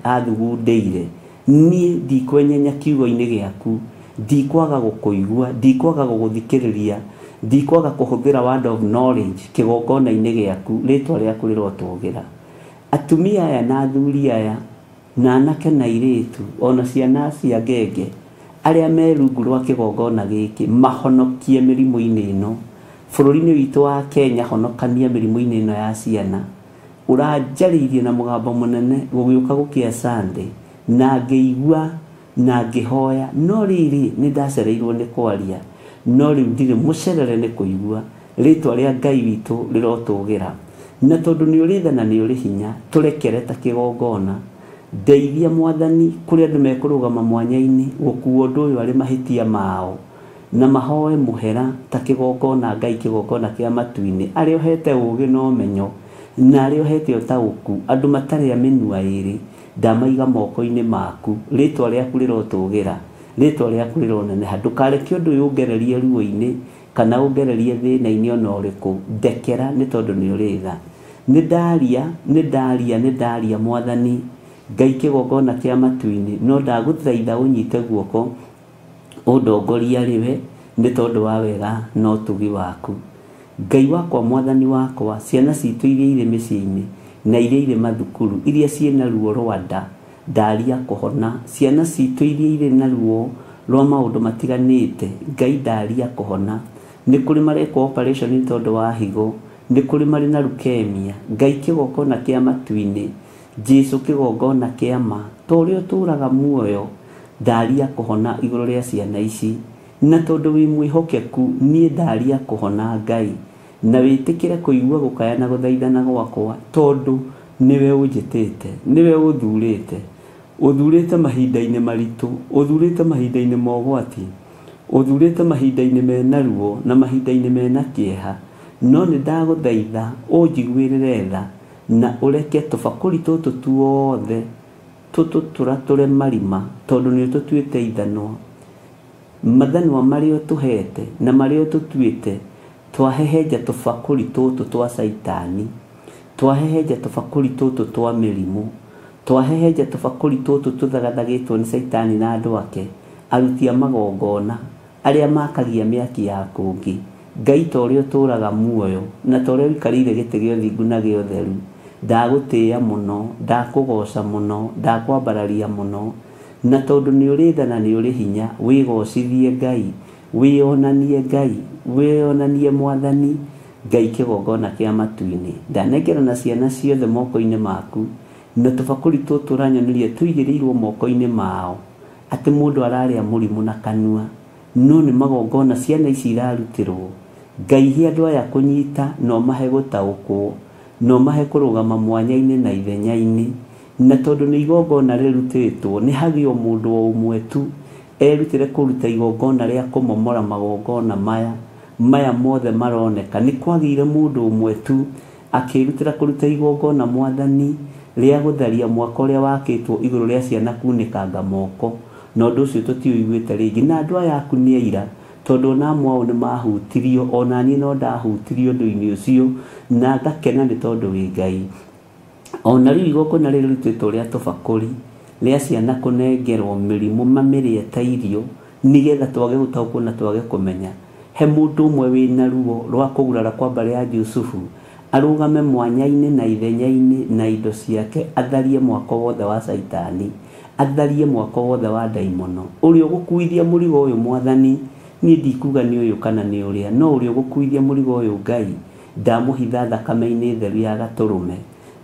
athugundeire nie ndikwenyenya kiugo-ini giaku ndikwaga gukuigua ndikwaga guguthikiriria ndikwaga kuhuthira word of knowledge kigongona-ini giaku ritwa riaku rirotugira atumia aya na athuri aya na anake na iritu ona ciana cia ngenge aria me rungu rwa kigongona giki mahonokie mirimu-ini ino bururi-ini witu wa Kenya honokania mirimu-ini ino ya ciana uranjariirie na mugambo munene gugiuka gukia Sunday na ngeigua na ngihoya no riri ni ndacereirwo ni kwaria no riu ndire mucerere ni kuigua ritwa ria Ngai witu rirotugira na tondu ni urithana ni uri hinya turekere ta kigongona ndeithia Mwathani kuri andu mekurugama mwanya-ini gukuo undu uyu ari mahitia mao na mahoe muhera ta kigongona Ngai kigongona kia matu-ini ari ohete ugi no menyo na ari ohete utauku andu matari a minua iri ndamaiga moko-inĩ maku rĩtwa rĩaku rĩrotũgĩra rĩtwa rĩaku rĩroneneha ndũkareke ũndũ ũyũ ũngererie ruo-inĩ kana ũngererie thĩna-inĩ ona ũrĩkũ ndekera nĩ tondũ nĩ ũrĩ tha nĩ ndaria Mwathani Ngai kĩgongona kĩa matu-inĩ no ndagũthaitha ũnyite guoko ũndongoria rĩwe nĩ tondũ wa wega na ũtugi waku Ngai wakwa Mwathani wakwa ciana citũ iria irĩ mĩciĩ-inĩ na iria irĩ mathukuru iria ciĩna ruo rwa nda ndaria kũhona ciana citũ iria irĩ na ruo rwa maũndũ matiganĩte Ngai ndaria kũhona nĩ kũrĩ marekwo operation nĩ tondũ wa higo nĩ kũrĩ marĩ na leukemia Ngai kĩgongona kĩa matu-inĩ Jesu kĩgongona kĩa ma torĩa ũtũraga muoyo ndaria kũhona igũrũ rĩa ciana ici na tondũ wĩ mwĩhokeku niĩ ndaria kũhona Ngai na wĩtĩkĩre kũigua gũkaya na gũthaithana gwakwa tondũ niwe ũnjĩtĩte niwe ũthurĩte mahinda-inĩ maritũ ũthurĩte mahinda-inĩ ma ũgwati ũthurĩte mahinda-inĩ mena ruo na mahinda-inĩ mena kĩeha no nĩ ndagũthaitha ũnjiguĩrĩre tha na ũreke tũbakũri tũtũ tuothe tũtũtũratũre marima tondũ nĩ tũtuĩte ithanwa mathanwa marĩa tũhete na marĩa tũtuĩte twahehenja tũbakũri tũtũ twa Saitani twahehenja tũbakũri tũtũ twa mĩrimũ twahehenja tũbakũri tũtũ tũthagathagĩtwo nĩ Saitani na andũ ake aruti a magongona arĩa makagia mĩaki ya kũngĩ Ngai torĩa ũtũraga muoyo na torĩa ũikarĩire gĩtĩ gĩa ũthingu na gĩa ũtheru ndagũtĩĩa mũno ndakũgoca mũno ndakwambararia mũno na tondũ nĩ ũrĩ tha na nĩ ũrĩ hinya wĩgocithie Ngai wĩonanie Ngai wĩonanie Mwathani Ngai kĩgongona kĩa matu-inĩ ndanengera na ciana ciothe moko-inĩ maku na tũbakũri tũtũ ũranyoneria tũigĩrĩirwo moko-inĩ mao atĩ mũndũ ararĩa mũrimũ na kanua no nĩ magongona ciana ici irarutĩrwo Ngai he andũ aya kũnyita no mahe gũtaũkwo no mahe kũrũgama mwanya-inĩ na ithenya-inĩ na tondũ nĩ igongona rĩrutĩtwo nĩ hagĩo mũndũ o ũmwe tu erutĩre kũruta igongona rĩa kũmomora magongona maya mothe maroneka nĩ kwagĩire mũndũ ũmwe tu akĩrutĩra kũruta igongona Mwathani rĩa gũtharia mwaka ũrĩa wakĩtwo igũrũ rĩa ciana kunĩkanga moko na ũndũ ũcio tũtiũiguĩte rĩngĩ na andũ aya aku nĩ aira tondũ ona mwao nĩ mahutirio ona niĩ no ndahutirio ũndũ-inĩ ũcio na ngakena nĩ tondũ wĩ Ngai ona rĩu igongona rĩrĩ rĩrutĩtwo rĩa tũbakũri rĩa ciana kũnengerwo mĩrimũ mamĩrĩe ta irio nĩgetha twage gũtaũkwo na twage kũmenya he mũndũ ũmwe wĩna ruo rwa kũgurara kwa mbarĩ ya Jusufu arũgame mwanya-inĩ na ithenya-inĩ na indo ciake atharie mwako wothe wa Saitani atharie mwako wothe wa ndaimono ũrĩa ũgũkuithia mũrigo ũyũ Mwathani niĩ ndikuga nĩ ũyũ kana nĩ ũrĩa no ũrĩa ũgũkuithia mũrigo ũyũ Ngai ndamũhitha thakame-inĩ theru ya Gatũrũme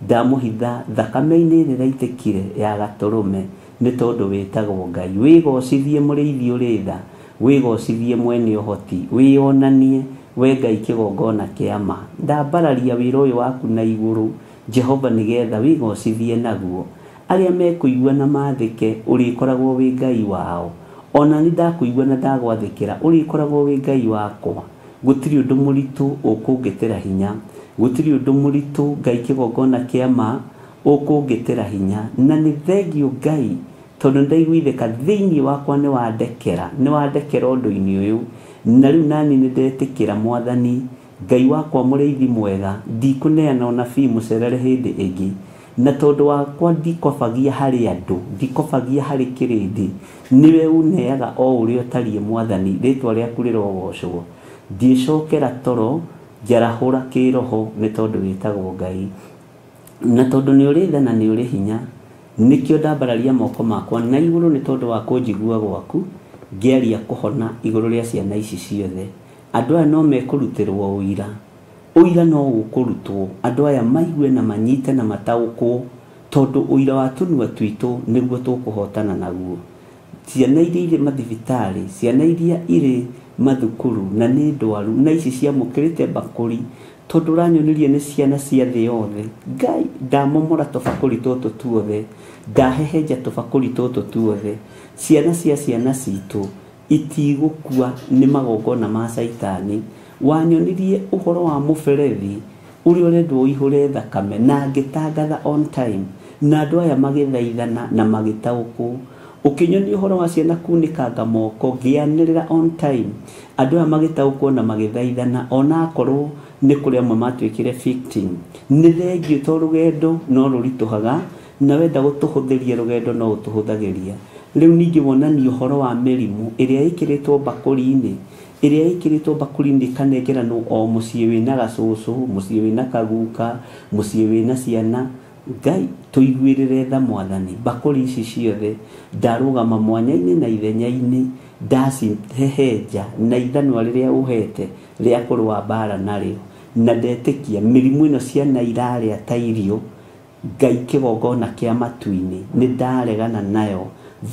ndamũhitha thakame-inĩ ĩrĩa ĩraitĩkire ya Gatũrũme nĩ tondũ wĩtagwo Ngai wĩgocithie mũrĩithi ũrĩ tha wĩgocithie mwene ũhoti wĩonanie we Ngai kĩgongona kĩa ma ndambararia wĩra ũyũ waku na igũrũ Jehova nĩgetha wĩgocithie naguo arĩa mekũigua na mathĩke ũrĩkoragwo wĩ Ngai wao ona nĩ ndakũigua na ndagwathĩkĩra ũrĩkoragwo wĩ Ngai wakwa gũtirĩ ũndũ mũritũ ũkũngĩtĩra hinya gũtirĩ ũndũ mũritũ Ngai kĩgongona kĩa ma ũkũngĩtĩra hinya na nĩ thengio Ngai tondũ ndaiguithĩka thĩinĩ wakwa nĩ wandekera ũndũ-inĩ ũyũ na rĩu nani nĩ ndetĩkĩra Mwathani Ngai wakwa mũrĩithi mwega ndikũneana ũnabii mũcerere hĩndĩ ĩngĩ na tondũ wakwa ndikobagia harĩ andũ ndikobagia harĩ kĩrĩndĩ niwe uneaga o ũrĩa ũtariĩ Mwathani rĩtwa rĩaku rĩrogocwo ndiĩcokera toro njarahũra kĩroho nĩ tondũ wĩtagwo Ngai na tondũ nĩ ũrĩ tha na nĩ ũrĩ hinya nĩkĩo ndambararia moko makwa na igũrũ nĩ tondũ wa kũnjigua gwaku ngĩaria kũhona igũrũ rĩa ciana ici ciothe andũ aya no mekũrutĩrwo ũira no gũkũrutwo andũ aya maigue na manyite na mataũkwo tondũ ũira wa tũnua twitũ nĩguo tũkũhotana naguo ciana iria irĩ mathibitarĩ ciana iria irĩ mathukuru na nĩ ndwaru na ici ciamũkĩrĩte bakũri tondũ ũranyoneria nĩ ciana cia thĩ yothe Ngai ndamomora tũbakũri tũtũ tuothe ndahehenja tũbakũri tũtũ tuothe ciana cia ciana citũ itigũkua nĩ magongona ma Saitani wanyonirie ũhoro wa mũberethi ũrĩa ũrendwo ũihũre thakame na ngĩtangatha on time na andũ aya magĩthaithana na magĩtaũkwo. Ũkĩnyonia ũhoro wa ciana kunĩkanga moko ngĩanĩrĩra on time, andũ aya magĩtaũkwo na magĩthaithana ona akorwo nĩ kũrĩ amwe matuĩkire victim. Nĩ thengiũ tondũ rũgendo no rũritũhaga, na wenda gũtũhũthĩria rũgendo no ũtũhũthagĩria. Rĩu ningĩ wonania ũhoro wa mĩrimũ ĩrĩa ĩkĩrĩtwo bakũri-inĩ, ĩrĩa ĩkĩrĩtwo bakũri-inĩ ĩkanengeranwo o mũciĩ wĩna gacũcũ, mũciĩ wĩna kaguka, mũciĩ wĩna ciana. Ngai tũiguĩrĩre tha Mwathani, bakũri ici ciothe ndarũgama mwanya-inĩ na ithenya-inĩ, ndacihehenja na ithanwa rĩrĩa ũhete rĩa kũrũa mbara narĩo, na ndetĩkia mĩrimũ ĩno ciana irarĩa ta irio. Ngai kĩgongona kĩa matu-inĩ nĩ ndaregana nayo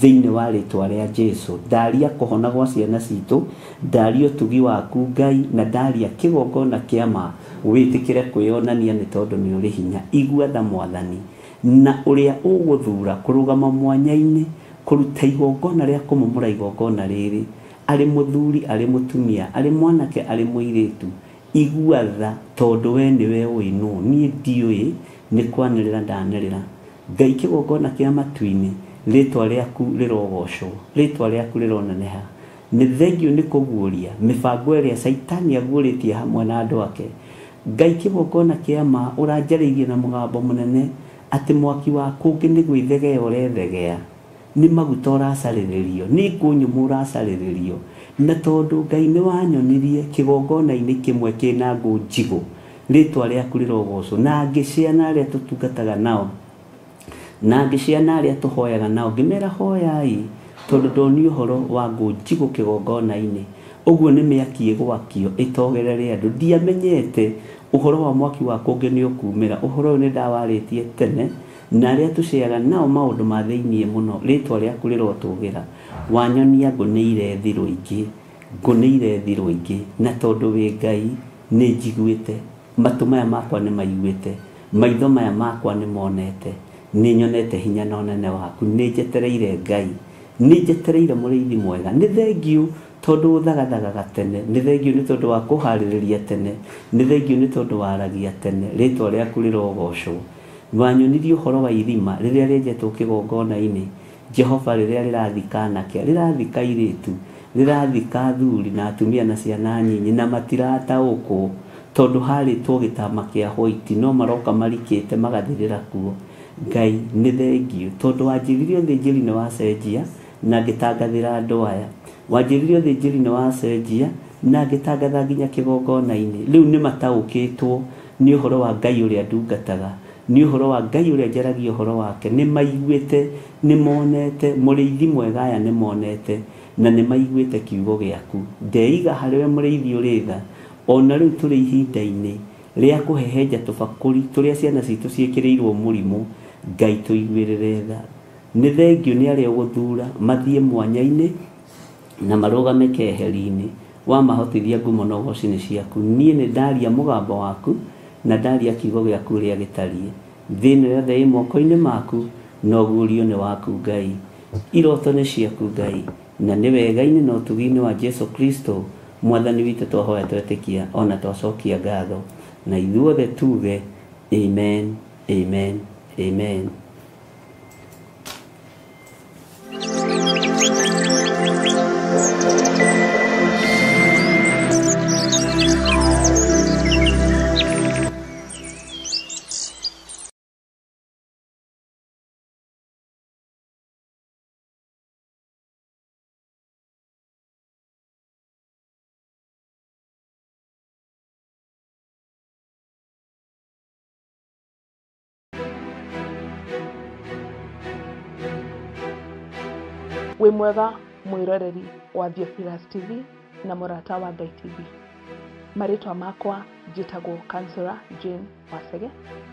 thĩinĩ wa rĩtwa rĩa Jesũ. Ndaria kũhona gwa ciana citũ, ndaria ũtugi waku Ngai, na ndaria kĩgongona kĩa ma wĩtĩkĩre kwĩyonania nĩ tondũ nĩ ũrĩ hinya. Igua tha Mwathani, na ũrĩa ũgũthura kũrũgama mwanya-inĩ kũruta igongona rĩa kũmũmũra igongona rĩrĩ, arĩ mũthuri, arĩ mũtumia, arĩ mwanake, arĩ mũirĩtu, igua tha tondũ we nĩwe ũĩ nũ. Niĩ ndiũĩ, nĩ kwanĩrĩra ndanĩrĩra. Ngai kĩgongona kĩa matu-inĩ, rĩtwa rĩaku rĩrogocwo, rĩtwa rĩaku rĩroneneha. Nĩ thengiũ nĩ kũguũria mĩbango ĩrĩa Saitani aguũrĩtie hamwe na andũ ake. Ngai kĩgongona kĩa ma ũranjarĩirie na mũgambo mũnene atĩ mwaki waku ũngĩ nĩ gwĩthegea ũrethegea, nĩ maguta ũracarĩrĩrio, nĩ ngũnyũmũ ũracarĩrĩrio, na tondũ Ngai nĩ wanyonirie kĩgongona-inĩ kĩmwe kĩna ngũ njigũ, rĩtwa rĩaku rĩrogocwo. Na ngĩciana arĩa tũtungataga nao, na ngĩciana arĩa tũhoyaga nao, ngĩmera hoyai tondũ ndonio ũhoro wa ngũ njigũ kĩgongona-inĩ. Ũguo nĩ mĩaki ĩgwakio ĩtogerere andũ. Ndiamenyete ũhoro wa mwaki wakũ ũngĩ nĩ ũkumĩra. Ũhoro ũyũ nĩ ndawarĩtie tene, na arĩa tũceaga nao maũndũ ma thĩiniĩ mũno, rĩtwa rĩaku rĩrotũgĩra. Wanyonia ngũnĩire thirũ ingĩ, ngũnĩire thirũ ingĩ, na tondũ wĩ Ngai nĩ njiguĩte, matũ maya makwa nĩ maiguĩte, maitho maya makwa nĩ monete, nĩ nyonete hinya na ũnene waku. Nĩ njetereire Ngai, nĩ njetereire mũrĩithi mwega. Nĩ thengiũ tondũ ũthagathaga tene, nĩ thengiũ nĩ tondũ wa kũharĩrĩria tene, nĩ thengiũ nĩ tondũ waragia tene, rĩtwa rĩaku rĩrogocwo. Wanyonirie ũhoro wa irima rĩrĩa rĩenjetwo kĩgongona-inĩ, Jehova rĩrĩa rĩrathika anake, rĩrathika airĩtu, rĩrathika athuri na atumia na ciana nyinyi, na matirataũkwo tondũ harĩtwo gĩtama kĩa white, no maroka marikĩte magathirĩra kuo. Ngai nĩ thengiũ tondũ wanjĩrire ũthĩnjĩri-inĩ wa cenjia na ngĩtangathĩra andũ aya, wanjĩrire ũthĩnjĩri-inĩ wa cenjia na ngĩtangatha nginya kĩgongona-inĩ. Rĩu nĩ mataũkĩtwo nĩ ũhoro wa Ngai ũrĩa ndungataga, nĩ ũhoro wa Ngai ũrĩa njaragia ũhoro wake. Nĩ maiguĩte, nĩ monete, mũrĩithi mwega aya nĩ monete, na nĩ maiguĩte kiugo gĩaku. Ndeiga harĩwe mũrĩithi ũrĩ tha, ona rĩu tũrĩ ihinda-inĩ rĩa kũhehenja tũbakũri tũrĩa ciana citũ ciĩkĩrĩirwo mũrimũ. Ngai tũiguĩrĩre tha. Nĩ thengiũ nĩ arĩa ũgũthura mathiĩ mwanya-inĩ na marũgame keheri-inĩ, wamahotithia ngumo na ũgooci-inĩ ciaku. Niĩ nĩ ndaria mũgambo waku na ndaria kiugo gĩaku ũrĩa gĩtariĩ. Thĩinĩ yothe ĩ moko-inĩ maku, na ũguũrio nĩ waku Ngai. Iroto nĩ ciaku Ngai, na nĩ wega-inĩ na ũtugi-inĩ wa Jesu Kristo Mwathani witũ twahoya twetĩkia, ona twacokia ngatho, na ithuothe tuge amen, amen, amen. Wĩ mwega mwĩroreri wa Theophilus TV na mũrata wa Ngai TV. Marĩtwa makwa njĩtagwo Councillor Jane Wasege,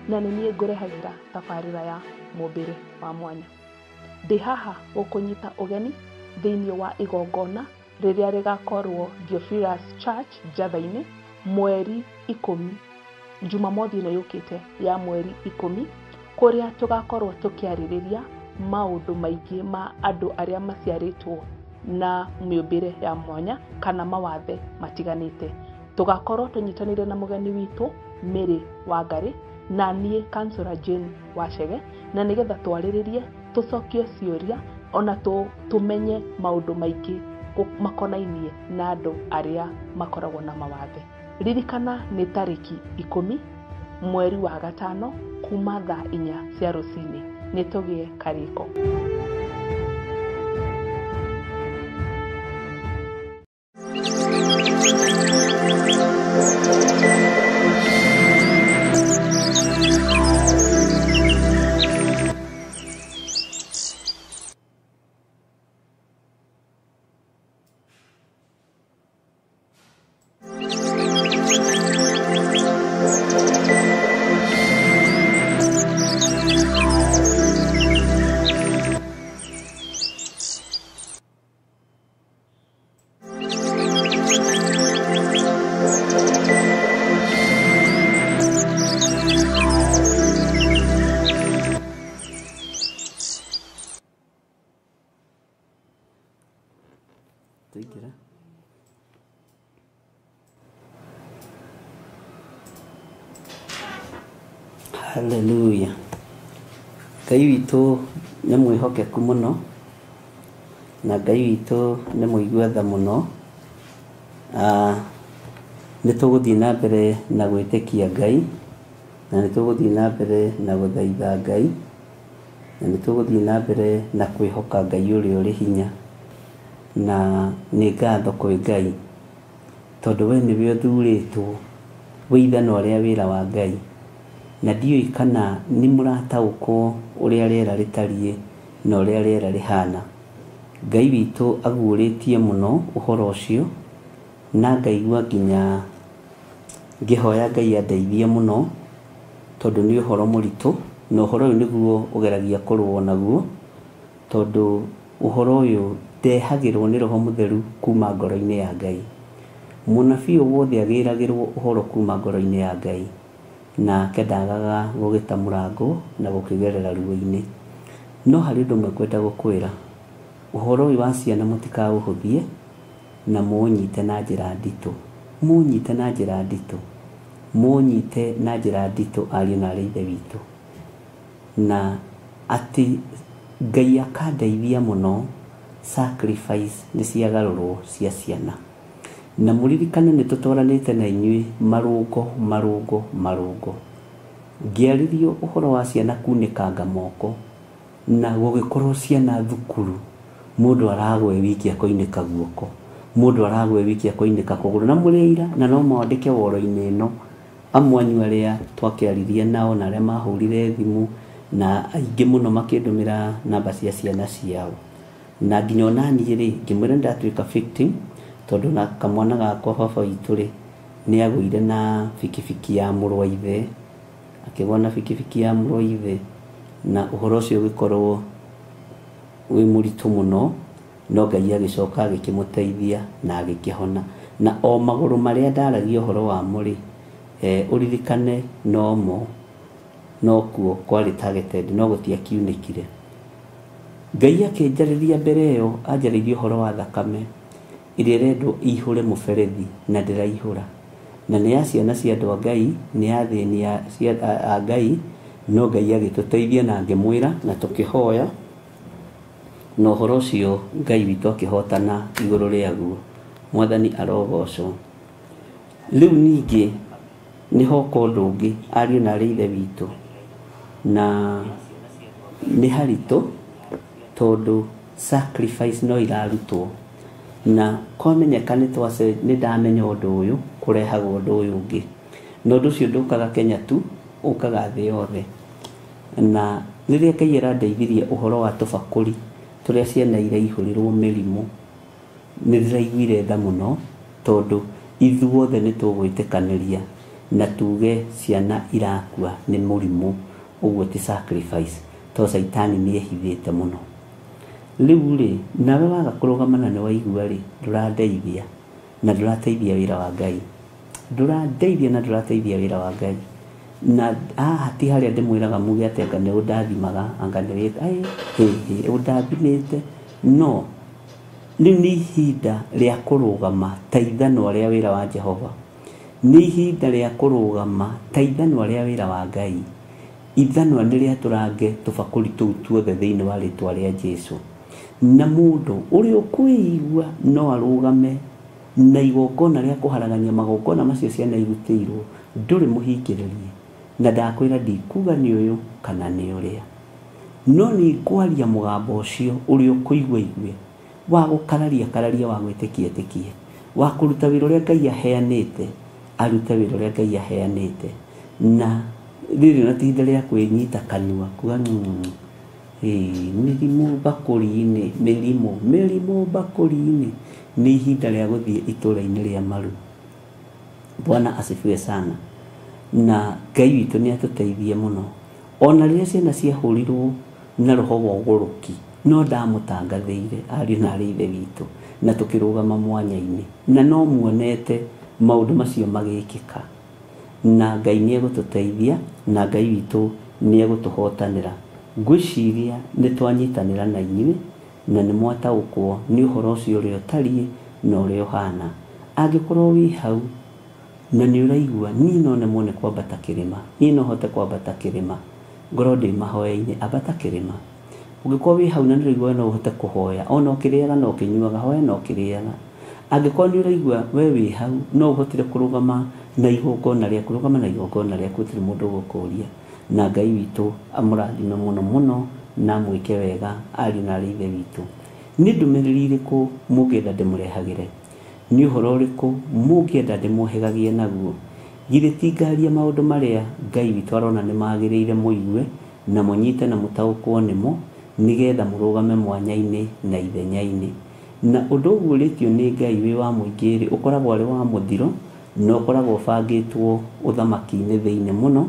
na nĩ niĩ ngũrehagĩra tabarĩra ya mũmbĩre wa mwanya. Ndĩ haha gũkũnyita ũgeni thĩinĩ wa igongona rĩrĩa rĩgakorwo Theophilus Church Njatha-inĩ mweri 10 Jumamothi ĩno yũkĩte ya mweri 10, kũrĩa tũgakorwo tũkĩarĩrĩria maũndũ maingĩ ma andũ arĩa maciarĩtwo na mĩũmbĩre ya mwanya kana mawathe matiganĩte. Tũgakorwo tũnyitanĩire na mũgeni witũ Mary Wangarĩ, na niĩ Councillor Jane Wachege, na nĩgetha twarĩrĩrie tũcokie ciũria ona tũmenye maũndũ maingĩ makonainie na andũ arĩa makoragwo na mawathe. Ririkana nĩ tarĩki 10 mweri wa gatano kuma thaa 4 cia rũcinĩ. Nĩtũgĩe karĩko. Hallelujah. Ngai witũ nĩ mwĩhokeku mũno, na Ngai witũ nĩ mũigua-tha mũno. Nĩ tũgũthiĩ na mbere na gwĩtĩkia Ngai, na nĩ tũgũthiĩ na mbere na gũthaitha Ngai, na nĩ tũgũthiĩ na mbere na kwĩhoka Ngai ũrĩa ũrĩ hinya. Na nĩ ngatho kwĩ Ngai tondũ we nĩwe ũthurĩtwo wĩithana ũrĩa wĩra wa Ngai. Na ndiũĩ kana nĩ mũrataũkwo ũrĩa rĩera rĩtariĩ na ũrĩa rĩera rĩhana. Ngai witũ aguũrĩtie mũno ũhoro ũcio, na ngaigua nginya ngĩhoya Ngai andeithie mũno tondũ nĩ ũhoro mũritũ, na ũhoro ũyũ nĩguo ũgeragia kũrũo naguo, tondũ ũhoro ũyũ ndehagĩrwo nĩ Roho Mũtheru kuma ngoro-inĩ ya Ngai. Mũnabii wothe agĩragĩrwo ũhoro kuma ngoro-inĩ ya Ngai, nake ndagaga gũgĩta mũrango na gũkĩgerera ruo-inĩ. No harĩ ũndũ ũmwe ngwenda gũkwĩra, ũhoro ũyũ wa ciana mũtikaũhũthie na mũũnyite na njĩra nditũ. Mũũnyite na njĩra nditũ, mũũnyite na njĩra nditũ, ariũ na aarĩ a Ithe witũ, na atĩ Ngai akandeithia mũno. Sacrifice nĩ ciagarũrwo cia ciana, na mũririkane nĩ tũtwaranĩte na inyuĩ marũngo ngĩarĩrio ũhoro wa ciana kunĩkanga moko na gũgĩkorwo ciana thukuru, mũndũ aragwe wiki akoinĩka guoko, mũndũ aragwe wiki akoinĩka kũgũrũ, na mũrĩira na no mwandĩke woro-inĩ ĩno amwe anyu arĩa twakĩaririe nao na arĩa mahũrire thimũ, na aingĩ mũno makĩndũmĩra namba cia ciana ciao, na nginya onaniĩ rĩ ngĩmwĩra ndatuĩka victim, tondũ na kamwana gakwa baba witũ rĩ nĩ agũire na bikibiki ya mũrũ wa ithe, akĩgwa na bikibiki ya mũrũ wa ithe, na ũhoro ũcio ũgĩkorwo wĩ mũritũ mũno, no Ngai agĩcoka agĩkĩmũteithia na agĩkĩhona. Na o magũrũ marĩa ndaragia ũhoro wamo rĩ, ũririkane no kuo kwarĩ targeted, no gũtiakiunĩkire. Ngai akĩnjarĩria mbere ĩyo, anjarĩirie ũhoro wa thakame ĩrĩa ĩrendwo ihũre mũberethi, na ndĩraihũra, na nĩ ya ciana cia andũ a Ngai, nĩ ya athĩni a Ngai, no Ngai agĩtũteithia na ngĩmwĩra na tũkĩhoya, na ũhoro ũcio Ngai witũ akĩhotana igũrũ rĩaguo. Mwathani arogocwo. Rĩu ningĩ nĩ hoka ũndũ ũngĩ, ariũ na aarĩ a Ithe witũ, na nĩ haritũ tondũ sacrifice no irarutwo, na kwamenyeka nĩ ndamenya ũndũ ũyũ kũrehagwo ũndũ ũyũ ũngĩ, na ũndũ ũcio ndũkaga Kenya tu, ũkaga thĩ yothe. Na rĩrĩa Ngai arandeithirie ũhoro wa tũbakũri tũrĩa ciana iraihũrĩrwo mĩrimũ, nĩ ndĩraiguire tha mũno, tondũ ithuothe nĩ tũgwĩtĩkanĩria na tuge ciana irakua nĩ mũrimũ, ũguo ti sacrifice, tondũ Saitani nĩ ehithĩte mũno. Rĩu rĩ, nawe waga kũrũgama na nĩ waigua rĩ, ndũrandeithia na ndũrateithia wĩra wa Ngai, ndũrandeithia na ndũrateithia wĩra wa Ngai. Na haha ti harĩa ndĩmwĩraga muge atĩ anga nĩ ũndathimaga, anga nĩ ũndathimĩte, no rĩu nĩ ihinda rĩa kũrũgama ta ithano rĩa wĩra wa Jehova, nĩ ihinda rĩa kũrũgama ta ithanwa rĩa wĩra wa Ngai. Ithanwa nĩ rĩa tũrange tũbakũri tũu tuothe thĩinĩ wa rĩtwa rĩa Jesũ. Na mũndũ ũrĩa ũkwĩigua no arũgame na igongona rĩa kũharagania magongona macio ciana irutĩirwo, ndũrĩ mũhingĩrĩrie, na ndakwĩra ndikuga nĩ ũyũ kana nĩ ũrĩa, no nĩ kwaria mũgambo ũcio ũrĩa ũkũigua igue, wa gũkararia kararia, wa gwĩtĩkia tĩkie, wa kũruta wĩra ũrĩa Ngai aheanĩte arute wĩra ũrĩa Ngai aheanĩte. Na rĩrĩ na ihinda rĩa kwĩnyita kanua kuga mĩrimũ bakũri-inĩ, mĩrimũ bakũri-inĩ, nĩ ihinda rĩa gũthiĩ itũũra-inĩ rĩa maru. Bwana asifiwe sana. Na Ngai witũ nĩ atũteithie mũno. Ona rĩrĩa ciana ciahũrirwo na roho wa ũgũrũki, no ndamũtangathĩire ariũ na aarĩ ithe witũ, na tũkĩrũgama mwanya-inĩ, na no muonete maũndũ macio magĩkĩka. Na Ngai nĩ egũtũteithia, na Ngai witũ nĩ egũtũhotanĩra. Ngwĩciria nĩ twanyitanĩra na inyuĩ na nĩ mwataũkwo nĩ ũhoro ũcio ũrĩa ũtariĩ na ũrĩa ũhana. Angĩkorwo wĩ hau na nĩ ũraigua niĩ no nemwo nĩ kwambata kĩrĩma, niĩ no hote kwambata kĩrĩma, ngorwo ndĩ mahoya-inĩ, ambata kĩrĩma. Ũngĩkorwo wĩ hau na nĩ ũraigua no ũhote kũhoya, ona ũkĩrĩaga no ũkĩnyuaga, hoya no ũkĩrĩaga. Angĩkorwo nĩ ũraigua we wĩ hau no ũhotire kũrũgama na igongona rĩaku, rũgama na igongona rĩaku, gũtirĩ mũndũ ũgũkũria. Na Ngai witũ amũrathime mũno mũno na mwĩke wega ariũ na aarĩ ithe witũ. Nĩ ndũmĩrĩri ĩrĩkũ mũngĩenda ndĩmũrehagĩre? Nĩ ũhoro ũrĩkũ mũngĩenda ndĩmũhegagie naguo? Githĩ ti ngaria maũndũ marĩa Ngai witũ arona nĩ magĩrĩire mũigue na mũnyite na mũtaũkwo nĩmo, nĩgetha mũrũgame mwanya-inĩ na ithenya-inĩ. Na ũndũ ũguo ũrĩtio nĩ Ngai wĩ wa mũingĩ-rĩ, ũkoragwo arĩ wa mũthiro na ũkoragwo ũbangĩtwo ũthamaki-inĩ thĩinĩ mũno,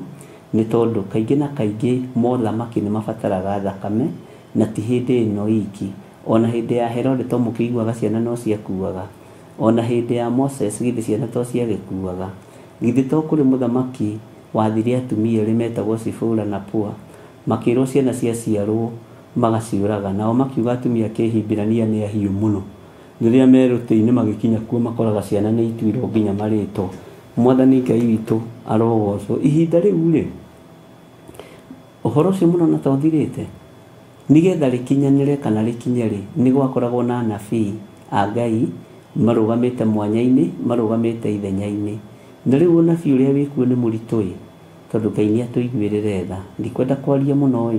nĩ tondũ kaingĩ na kaingĩ mothamaki nĩ mabataraga thakame, na ti hĩndĩ ĩno iki. Ona hĩndĩ ya Herode to mũkĩiguaga ciana no ciakuaga, ona hĩndĩ ya Moses githĩ ciana to ciagĩkuaga. Githĩ to kũrĩ mũthamaki wathire atumia erĩ metagwo Sifura na Pua, makĩrwo ciana ciaciarwo magaciũraga, nao makiuga atumia kĩhimbĩrania nĩ ahiũ mũno. Rĩrĩa merutĩinĩ magĩkinya kuo makoraga ciana nĩ ituirwo nginya marĩtwo. Mwathani Ngai witũ arogocwo. Ihinda rĩu-rĩ, ũhoro ũcio mũno na tothirĩte, nĩgetha rĩkinyanĩre kana rĩkinye-rĩ, nĩ gwakoragwo na anabii a Ngai marũgamĩte mwanya-inĩ, marũgamĩte ithenya-inĩ. Na rĩu ũnabii ũrĩa wĩkuo nĩ mũritũ-ĩ, tondũ Ngai nĩ atũiguĩrĩre tha. Ndikwenda kwaria mũno-ĩ,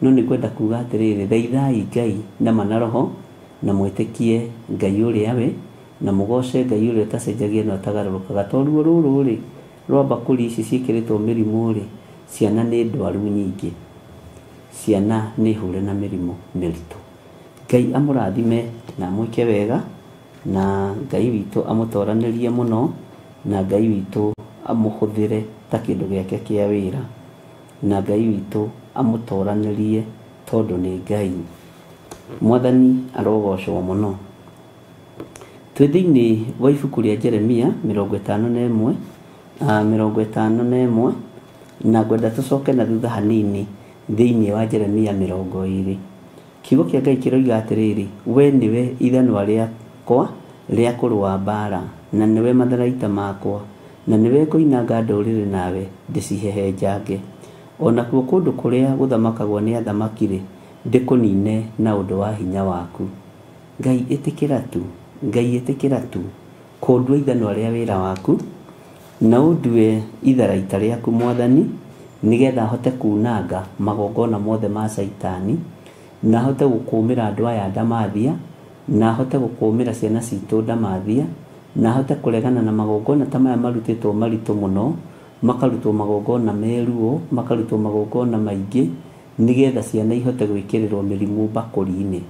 no nĩ kwenda kuga atĩrĩrĩ, thaithai Ngai na manaroho, na mwĩtĩkie Ngai ũrĩa we, na mũgoce Ngai ũrĩa ũtacenjagia na ũtagarũrũkaga. To ruo rũrũ-rĩ rwa bakũri ici ciĩkĩrĩtwo mĩrimũ-rĩ, ciana nĩ ndwaru nyingĩ, ciana nĩ hũre na mĩrimũ mĩritũ. Ngai amũrathime na mwĩke wega, na Ngai witũ amũtoranĩrie mũno, na Ngai witũ amũhũthĩre ta kĩndũ gĩake kĩa wĩra, na Ngai witũ amũtoranĩrie tondũ nĩ Ngai. Mwathani arogocwo mũno. Twĩ thĩinĩ wa ibuku rĩa Jeremia 51 na ngwenda tũcoke na thutha hanini thĩinĩ wa Jeremia 20. Kiugo kĩa Ngai kĩroiga atĩrĩrĩ, we nĩwe ithanwa rĩakwa rĩa kũrũa mbara, na nĩwe matharaita makwa, na nĩwe ngũinanga ndũrĩrĩ nawe ndĩcihehenjange. Ona kuo kũndũ kũrĩa gũthamakagwo nĩ athamaki-rĩ, ndĩkũnine na ũndũ wa hinya waku. Ngai ĩtĩkĩra tu, Ngai ĩtĩkĩra tu kũndua ithanwa rĩa wĩra waku, na ũndue itharaita rĩaku Mwathani, nĩgetha hote kunanga magongona mothe ma Saitani, na hote gũkũmĩra andũ aya ndamathia, na hote gũkũmĩra ciana citũ ndamathia, na hote kũregana na magongona ta maya marutĩtwo maritũ mũno, makarutwo magongona meruo, makarutwo magongona maingĩ, nĩgetha ciana ihote gwĩkĩrĩrwo mĩrimũ bakũri-inĩ.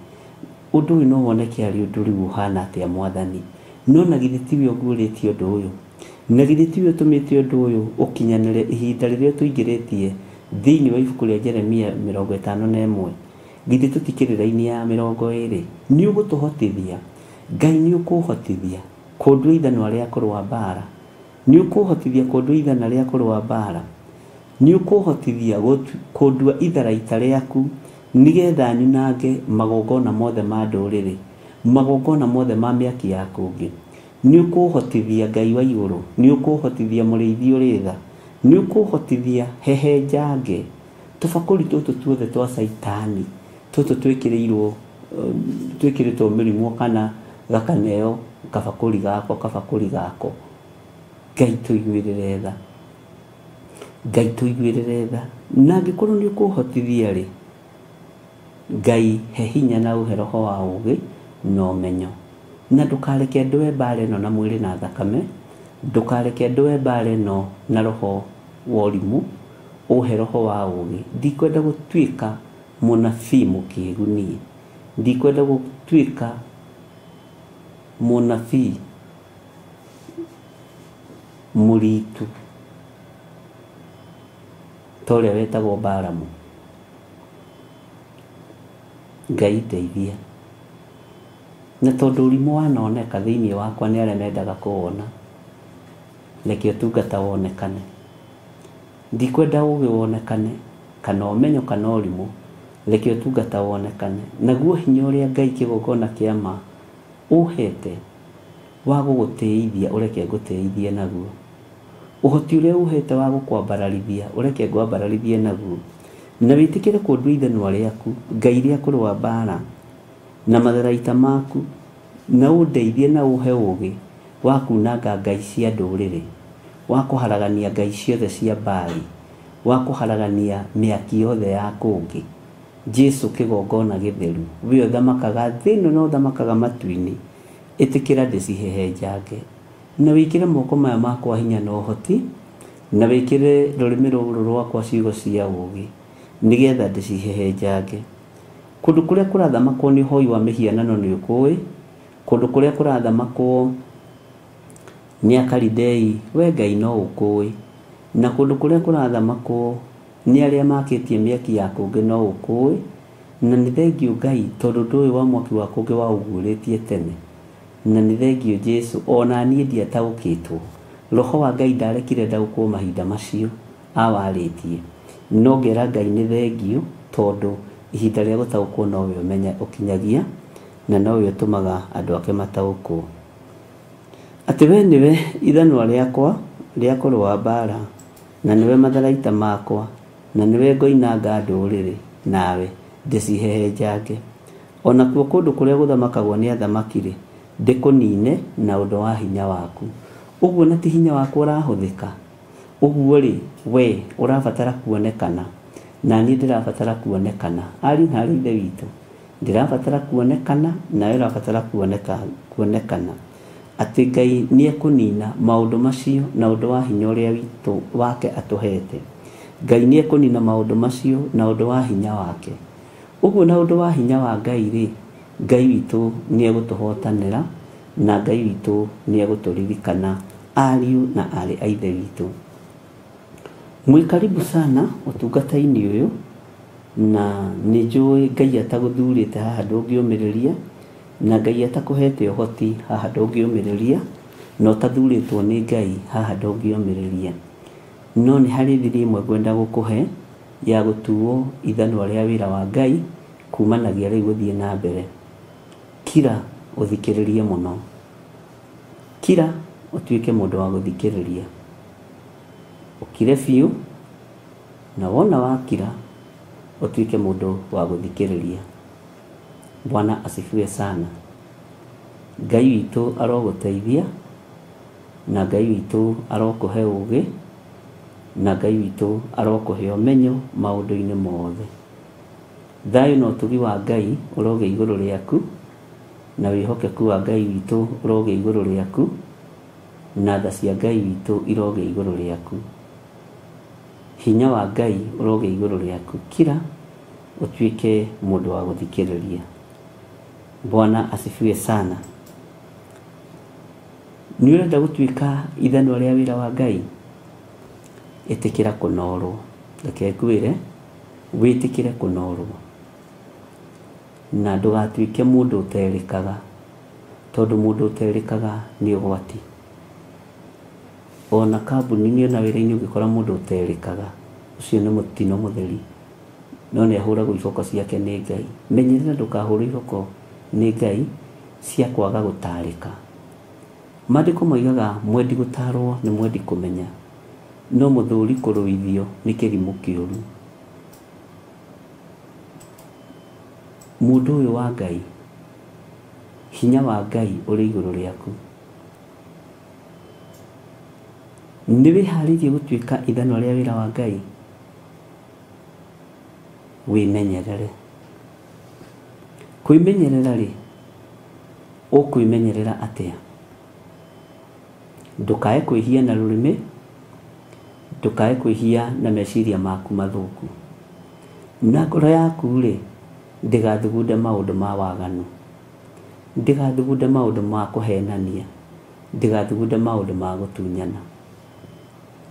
Ũndũ ũyũ no woneke arĩ ũndũ rĩu ũhana atĩa Mwathani? No na githĩ tiwe ũguũrĩtie ũndũ ũyũ, na githĩ tiwe ũtũmĩte ũndũ ũyũ ũkinyanĩre ihinda rĩrĩa tũingĩrĩtie thĩinĩ wa ibuku rĩa Jeremia 51? Githĩ tũtikĩrĩra-inĩ ya 20? Nĩ ũgũtũhotithia, Ngai nĩ ũkũhotithia kũndua ithanwa rĩa kũrũa mbara, nĩ ũkũhotithia kũndua ithanwa rĩa kũrũa mbara, nĩ ũkũhotithia kũndua itharaita rĩaku, nĩgetha nyunange magongona mothe ma ndũrĩrĩ, magongona mothe ma mĩaki ya kũngĩ, nĩ ũkũhotithia Ngai wa igũrũ, nĩ ũkũhotithia mũrĩithi ũrĩ tha, nĩ ũkũhotithia hehenjange tũbakũri tũtũ tuothe twa Saitani tũtũ twĩkĩrĩtwo mĩrimũ kana gakaneo kabakũri gako. Ngai tũiguĩrĩre tha, Ngai tũiguĩrĩre tha. Na angĩkorwo nĩ ũkũhotithia rĩ, Ngai he hinya na ũhe roho wa ũũgĩ na ũmenyo, na ndũkareke ndũe mbara ĩno na mwĩrĩ na thakame, ndũkareke ndũe mbara ĩno na roho wa ũrimũ, ũhe roho wa ũũgĩ. Ndikwenda gũtuĩka mũnabii mũkĩĩgu niĩ, ndikwenda gũtuĩka mũnabii mũritu ta ũrĩa wetagwo Balamu. Ngai ndeithia. Na tondũ ũrimũ wanoneka thĩinĩ wakwa nĩ arĩa mendaga kũwona, reke ũtungata wonekane. Ndikwenda ũũgĩ wonekane kana ũmenyo kana ũrimũ, reke ũtungata wonekane. Naguo hinya ũrĩa Ngai kĩgongona kĩa ma ũhete wa gũgũtĩithia ũreke ngũtĩithie naguo. Ũhoti ũrĩa ũhete wa gũkwambararithia ũreke ngwambararithie naguo. Na wĩtĩkĩre kũndua ithanwa rĩaku, Ngai rĩaku rwa mbara na matharaita maku, na ũndeithie na ũhe ũũgĩ wa kunanga ngai cia ndũrĩrĩ, wa kũharagania ngai ciothe cia Baali, wa kũharagania mĩaki yothe ya kũngĩ. Jesu kĩgongona gĩtheru, we ũthamakaga thĩ ĩno na ũthamakaga matu-inĩ, ĩtĩkĩra ndĩcihehenjange. Na wĩkĩre moko maya makwa hinya na ũhoti, na wĩkĩre rũrĩmĩ rũrũ rwakwa ciugo cia ũũgĩ, nĩgetha ndĩcihehenjange. Kũndũ kũrĩa kũrathamakwo nĩ ũhoi wa mĩhianano nĩ ũkũĩ, kũndũ kũrĩa kũrathamakwo nĩ Akalidei we Ngai no ũkũĩ, na kũndũ kũrĩa kũrathamakwo nĩ arĩa makĩtie mĩaki ya kũngĩ no ũkũĩ. Na nĩ thengiũ Ngai tondũ ndũĩ wa mwaki wa kũngĩ wa ũguũrĩtie tene, na nĩ thengiũ Jesu ona niĩ ndiataũkĩtwo. Roho wa Ngai ndarekire ndaũkwo mahinda macio awarĩtie, no ngera Ngai nĩ thengiũ tondũ ihinda rĩa gũtaũkwo nowe ũkinyagia, na nowe ũtũmaga andũ ake mataũkwo. Atĩ we nĩwe ithanwa rĩakwa rĩa kũrũa mbara, na nĩwe matharaita makwa, na nĩwe ngoinanga ndũrĩrĩ, nawe ndĩcihehenjange. Ona kuo kũndũ kũrĩa gũthamakagwo nĩ athamaki-rĩ, ndĩkũnine na ũndũ wa hinya waku. Ũguo na ti hinya waku ũrahũthĩka, ũguo-rĩ we ũrabatara kuonekana, na niĩ ndĩrabatara kuonekana. Ariũ na aarĩ a Ithe witũ, ndĩrabatara kuonekana, nawe ũrabatara kuonekana. Atĩ Ngai nĩ ekũnina maũndũ macio na ũndũ wa hinya ũrĩa witũ wake atũhete. Ngai nĩ ekũnina maũndũ macio na ũndũ wa hinya wake. Ũguo na ũndũ wa hinya wa Ngai-rĩ, Ngai witũ nĩ egũtũhotanĩra, na Ngai witũ nĩ egũtũririkana ariũ na aarĩ a Ithe witũ. Mwĩ karibu sana ũtungata-inĩ ũyũ, na nĩ njũĩ Ngai atagũthurĩte haha ndũngĩũmĩrĩria, na Ngai atakũhete ũhoti haha ndũngĩũmĩrĩria, na ũtathurĩtwo nĩ Ngai haha ndũngĩũmĩrĩria. No nĩ harĩ thiri ĩmwe ngwenda gũkũhe ya gũtuo ithanwa rĩa wĩra wa Ngai kumanagia rĩu gũthiĩ na mbere. Kira ũthikĩrĩrie mũno, kira ũtuĩke mũndũ wa gũthikĩrĩria, ũkire biũ, na wona wakira ũtuĩke mũndũ wa gũthikĩrĩria. Bwana asifiwe sana. Ngai witũ arogũteithia, na Ngai witũ arokũhe ũũgĩ, na Ngai witũ arokũhe ũmenyo maũndũ-inĩ mothe. Thayũ na ũtugi wa Ngai ũroge igũrũ rĩaku, na wĩhokeku wa Ngai witũ ũroge igũrũ rĩaku, na tha cia Ngai witũ iroge igũrũ rĩaku. Hinya wa Ngai ũroge igũrũ rĩaku. Kira ũtuĩke mũndũ wa gũthikĩrĩria. Bwana asifiwe sana. Nĩ ũrenda gũtuĩka ithanwa rĩa wĩra wa Ngai? Ĩtĩkĩra kũnorwo. Reke ngwĩre, wĩtĩkĩre kũnorwo, na ndũgatuĩke mũndũ ũterĩkaga, tondũ mũndũ ũterĩkaga nĩ ũgwati. Ona kambuni-inĩ ona wĩra-inĩ ũngĩkora mũndũ ũterĩkaga, ũcio nĩ mũtino mũtheri, no nĩ ahũragwo iboko ciake nĩ Ngai. Menyerera ndũkahũrwo iboko nĩ Ngai cia kwaga gũtarĩka. Maandĩko moigaga mwendi gũtarwo nĩ mwendi kũmenya, no mũthuri kũrũithio nĩ kĩrimũ kĩũru. Mũndũ ũyũ wa Ngai, hinya wa Ngai ũrĩ igũrũ rĩaku. Nĩ wĩharĩirie gũtuĩka ithanwa rĩa wĩra wa Ngai? Wĩmenyerere. Kwĩmenyerera rĩ, ũkwĩmenyerera atĩa? Ndũkae kwĩhia na rũrĩmĩ, ndũkae kwĩhia na meciria maku mathũku. Na ngoro yaku rĩ, ndĩgathugunde maũndũ ma waganu, ndĩgathugunde maũndũ ma kũhenania, ndĩgathugunde maũndũ ma gũtunyana.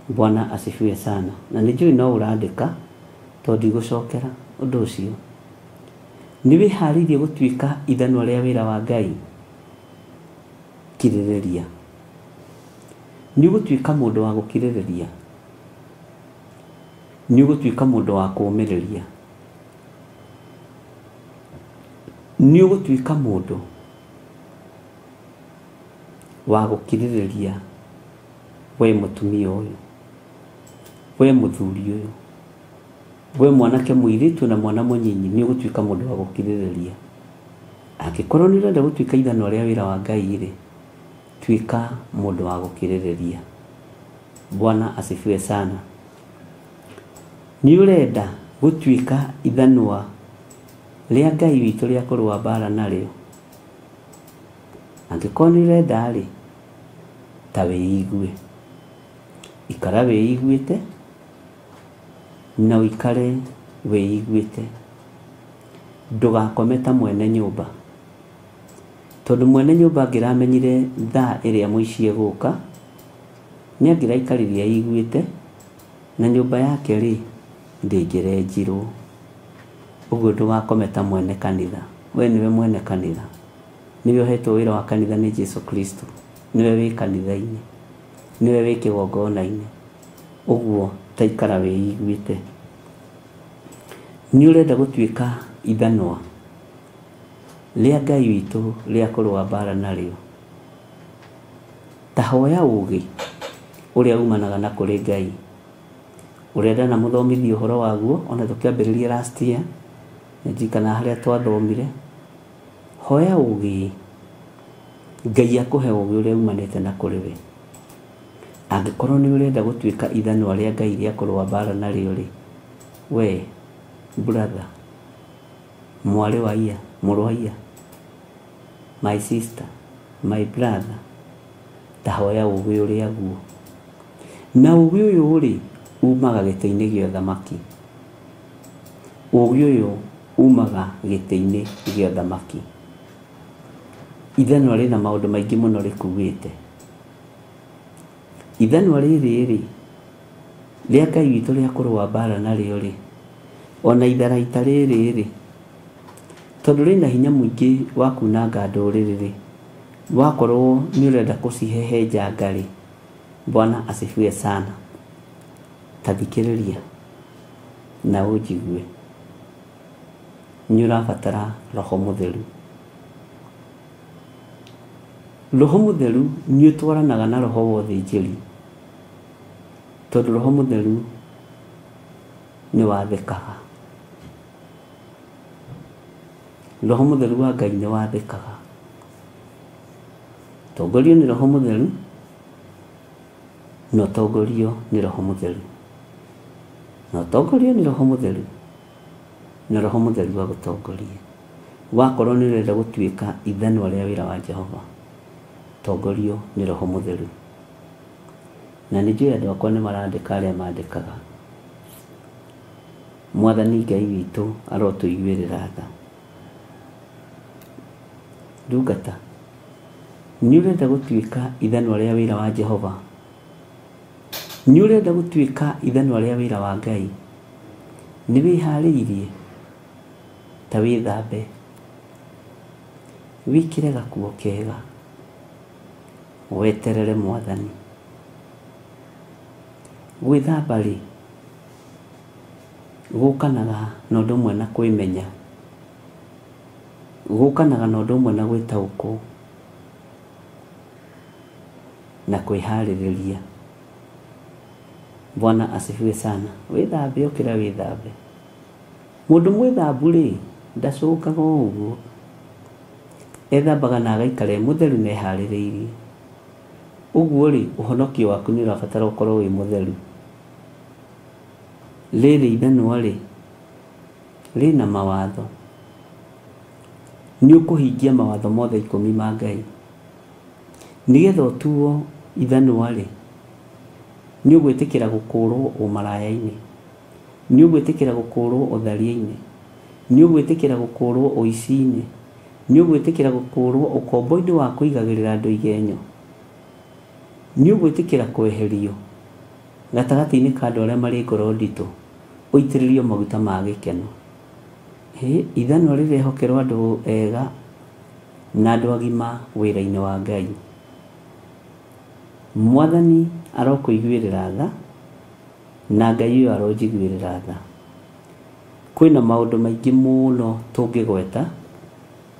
Bwana asifiwe sana. Na nĩnjũĩ no ũrandĩka tondũ ndigũcokera ũndũ ũcio. Nĩ wĩharĩirie gũtuĩka ithanwa rĩa wĩra wa Ngai? Kirĩrĩria. Nĩ ũgũtuĩka mũndũ wa gũkirĩrĩria? Nĩ ũgũtuĩka mũndũ wa kũũmĩrĩria? Nĩ ũgũtuĩka mũndũ wa gũkirĩrĩria? We mũtumia ũyũ, we mũthuri ũyũ, we mwanake mũirĩtu na mwana mũnyinyi, nĩ ũgũtuĩka mũndũ wa gũkirĩrĩria? Angĩkorwo nĩ ũrenda gũtuĩka ithanwa rĩa wĩra wa Ngai rĩ, tuĩka mũndũ wa gũkirĩrĩria. Bwana asifiwe sana. Nĩ ũrenda gũtuĩka ithanwa rĩa Ngai witũ rĩa kũrũa mbara narĩo? Angĩkorwo nĩ ũrenda rĩ, ta wĩigue. Ikara wĩiguĩte na ũikare wĩiguĩte. Ndũgakome ta mwene nyũmba, tondũ mwene nyũmba angĩramenyire thaa ĩrĩa mũici egũka, nĩ angĩraikarĩria aiguĩte na nyũmba yake rĩ, ndĩngĩrenjirwo. Ũguo ndũgakome ta mwene kanitha. We nĩwe mwene kanitha, nĩwe ũhetwo wĩra wa kanitha nĩ Jesu Kristo, nĩwe wĩ kanitha-inĩ, nĩwe wĩ kĩgongona-inĩ. Ũguo ta ikara wĩiguĩte. Nĩ ũrenda gũtuĩka ithanwa rĩa Ngai witũ rĩa kũrũa mbara narĩo? Ta hoya ũũgĩ ũrĩa umanaga na kũrĩ Ngai. Ũrenda na mũthomithie ũhoro waguo, ona tũkĩambĩrĩria last year, njikana harĩa twathomire. Hoya ũũgĩ, Ngai akũhe ũũgĩ ũrĩa umanĩte na kũrĩ we. Angĩkorwo nĩ ũrenda gũtuĩka ithanwa rĩa Ngai rĩa kũrũa mbara narĩo rĩ, we brother, mwarĩ wa iya, mũrũ wa iya, my sister, my brother, ta hoya ũũgĩ ũrĩa guo. Na ũũgĩ ũyũ rĩ, umaga gĩtĩ-inĩ gĩa ũthamaki. Ũũgĩ ũyũ umaga gĩtĩ-inĩ gĩa ũthamaki. Ithanwa rĩna maũndũ maingĩ mũno rĩkuĩte. Ithanwa rĩrĩ rĩ, rĩa Ngai witũ rĩa kũrũa mbara narĩo rĩ, ona itharaita rĩrĩ rĩ, tondũ rĩna hinya mũingĩ wa kunanga ndũrĩrĩ rĩ, wakorwo nĩ ũrenda gũcihehenjanga rĩ, Bwana asifiwe sana. Ta thikĩrĩria na ũnjigue. Nĩ ũrabatara Roho Mũtheru. Roho Mũtheru nĩ ũtwaranaga na roho wa ũthĩnjĩri, tondũ Roho Mũtheru nĩ wathĩkaga. Roho Mũtheru wa Ngai nĩ wathĩkaga. Tongorio nĩ Roho Mũtheru, no tongorio nĩ Roho Mũtheru, no tongorio nĩ Roho Mũtheru, na Roho Mũtheru agũtongorie. Wakorwo nĩ ũrenda gũtuĩka ithanwa rĩa wĩra wa Jehova, tongorio nĩ Roho Mũtheru. Na nĩ njũĩ andũ akwa nĩ marandĩka arĩa mandĩkaga. Mwathani Ngai witũ arotũiguĩrĩra tha. Ndungata, nĩ ũrenda gũtuĩka ithanwa rĩa wĩra wa Jehova? Nĩ ũrenda gũtuĩka ithanwa rĩa wĩra wa Ngai? Nĩ wĩharĩirie? Ta wĩthambe, wĩkĩre gakuo kega, weterere Mwathani. Gwĩthamba rĩ, gũkanaga na ũndũ ũmwe na kwĩmenya, gũkanaga na ũndũ ũmwe na gwĩtaũkwo. na kwĩharĩrĩria. Bwana asifiwe sana. Wĩthambe ũkĩra wĩthambe. Mũndũ mwĩthambu rĩ, ndacũkaga ũguo. Ethambaga na agaikara mũtheru na eharĩrĩirie. Ũguo rĩ, ũhonokio waku nĩ ũrabatara ũkorwo wĩ mũtheru. Rĩrĩ ithanwa rĩ, rĩna mawatho. Nĩ ũkũhingia mawatho mothe 10 ma Ngai. Nĩgetha ũtuo ithanwa rĩ, nĩ ũgwĩtĩkĩra gũkũũrwo ũmaraya-inĩ, nĩ ũgwĩtĩkĩra gũkũũrwo ũtharia-inĩ, nĩ ũgwĩtĩkĩra gũkũũrwo ũici-inĩ, nĩ ũgwĩtĩkĩra gũkũũrwo ũkombo-inĩ wa kũigagĩrĩra andũ igenyo, nĩ ũgwĩtĩkĩra kweherio gatagatĩ-inĩ ka andũ arĩa marĩ ngoro nditũ, ũitĩrĩrio maguta ma gĩkeno. Ithanwa rĩrehokerwo andũ ega na andũ agima wĩra-inĩ wa Ngai. Mwathani arokũiguĩrĩra tha na Ngai ũyũ aronjiguĩrĩra tha. Kwĩna maũndũ maingĩ mũno tũngĩgweta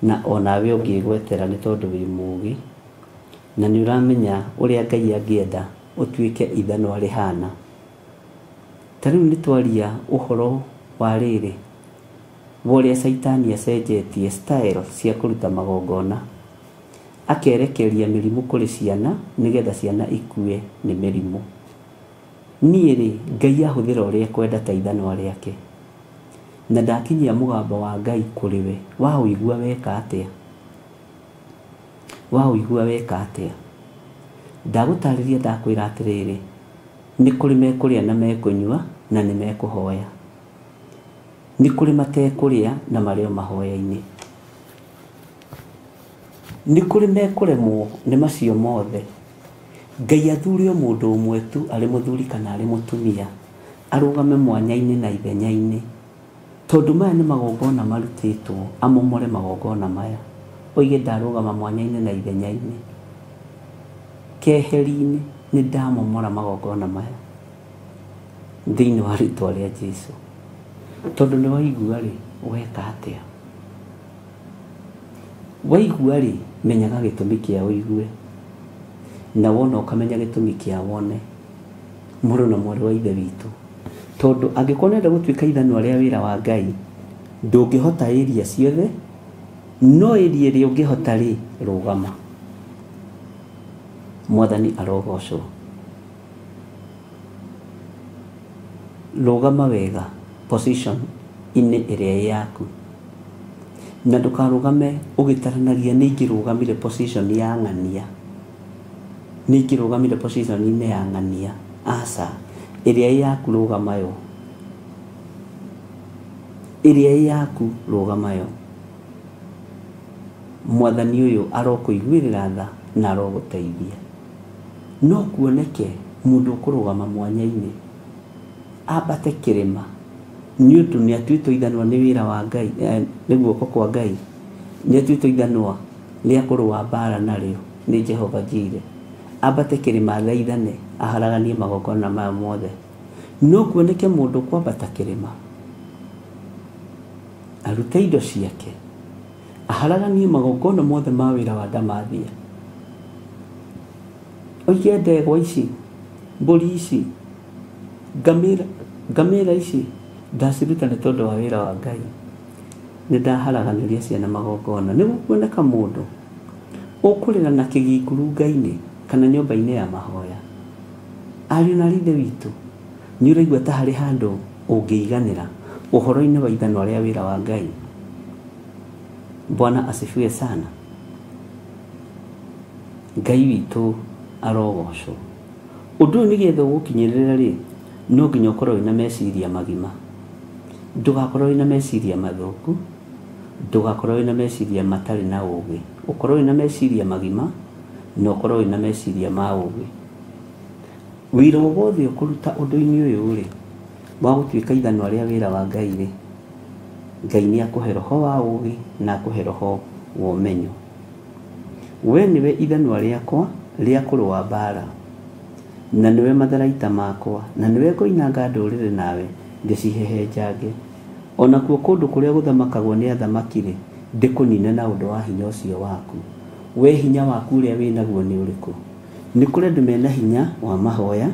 na onawe ũngĩgwetera nĩ tondũ wĩ mũũgĩ na nĩ ũramenya ũrĩa Ngai angĩenda ũtuĩke ithanwa rĩhana. Ta rĩu nĩ twaria ũhoro wa rĩrĩ, ũrĩa Saitani acenjetie style cia kũruta magongona, akerekeria mĩrimũ kũrĩ ciana nĩgetha ciana ikue nĩ mĩrimũ. Niĩ rĩ, Ngai ahũthĩra ũrĩa kwenda ta ithanwa rĩake, na ndakinyia mũgambo wa Ngai kũrĩ we. Waũigua weka atĩa? Waũigua weka atĩa? Ndagũtarĩria ndakwĩra atĩrĩrĩ, nĩ kũrĩ mekũrĩa na mekũnyua na nĩ mekũhoya. Nĩ kũrĩ matekũrĩa na marĩ o mahoya-inĩ. Nĩ kũrĩ mekũremwo nĩ macio mothe. Ngai athure o mũndũ ũmwe tu, arĩ mũthuri kana arĩ mũtumia, arũgame mwanya-inĩ na ithenya-inĩ, tondũ maya nĩ magongona marutĩtwo, amomore magongona maya. Oige ndarũgama mwanya-inĩ na ithenya-inĩ, keheri-inĩ nĩ ndamomora magongona maya thĩinĩ wa rĩĩtwa rĩa Jesũ. Tondũ nĩ waigua rĩ, weka atĩa? Waigua rĩ, menyaga gĩtũmi kĩa ũigue, na wona ũkamenya gĩtũmi kĩa wone. Mũrũ na mwarĩ wa ithe witũ, tondũ angĩkorwo nenda gũtuĩka ithanwa rĩa wĩra wa Ngai, ndũngĩhota area ciothe, no area ĩrĩa ũngĩhota rĩ, rũgama. Mwathani arogocwo. Rũgama wega position inĩ ĩrĩa yaku, na ndũkarũgame ũgĩtaranagia nĩ ingĩrũgamire position ya ng'ania, nĩ ingĩrũgamire position-inĩ ya ng'ania. Aca, ĩrĩa yaku rũgamayo, ĩrĩa yaku rũgamayo. Mwathani ũyũ arokũiguĩrĩra tha na arogũteithia. No kuoneke mũndũ ũkũrũgama mwanya-inĩ, ambate kĩrĩma, nĩ ũndũ nĩ atuĩtwo ithanwa nĩ wĩra wa Ngai, nĩ guoko kwa Ngai. Nĩ atuĩtwo ithanwa rĩa kũrũa mbara narĩo nĩ Jehova Jireh. Ambate kĩrĩma thaithane, aharaganie magongona maya mothe. No kuoneke mũndũ kwambata kĩrĩma, arute indo ciake, aharaganie magongona mothe ma wĩra wa ndamathia. Oige ndegwa ici, mbũri ici, ngamĩra ici, ndaciruta nĩ tondũ wa wĩra wa Ngai. Nĩ ndaharaganĩria ciana magongona. Nĩ gũkuoneka mũndũ ũkũrĩra na kĩginguru Ngai-inĩ kana nyũmba-inĩ ya mahoya. Ariũ na ithe witũ, nĩ ũraigua ta harĩ handũ ũngĩiganĩra ũhoro-inĩ wa ithanwa rĩa wĩra wa Ngai. Bwana asifiwe sana. Ngai witũ arogocwo. Ũndũ ũyũ nĩgetha ũgũkinyĩrĩra rĩ, no nginya ũkorwo wĩna meciria magima. Ndũgakorwo wĩna meciria mathũku, ndũgakorwo wĩna meciria matarĩ na ũũgĩ. Ũkorwo wĩna meciria magima na ũkorwo wĩna meciria ma ũũgĩ. Wĩra wothe ũkũruta ũndũ-inĩ ũyũ rĩ, wa gũtuĩka ithanwa rĩa wĩra wa Ngai rĩ, Ngai nĩ akũhe roho wa ũũgĩ na akũhe roho wa ũmenyo. We nĩwe ithanwa rĩakwa rĩa kũrũa mbara, na nĩwe matharaita makwa, na nĩwe ngũinanga ndũrĩrĩ nawe ndĩcihehenjange. Onakuo kũndũ kũrĩa gũthamakagwo nĩ athamaki rĩ, ndĩkũnine na ũndũ wa hinya ũcio waku. We hinya waku ũrĩa wĩnaguo nĩ ũrĩkũ? nĩ kũrĩ andũ mena hinya wa mahoya,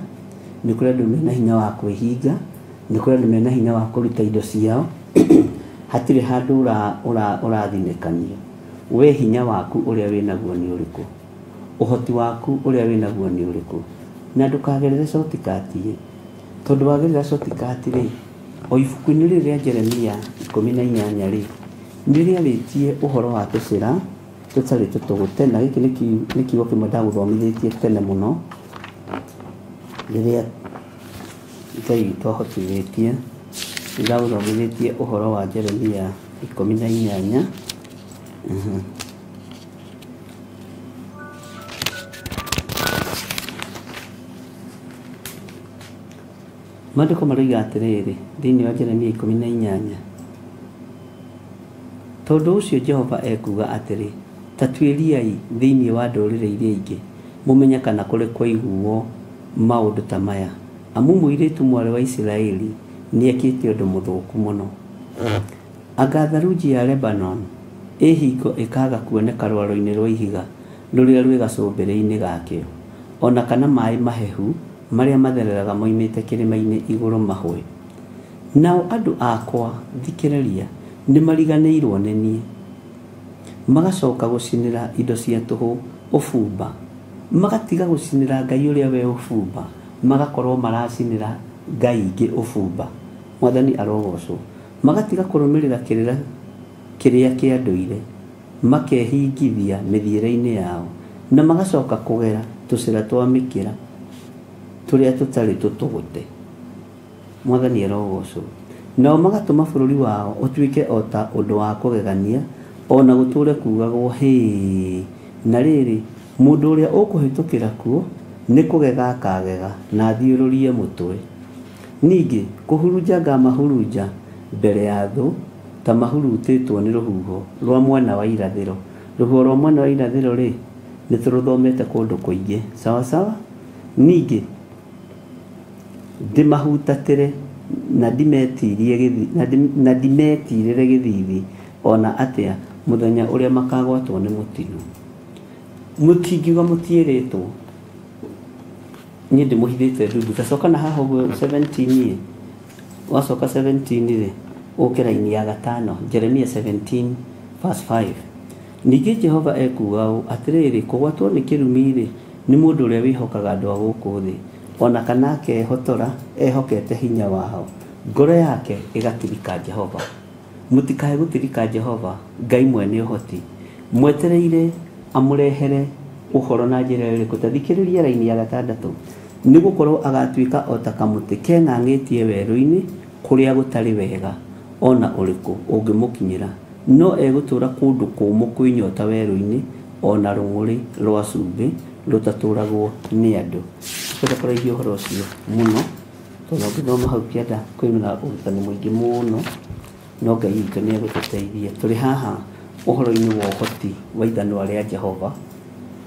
nĩ kũrĩ andũ mena hinya wa kwĩhinga, nĩ kũrĩ andũ mena hinya wa kũruta indo ciao. Hatirĩ handũ ũrathinĩkanio. We hinya waku ũrĩa wĩnaguo nĩ ũrĩkũ? Ũhoti waku ũrĩa wĩnaguo nĩ ũrĩkũ? Na ndũkagerere shortcut, tondũ wagerera shortcut rĩ, o ibuku-inĩ rĩrĩ rĩa Jeremia 18 rĩ, nĩ rĩarĩtie ũhoro wa tũcĩra tũtarĩ tũtũgũte, na gĩkĩ nĩ kiugo kĩmwe ndagũthomithĩtie tene mũno rĩrĩa Ngai witũ ahotithĩtie, ndagũthomithĩtie ũhoro wa Jeremia 18. Maandĩko maroiga atĩrĩrĩ thĩinĩ wa Jeremia 18, tondũ ũcio Jehova ekuga atĩrĩ, ta tuĩriai thĩinĩ wa ndũrĩrĩ iria ingĩ, mũmenye kana kũrĩ kwaiguo maũndũ ta maya, amu mũirĩtu mwarĩ wa Isiraeli nĩekĩte ũndũ mũthũku mũno. Anga tharunji ya Lebanon ĩhingo ĩkaga kuoneka rwaro-inĩ rwa ihiga rũrĩa rwĩ gacũmbĩrĩ-inĩ gakĩo, ona kana maĩ mahehu marĩa mathereraga moimĩte kĩrĩma-inĩ igũrũ mahwe. Nao andũ akwa thikĩrĩria nĩ mariganĩirwo nĩ niĩ, magacoka gũcinĩra indo cia tũhũ ũbumba, magatiga gũcinĩra Ngai ũrĩa we ũbumba, magakorwo maracinĩra ngai ingĩ ũbumba. Mwathani arogocwo. Magatiga kũrũmĩrĩra kĩrĩa kĩa ndũire, makehingithia mĩthiĩre-inĩ yao, na magacoka kũgera tũcĩra twa mĩkĩra tũrĩa tũtarĩ tũtũgũte. Mwathani arogocwo. Nao magatũma bũrũri wao ũtuĩke o ta ũndũ wa kũgegania, ona gũtũre kugagwo hĩ. Na rĩrĩ, mũndũ ũrĩa ũkũhĩtũkĩra kuo nĩ kũgega akagega na athiũrũrie mũtwe. Ningĩ kũhurunja ngamahurunja mbere ya thũ ta mahurutĩtwo nĩ rũhuho rwa mwena wa irathĩro. Rũhuho rwa mwena wa irathĩro rĩ, nĩ tũrũthomete kũndũ kũingĩ, sawa sawa. Ningĩ ndĩmahutatĩre na ndimetirĩre gĩthithi ona atĩa mũthenya ũrĩa makagwatwo nĩ mũtino. Mũtingiuga mũtiĩrĩtwo, niĩ ndĩmũhithĩte ndundu. Gacoka na haha ũguo 17, wacoka 17 rĩ, ũke raini ya gatano, Jeremia 17 verse 5. Ningĩ Jehova ekuga ũũ atĩrĩrĩ, kũgwatwo nĩ kĩrumi rĩ, nĩ mũndũ ũrĩa wĩhokaga andũ a gũkũ thĩ, ona kana akehotora ehokete hinya wao, ngoro yake ĩgatirika Jehova. Mũtikae gũtirika Jehova, Ngai mwene ũhoti. Mwetereire amũrehere ũhoro na njĩra ĩrĩkũ? Ta thikĩrĩria raini ya 6. Nĩ gũkorwo agatuĩka o ta kamũtĩ keng'ang'ĩtie werũ-inĩ kũrĩa gũtarĩ wega ona ũrĩkũ ũngĩmũkinyĩra, no egũtũra kũndũ kũmũ kwĩnyota werũ-inĩ, ona rũng'ũrĩ rwa cumbĩ rũtatũragwo nĩ andũ. Kwenda kũraihia ũhoro ũcio mũno, tondũ ngĩthoma hau kĩanda kwĩna ũrutani mũingĩ mũno, no Ngai witũ nĩ egũtũteithia. Tũrĩ haha ũhoro-inĩ wa ũhoti wa ithanwa rĩa Jehova.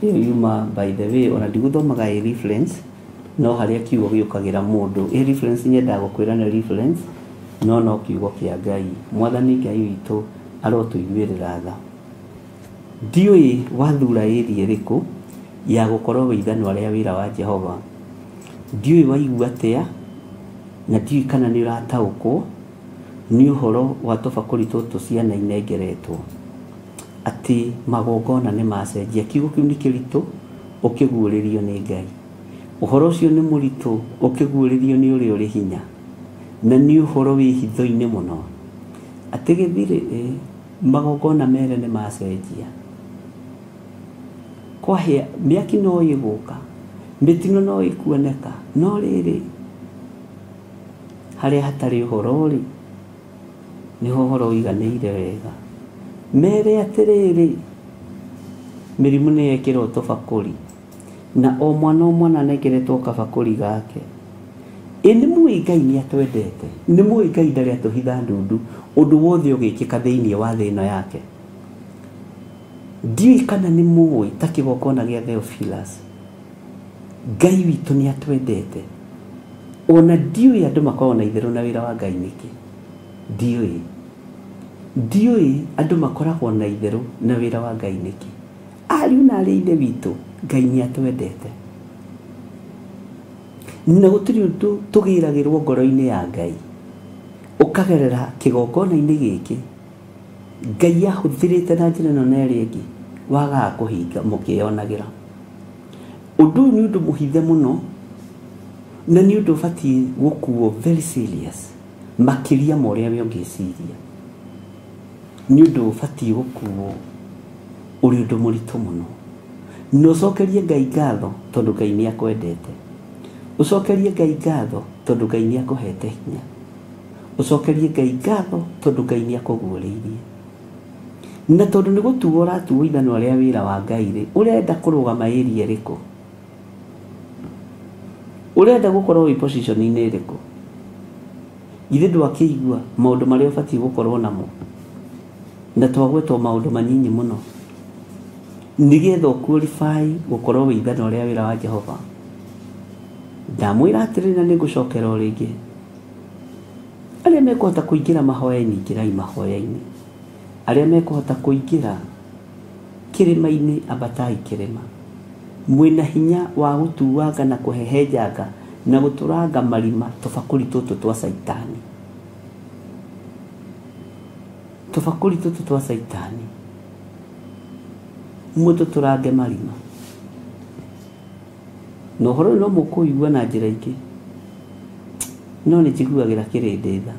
Ĩyo yuma by the way, ona ndigũthomaga reference, no harĩa kiugo gĩũkagĩra mũndũ. Reference nyendaga gũkwĩra nĩ reference, no kiugo kĩa Ngai. Mwathani Ngai witũ arotũiguĩrĩra tha. Ndiũĩ wathura ĩrĩa ĩrĩkũ ya gũkorwo wĩ ithanwa rĩa wĩra wa Jehova. Ndiũĩ waigua atĩa, na ndiũĩ kana nĩ ũrataũkwo nĩ ũhoro wa tũbakũri tũtũ ciana inengeretwo, atĩ magongona nĩ macenjia. Kiugo kĩu nĩ kĩritũ ũkĩguũrĩrio nĩ Ngai. Ũhoro ũcio nĩ mũritũ ũkĩguũrĩrio nĩ ũrĩa ũrĩ hinya, na nĩ ũhoro wĩ hitho-inĩ mũno, atĩ gĩthirĩ magongona mere nĩ macenjia. Kwahĩa mĩaki no ĩgũka, mĩtino no ĩkuoneka, no rĩrĩ harĩa hatarĩ ũhoro rĩ, nĩho ũhoro ũiganĩire wega. Mere atĩrĩrĩ, mĩrimũ nĩ yekĩrwo tũbakũri, na o mwana nengeretwo kabakũri gake. Nĩ mũĩ Ngai nĩ atwendete, nĩ mũĩ Ngai ndarĩ atũhitha ndundu ũndũ wothe ũgĩkĩka thĩinĩ wa thĩ ĩno yake. Ndiũĩ kana nĩ mũĩ ta kĩgongona gĩa Theophilus, Ngai witũ nĩ atwendete. Ona ndiũĩ andũ makoragwo na itherũ na wĩra wa Ngai nĩkĩ. Ndiũĩ andũ makoragwo na itherũ na wĩra wa Ngai nĩkĩ. Ariũ na aarĩ a Ithe witũ, Ngai nĩ atwendete. na gutiri undu tugiragirwo ngoro-ini ya Ngai ukagerera kigongona-ini giki Ngai ahuthirite na njira no neri ingi waga kuhinga mukionagira undu ni undu muhithe muno na ni undu bati gukuo very serious makiria moria we ungiciria ni undu bati gukuo uri undu muritu muno no cokerie Ngai ngatho tondu Ngai ni akwendete ucokerie Ngai ngatho tondu Ngai ni akuhete hinya ucokerie Ngai ngatho tondu Ngai ni akuguũrĩirie na tondu ni gutuo uratuo ithano ria wira wa Ngai ri urenda kurugama area riku urenda gukorwo wi position ini riku ithe ndwakiigua maundu maria ubati gukorwo namo na twagwetwo maundu manyinyi muno nigetha qualify gukorwo wi ithano ria wira wa Jehova ndamwira atiri na nigucokera o ringi aria mekuhota kuingira mahoya-ini ngirai mahoya-ini aria mekuhota kuingira kirima-ini ambatai kirima mwina hinya wa gutuanga na kuhehenjanga na guturanga marima tufakuri tutu twa saitani mutu turange marima no horo no mukuigua na njira ingi no ni njiguagira kirinditha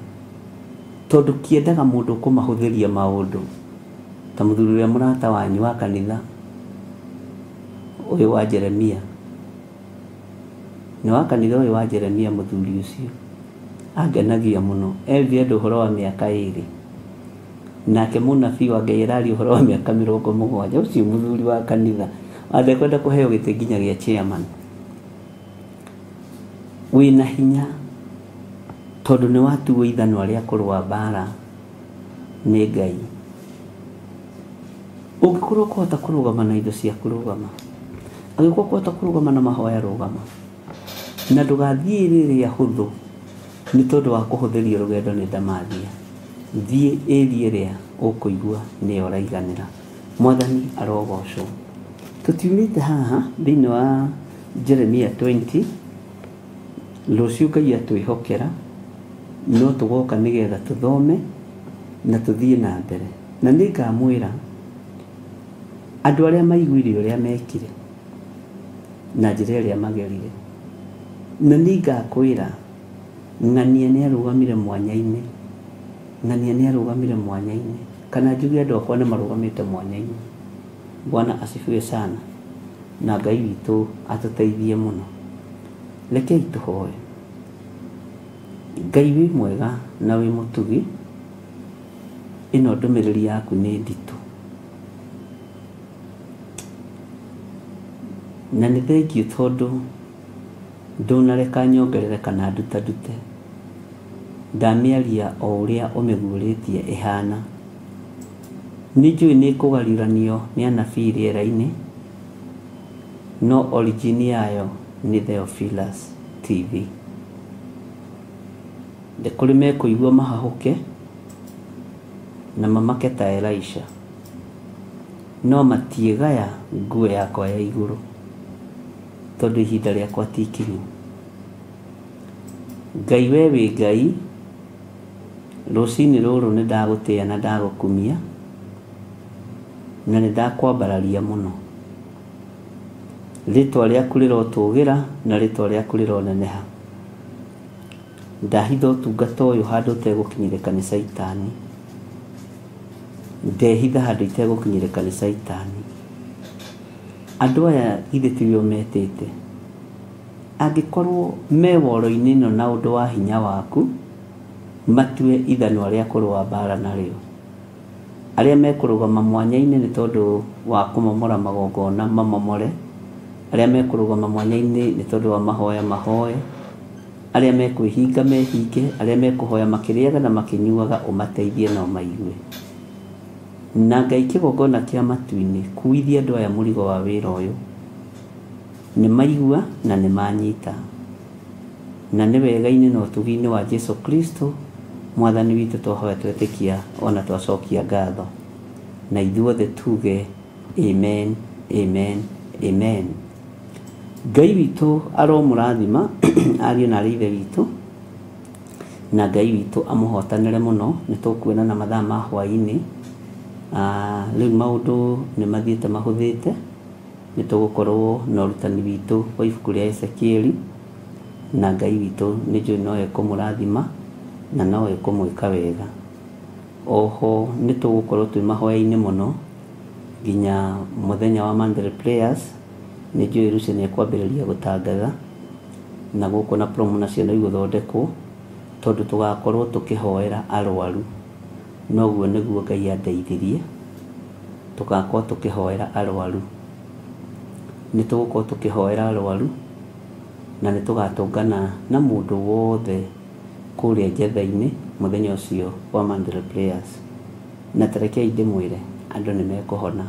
tondu kiendaga mundu kumahuthiria maundu ta muthuri uria murata wanyu wa kanitha uyu wa Jeremia ni wa kanitha uyu wa Jeremia muthuri ucio angenagia muno evi andu horo wa miaka 2 nake munabii wa Ngai arari horo wa miaka 70 ucio muthuri wa kanitha athe kwenda kuheo gite nginya gia chairman wina hinya tondu ni watuo ithano ria kurwa bara ni Ngai ugikorwo kuhota kurugama na indo cia kurugama agikorwo kuhota kurugama na mahoya rugama na ndugathie riria huthu ni tondu wa kuhuthiria rugendo ni ndamathia thie area ria ukuigua ni oraiganira mwathani arogocwo tutiumite haha thini wa Jeremia 20 rucio Ngai atwihokera no tugoka nigetha tuthome na tuthie na mbere na ningamwira andu aria maiguire uria mekire na njira iria magerire na ningakwira ng'ania ni arugamire mwanya-ini kana njuge andu akwa ni marugamite mwanya-ini Bwana asifiwe sana na Ngai witu atuteithie muno rekei tuhoe Ngai wi mwega na wi mutugi ino ndumiriri yaku ni nditu na ni thengiu tondu ndunareka nyongerere kana ndute ndamiaria o uria umiguuritie ihana ninjui ni kugariranio ni anabii riera-ini no origin yayo ni Theophilus TV de kuri mekuigua mahahuke na mamake ta Elisha no matiegaya nguo yakwa ya iguru tondu ihinda riakwa ti ikinyu Ngai we wi Ngai rucini ruru ni ndagutia na ndagukumia na ni ndakwambararia muno ritwa riaku rirotugira na ritwa riaku rironeneha ndahitha utungata uyu handu utegukinyirika ni saitani ndehitha handu itegukinyirika ni saitani andu aya ithe tio metete angikorwo me woro-ini no na undu wa hinya waku matue ithano ria kurwa bara nario aria mekurugama mwanya-ini ni tondu wa kumomora magongona mamomore aria mekurugama mwanya-ini ni tondu wa mahoya aria mekwihinga mehinge aria mekuhoya makiriaga na makinyuaga umateithie na umaigue na Ngai kigongona kia matu-ini kuithia andu aya murigo wa wira uyu ni maigua na ni manyita na ni wega-ini na utugi-ini wa Jesu Kristo mwathani witu twahoya twetikia ona twacokia ngatho na ithuothe tuge amen. Ngai witu aromurathima ariũ na ithe witũ na Ngai witũ amũhotanĩre mũno. Nĩ tũkuonana mathaa ma hwaĩ-inĩ. Rĩu maũndũ nĩ mathiĩte mahũthĩte. Nĩ tũgũkorwo na ũrutani witũ wa ibuku rĩa Ezekieli, na Ngai witũ nĩ njũĩ no ekũmũrathima na no ekũmwĩka wega. Oho nĩ tũgũkorwo twĩ mahoya-inĩ mũno nginya mũthenya wa Monday prayers. Nĩ njũĩ Lucy nĩ ekwambĩrĩria gũtangatha na gũkũ na promo nacio no igũthondekwo, tondũ tũgakorwo tũkĩhoera arwaru. Noguo nĩguo Ngai andeithirie, tũgakorwo tũkĩhoera arwaru. Nĩ tũgũkorwo tũkĩhoera arwaru na nĩ tũgatũngana na mũndũ wothe kũrĩa njetha-inĩ mũthenya ũcio wa Monday prayers. Na tarekei ndĩmwĩre andũ nĩ mekũhona.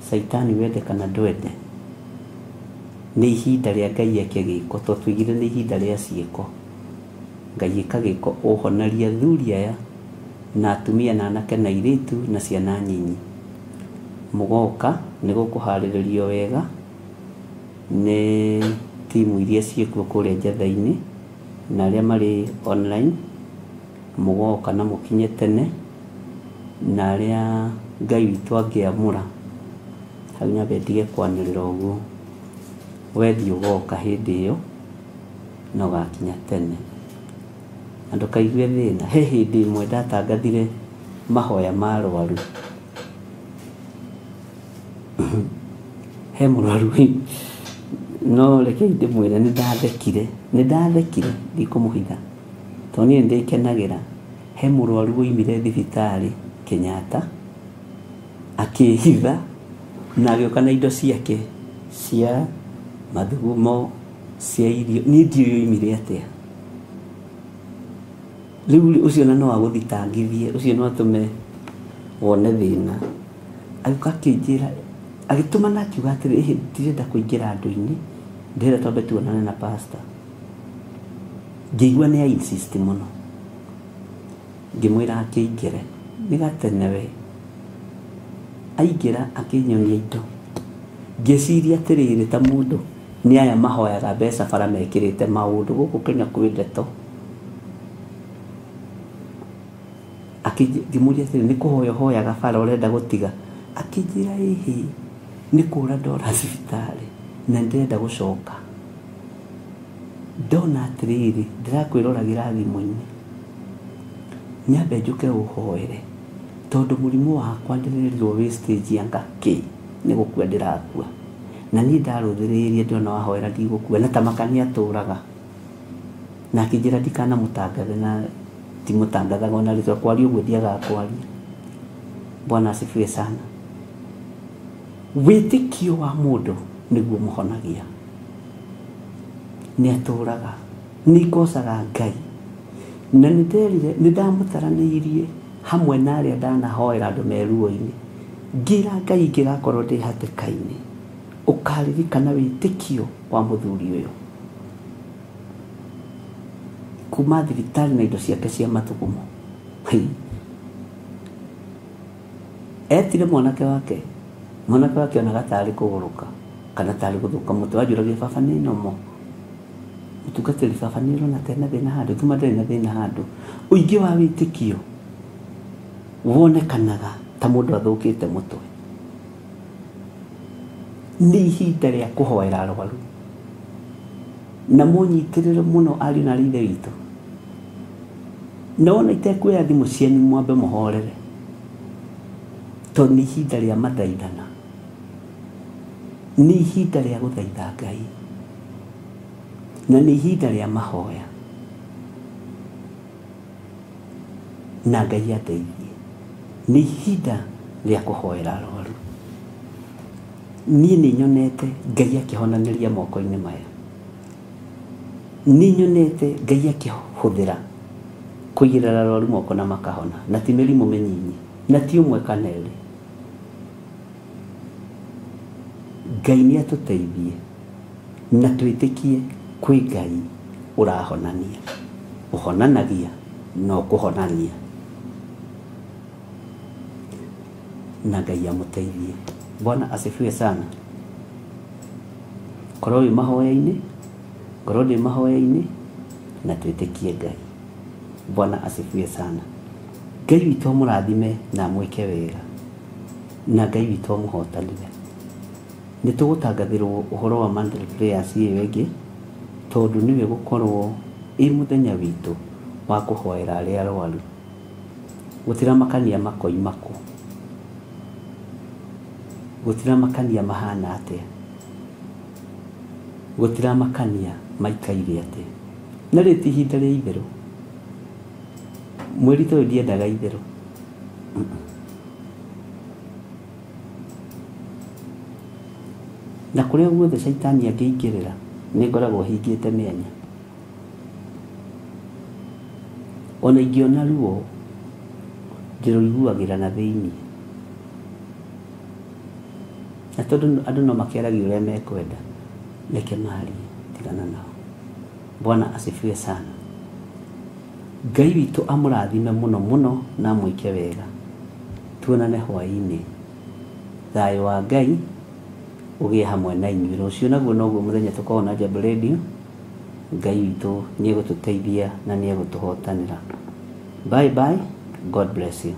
Saitani wende kana ndwende, nĩ ihinda rĩa Ngai eke gĩko, tondũ tũigire nĩ ihinda rĩa ciĩko. Ngai eka gĩko ũhonaria athuri aya na atumia na anake na airĩtu na ciana nyinyi. Mũgoka nĩ gũkũharĩrĩrio wega nĩ timu iria ciĩkuo kũrĩa njetha-inĩ na arĩa marĩ online. Mũgoka na mũkinye tene, na arĩa Ngai witũ angĩamũra hau nyambe ndige kwanĩrĩra ũguo. Wethi ũgoka hĩndĩ ĩyo na ũgakinya tene. Na ndũkaigue thĩna. He hĩndĩ ĩmwe ndatangathire mahoya ma arwaru. He mũrwaru no rekei ndĩmwĩre nĩ ndathekire ndikũmũhitha, tondũ niĩ ndĩkenagĩra. He mũrwaru woimire thibitarĩ Kenyatta akĩhitha na agĩũka na indo ciake cia mathugumo, cia irio. Niĩ ndiũĩ yoimire atĩa. Rĩu ũcio na no agũthitangithie, ũcio no atũme wone thĩna. Agĩũka akĩnjĩra, agĩtũma na akiuga atĩrĩ, ndirenda kũingĩra andũ-inĩ, ndĩrenda twambe tuonane na pastor. Ngĩigua nĩ insist mũno. Ngĩmwĩra akĩingĩre, nĩ gatene we. Aingĩra akĩnyonia indo. Ngĩciria atĩrĩrĩ, ta mũndũ nĩ aya mahoyaga mbeca bara mekĩrĩte maũndũ gũkũ Kenya kwĩ ndeto. Ngĩmũria atĩrĩ, nĩ kũhoya hoyaga bara ũrenda gũtiga? Akĩnjĩra ĩhĩ, nĩ kũra ndora thibitarĩ na ndĩrenda gũcoka. Ndona atĩrĩrĩ, ndĩrakwĩroragĩra thimũ-inĩ, nyambe njũke ũhoere, tondũ mũrimũ wakwa ndĩrerirwo wĩ stage ya ngakĩ, nĩ gũkua ndĩrakua. Na niĩ ndarũthĩrĩirie ndĩrona wahoera ndigũkua, na ta makania atũraga. Na akĩnjĩra ndikanamũtangathe, na timũtangathaga ona rĩtwa kwaria ũguo ndiagakwaria. Bwana asifiwe sana. Wĩtĩkio wa mũndũ nĩguo mũhonagia. Nĩ atũraga, nĩ ikocaga Ngai. Na nĩ ndamũtaranĩirie hamwe na arĩa ndanahoera andũ me ruo-inĩ. Ngĩra Ngai ngĩgakorwo ndĩ hatĩka-inĩ, ũkaririkana wĩtĩkio wa mũthuri ũyũ. Kuma thibitarĩ na indo ciake cia mathugumo. Etire mwanake wake onaga tarĩ kũgũrũka kana tarĩ gũthũka mũtwe. Wanjũragia, baba nĩ nomo, mũtungatĩri, baba nĩ ũrona tena thĩna handũ? Tuma ndĩrĩ na thĩna handũ. Ũingĩ wa wĩtĩkio wonekanaga ta mũndũ athũkĩte mũtwe. Nĩ ihinda rĩa kũhoera arwaru, na mũnyitĩrĩre mũno ariũ na ithe witũ. Nona itekuoya thimũ cianyu mwambe mũhorere, tondũ nĩ ihinda rĩa mathaithana, nĩ ihinda rĩa gũthaitha Ngai, na nĩ ihinda rĩa mahoya. Na Ngai ateithie. Nĩ ihinda rĩa kũhoera arwaru. Niĩ nĩ nyonete Ngai akĩhonanĩria moko-inĩ maya. Nĩ nyonete Ngai akĩhũthĩra kũigĩrĩra arwaru moko na makahona, na ti mĩrimũ mĩnyinyi, na ti ũmwe kana erĩ. Ngai nĩ atũteithie na twĩtĩkie kwĩ Ngai ũrahonania, ũhonanagia no kũhonania, na Ngai amũteithie. Bwana asifiwe sana. Korwo wĩ mahoya-inĩ ngoro ndĩ mahoya-inĩ na twĩtĩkie Ngai. Bwana asifiwe sana. Ngai witũ amũrathime na amwĩke wega, na Ngai witũ amũhotanire. Nĩ tũgũtangathĩrwo ũhoro wa monthly prayers ĩyo ĩngĩ, tondũ nĩwe gũkorwo ĩ mũthenya witũ wa kũhoera arĩa arwaru. Gũtiramakania makoimako, gũtiramakania mahana atĩa, gũtiramakania maikaire atĩa. Na rĩu ti ihinda rĩa itherũ, mweri ta ũyũ ndiendaga itherũ. Na kũrĩa guothe Shaitani angĩingĩrĩra nĩ ngoragwo hingĩte mĩanya. Ona ingĩona ruo ndĩrũiguagĩra na thĩinĩ, na tondũ andũ no makĩaragia ũrĩa mekwenda, reke marie, tigana nao. Bwana asifiwe sana. Ngai witũ amũrathime mũno mũno na amwĩke wega. Tuonane hwaĩ-inĩ. Thayũ wa Ngai ũgĩe hamwe na inyuĩ. Rũciũ naguo noguo mũthenya tũkoragwo na Jambo Radio. Ngai witũ nĩ egũtũteithia na nĩ egũtũhotanĩra. Bye bye. God bless you.